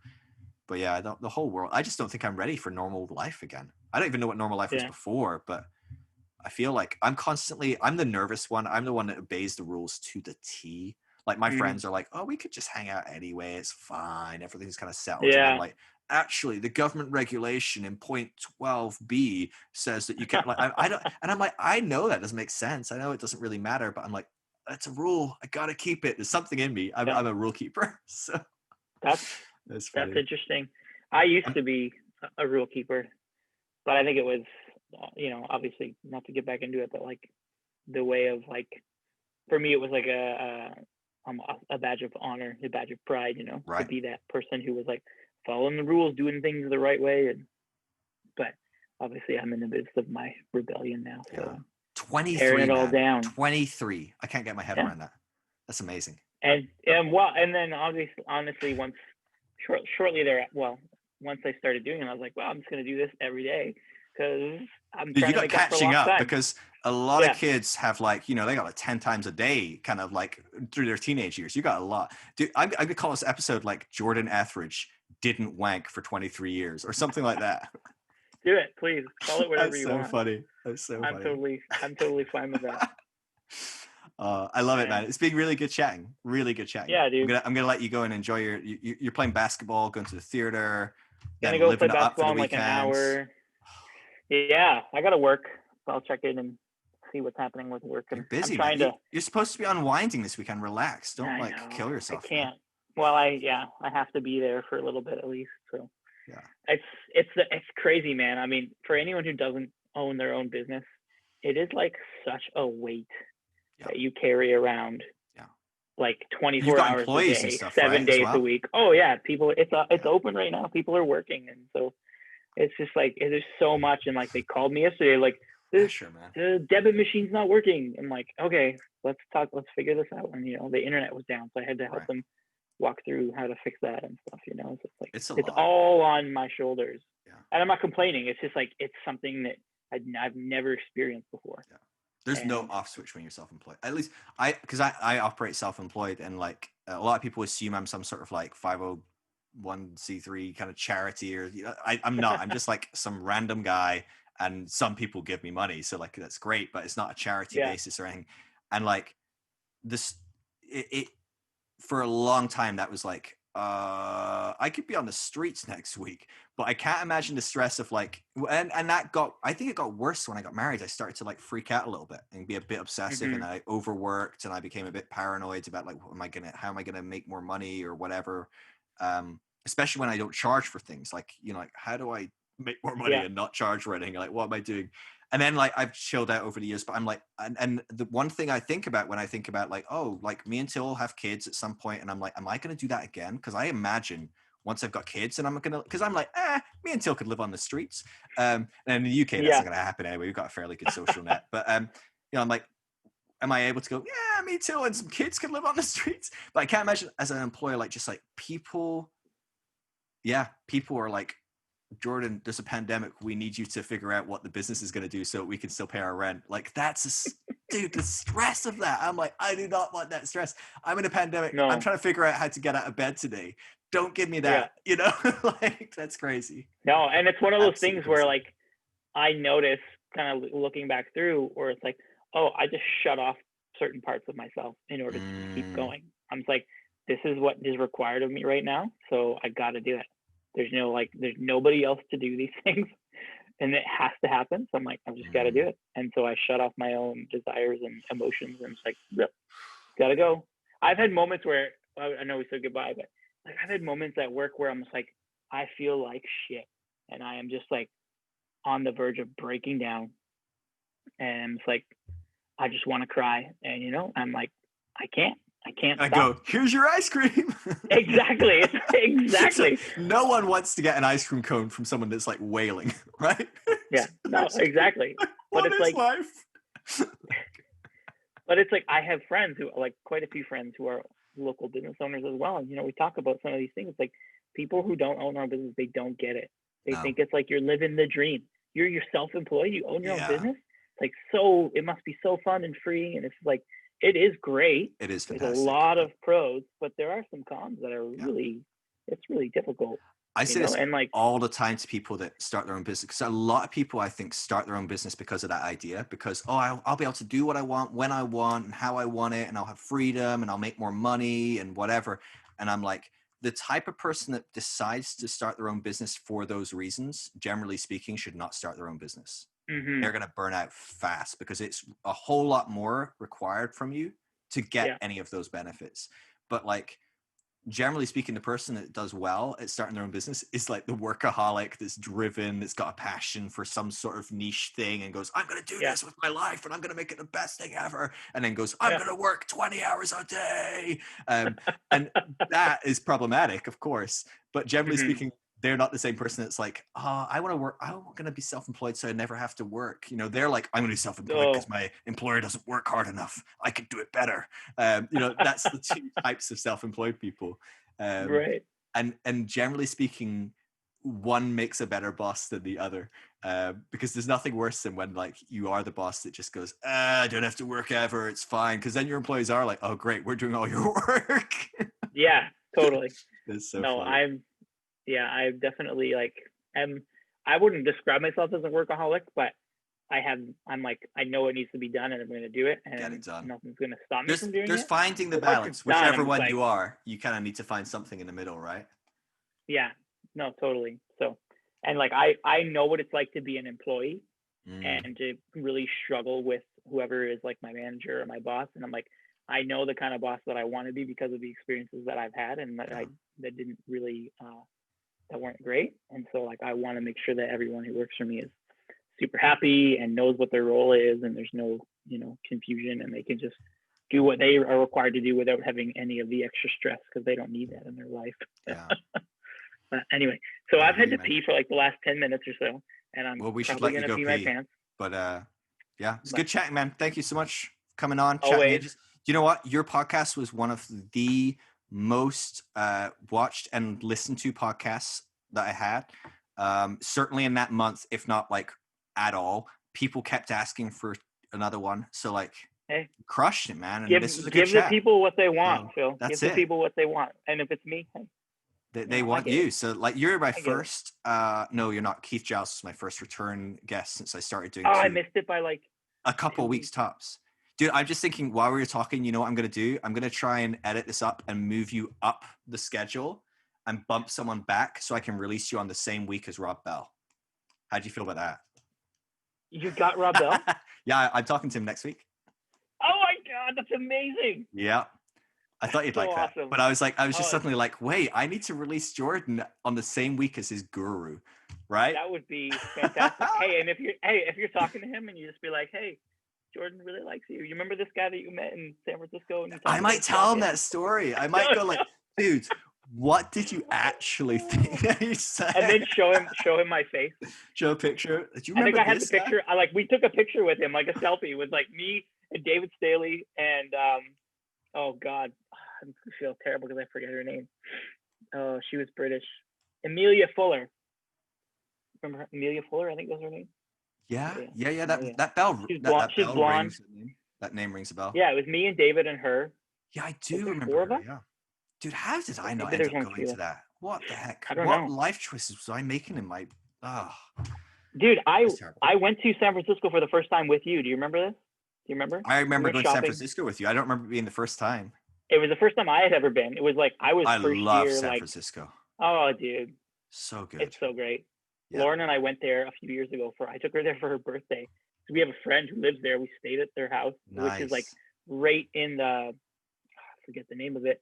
but yeah, the whole world. I just don't think I'm ready for normal life again. I don't even know what normal life was before, but I feel like I'm the nervous one. I'm the one that obeys the rules to the T. Like my friends are like, oh, we could just hang out anyway. It's fine. Everything's kind of settled. And I'm like, actually, the government regulation in point 12B says that you can't, like, I don't, and I'm like, I know that doesn't make sense. I know it doesn't really matter, but I'm like, that's a rule. I got to keep it. There's something in me. I'm a rule keeper. So that's interesting. I used to be a rule keeper, but I think it was, you know, obviously not to get back into it, but like the way of like, for me, it was like a badge of honor, a badge of pride, you know, to be that person who was like following the rules, doing things the right way. But obviously I'm in the midst of my rebellion now. So 23, tearing it all down. 23. I can't get my head around that. That's amazing. And then honestly, once shortly there, well, once I started doing it, I was like, well, I'm just going to do this every day because I'm Dude, trying you to got make up for catching lost up time. because a lot Yeah. of kids have like, they got like 10 times a day kind of like through their teenage years. You got a lot. Dude, I'm going to call this episode like Jordan Ethridge didn't wank for 23 years or something like that. Do it, please. Call it whatever That's you so want. funny. That's so I'm funny. totally fine with that. I love it, man. It's been really good chatting. Really good chatting. Yeah, dude. I'm gonna let you go and enjoy you're playing basketball, going to the theater, Gonna then go play living it up for basketball the in like an weekend. hour. Yeah, I gotta work. So I'll check in and see what's happening with work. And You're busy, I'm trying man. to. You're supposed to be unwinding this weekend. Relax. Don't I like know. kill yourself. I can't. Man. Well, I have to be there for a little bit at least. So yeah, it's crazy, man. I mean, for anyone who doesn't own their own business, it is like such a weight that you carry around. Yeah. Like 24 hours a day, stuff, 7 right, days well? a week. Oh yeah, people. It's open right now. People are working, and so it's just like there's so much. And like they called me yesterday, like this the debit machine's not working. I'm like, okay, let's figure this out. And the internet was down, so I had to help them walk through how to fix that and stuff. So it's like it's all on my shoulders. Yeah. And I'm not complaining. It's just like it's something that I've never experienced before. Yeah. There's no off switch when you're self-employed. At least because I operate self-employed, and like a lot of people assume I'm some sort of like 501c3 kind of charity, or I'm not. I'm just like some random guy, and some people give me money, so like that's great, but it's not a charity basis or anything. And like this, it for a long time that was like I could be on the streets next week, but I can't imagine the stress of like, and I think it got worse when I got married. I started to like freak out a little bit and be a bit obsessive, and I overworked, and I became a bit paranoid about like, how am I gonna make more money or whatever, especially when I don't charge for things, like like how do I make more money and not charge for anything? Like, what am I doing? And then like I've chilled out over the years, but I'm like, and the one thing I think about when I think about like, oh, like me and Till will have kids at some point, and I'm like, am I going to do that again? Because I imagine once I've got kids, and because I'm like, me and Till could live on the streets. And in the UK, that's not going to happen anyway. We've got a fairly good social net, but I'm like, am I able to go? Yeah, me too, and some kids could live on the streets. But I can't imagine as an employer, like just like people are like, Jordan, there's a pandemic. We need you to figure out what the business is going to do so we can still pay our rent. Like dude, the stress of that. I'm like, I do not want that stress. I'm in a pandemic. No. I'm trying to figure out how to get out of bed today. Don't give me that. Like that's crazy. No, and it's one of those things where like I notice kind of looking back through, where it's like, oh, I just shut off certain parts of myself in order to keep going. I'm just like, this is what is required of me right now, so I got to do it. There's nobody else to do these things, and it has to happen. So I'm like, I've just got to do it. And so I shut off my own desires and emotions, and it's like, yep, gotta go. I've had moments where I know we said goodbye, but like I've had moments at work where I'm just like, I feel like shit, and I am just like on the verge of breaking down, and it's like I just want to cry, and I'm like, I can't. I go, here's your ice cream. Exactly. So no one wants to get an ice cream cone from someone that's like wailing, right? Yeah, no, exactly. But it's like life. But it's like I have friends who, like quite a few friends who are local business owners as well. And, we talk about some of these things. Like people who don't own their own business, they don't get it. They think it's like you're living the dream. You're self-employed. You own your own business. It's like, so it must be so fun and free. And it's like, it is great. It is fantastic. There's a lot of pros, but there are some cons that are it's really difficult. I say this all the time to people that start their own business, because a lot of people, I think, start their own business because of that idea, because, I'll be able to do what I want, when I want, and how I want it, and I'll have freedom, and I'll make more money, and whatever. And I'm like, the type of person that decides to start their own business for those reasons, generally speaking, should not start their own business. Mm-hmm. They're going to burn out fast, because it's a whole lot more required from you to get any of those benefits. But like, generally speaking, the person that does well at starting their own business is like the workaholic that's driven, that's got a passion for some sort of niche thing, and goes, I'm going to do this with my life, and I'm going to make it the best thing ever. And then goes, I'm going to work 20 hours a day. And that is problematic, of course. But generally speaking, they're not the same person that's like, I want to work. I'm going to be self-employed so I never have to work. They're like, I'm going to be self-employed because my employer doesn't work hard enough. I could do it better. That's the two types of self-employed people. Right. And generally speaking, one makes a better boss than the other, because there's nothing worse than when like you are the boss that just goes, I don't have to work ever, it's fine, because then your employees are like, oh great, we're doing all your work. Yeah, totally. It's so No, funny. I definitely like I wouldn't describe myself as a workaholic, but I'm like, I know it needs to be done and I'm going to do it, Get and it done. nothing's going to stop me from doing There's it. finding the But once it's balance, done, whichever I'm just one like, you are, you kind of need to find something in the middle, right? yeah, no, totally. So, and like, I know what it's like to be an employee and to really struggle with whoever is like my manager or my boss. And I'm like, I know the kind of boss that I want to be because of the experiences that I've had and that Yeah. that didn't really, that weren't great. And so like, I want to make sure that everyone who works for me is super happy and knows what their role is, and there's no, confusion, and they can just do what they are required to do without having any of the extra stress, because they don't need that in their life. Yeah. But anyway, so I I've hear had you, to man. pee for like the last 10 minutes or so, and I'm Well, we should probably let you going to go pee my pee. pants. But yeah, it's But good chatting, man. Thank you so much for coming on, chatting always. ages. You know what? Your podcast was one of the most watched and listened to podcasts that I had. Certainly in that month, if not like at all. People kept asking for another one. So like, Hey, crushed it, man. And give this was a good give the chat. people what they want, So Phil. Give that's the it. people what they want. And if it's me, hey, They I want get you. it. So like, you're my I get it. first, no, you're not. Keith Giles is my first return guest since I started doing Oh, I two. missed it by like A couple 2 of weeks weeks. tops. Dude, I'm just thinking while we were talking, you know what I'm going to do? I'm going to try and edit this up and move you up the schedule and bump someone back so I can release you on the same week as Rob Bell. How do you feel about You got Rob Bell? that? Yeah, I'm talking to him next week. Oh my God, that's amazing. Yeah. I thought you'd So like that. awesome. But I was just Oh, suddenly like, wait, I need to release Jordan on the same week as his guru, right? that would be fantastic. Hey, and if you're talking to him and you just be like, hey, Jordan really likes you. You remember this guy that you met in San Francisco and you I talked might about tell him jackets? that story. I might go like, dude, what did you actually think that he said? And then show him my face. Show a picture. Do you I think remember I had the this guy? picture. We took a picture with him, like a selfie with like me and David Staley and oh God, I feel terrible because I forget her name. Oh, she was British. Amelia Fuller. Remember her? Amelia Fuller? I think was her name. Yeah. Amelia. That bell She's blonde. that She's bell blonde. rings. That name rings a bell. Yeah, it was me and David and her. Yeah, I Was do there remember 4 of her. us? Yeah. Dude, how did I not Maybe end there's up only going 3 of to us. that? What the heck? I don't What know. life choices was I making in my? Oh, Dude, that's terrible. I went to San Francisco for the first time with you. Do you remember this? Do you remember? I remember We were going to San shopping. Francisco with you. I don't remember it being the first time. It was the first time I had ever been. It was like I was I first love year. San Like, Francisco. oh, dude, So good. it's so great. Yeah. Lauren and I went there a few years ago. I took her there for her birthday. So we have a friend who lives there. We stayed at their house, which is like right in the, I forget the name of it,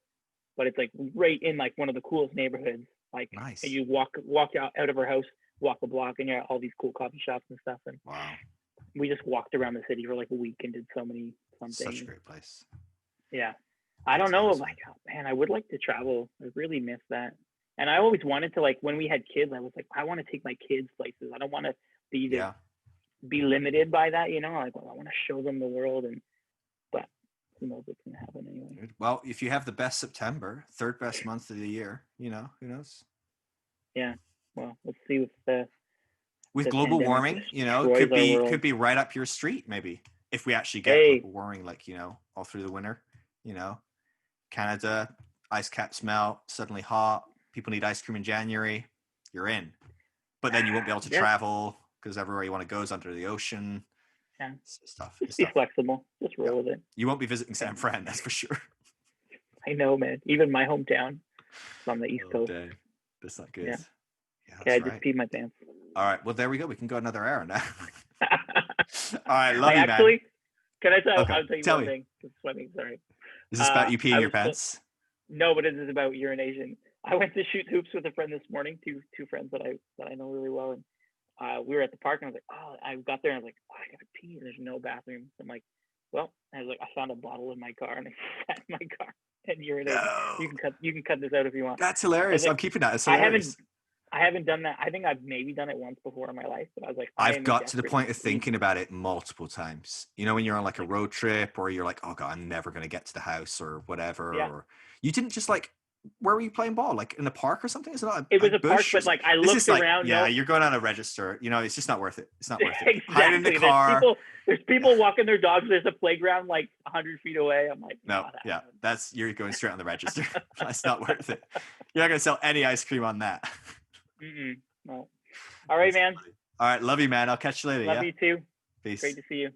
but it's like right in like one of the coolest neighborhoods. Like, nice. And you walk out of her house, walk a block, and you have all these cool coffee shops and stuff. And wow, we just walked around the city for like a week and did so many fun things. Such a great place. Yeah. I don't know. Like, man, I would like to travel. I really miss that. And I always wanted to, like, when we had kids, I was like, I want to take my kids places. I don't want to be limited by that, you know? Like, well, I want to show them the world. But who knows what's going to happen anyway. Well, if you have the best September, third best month of the year, you know, who knows? Yeah. Well, let's see with global warming, you know, could be right up your street, maybe, if we actually get global warming, like, you know, all through the winter, you know, Canada, ice caps melt, suddenly hot, people need ice cream in January, you're in. But then you won't be able to travel because everywhere you want to go is under the ocean. Yeah. It's tough. Just be flexible. Just roll with it. You won't be visiting San Fran, that's for sure. I know, man. Even my hometown on the East Coast. Dang. That's not good. Yeah. Yeah, I just peed my pants. All right. Well, there we go. We can go another hour now. All right. Love you, actually, man. Can I tell? Okay. I'll tell you one thing. It's funny. Sorry. Is this about you peeing your pants? No, but it is about urination. I went to shoot hoops with a friend this morning. Two friends that I know really well, and we were at the park, and I was like, oh, I got there, and I was like, oh, I gotta pee. There's no bathroom. So I'm like, well, I was like, I found a bottle in my car, and I sat in my car and urinated. No. You can cut this out if you want. That's hilarious. Like, I'm keeping that. It's hilarious. I haven't done that. I think I've maybe done it once before in my life, but I was like, I've got to the point of thinking about it multiple times. You know, when you're on like a road trip or you're like, oh God, I'm never going to get to the house or whatever. Yeah. Or you didn't just like where were you playing ball? Like in the park or something? Is it not It was a park, bush? but like I This looked is like, around. yeah, No, you're going on a register. You know, it's just not worth it. It's not worth it. exactly. Hide in the car. There's people walking their dogs. There's a playground like 100 feet away. I'm like, No, yeah, you're going straight on the register. It's not worth it. You're not going to sell any ice cream on that. No. All right, man. All right, love you, man. I'll catch you later. Love you too. Peace. Great to see you.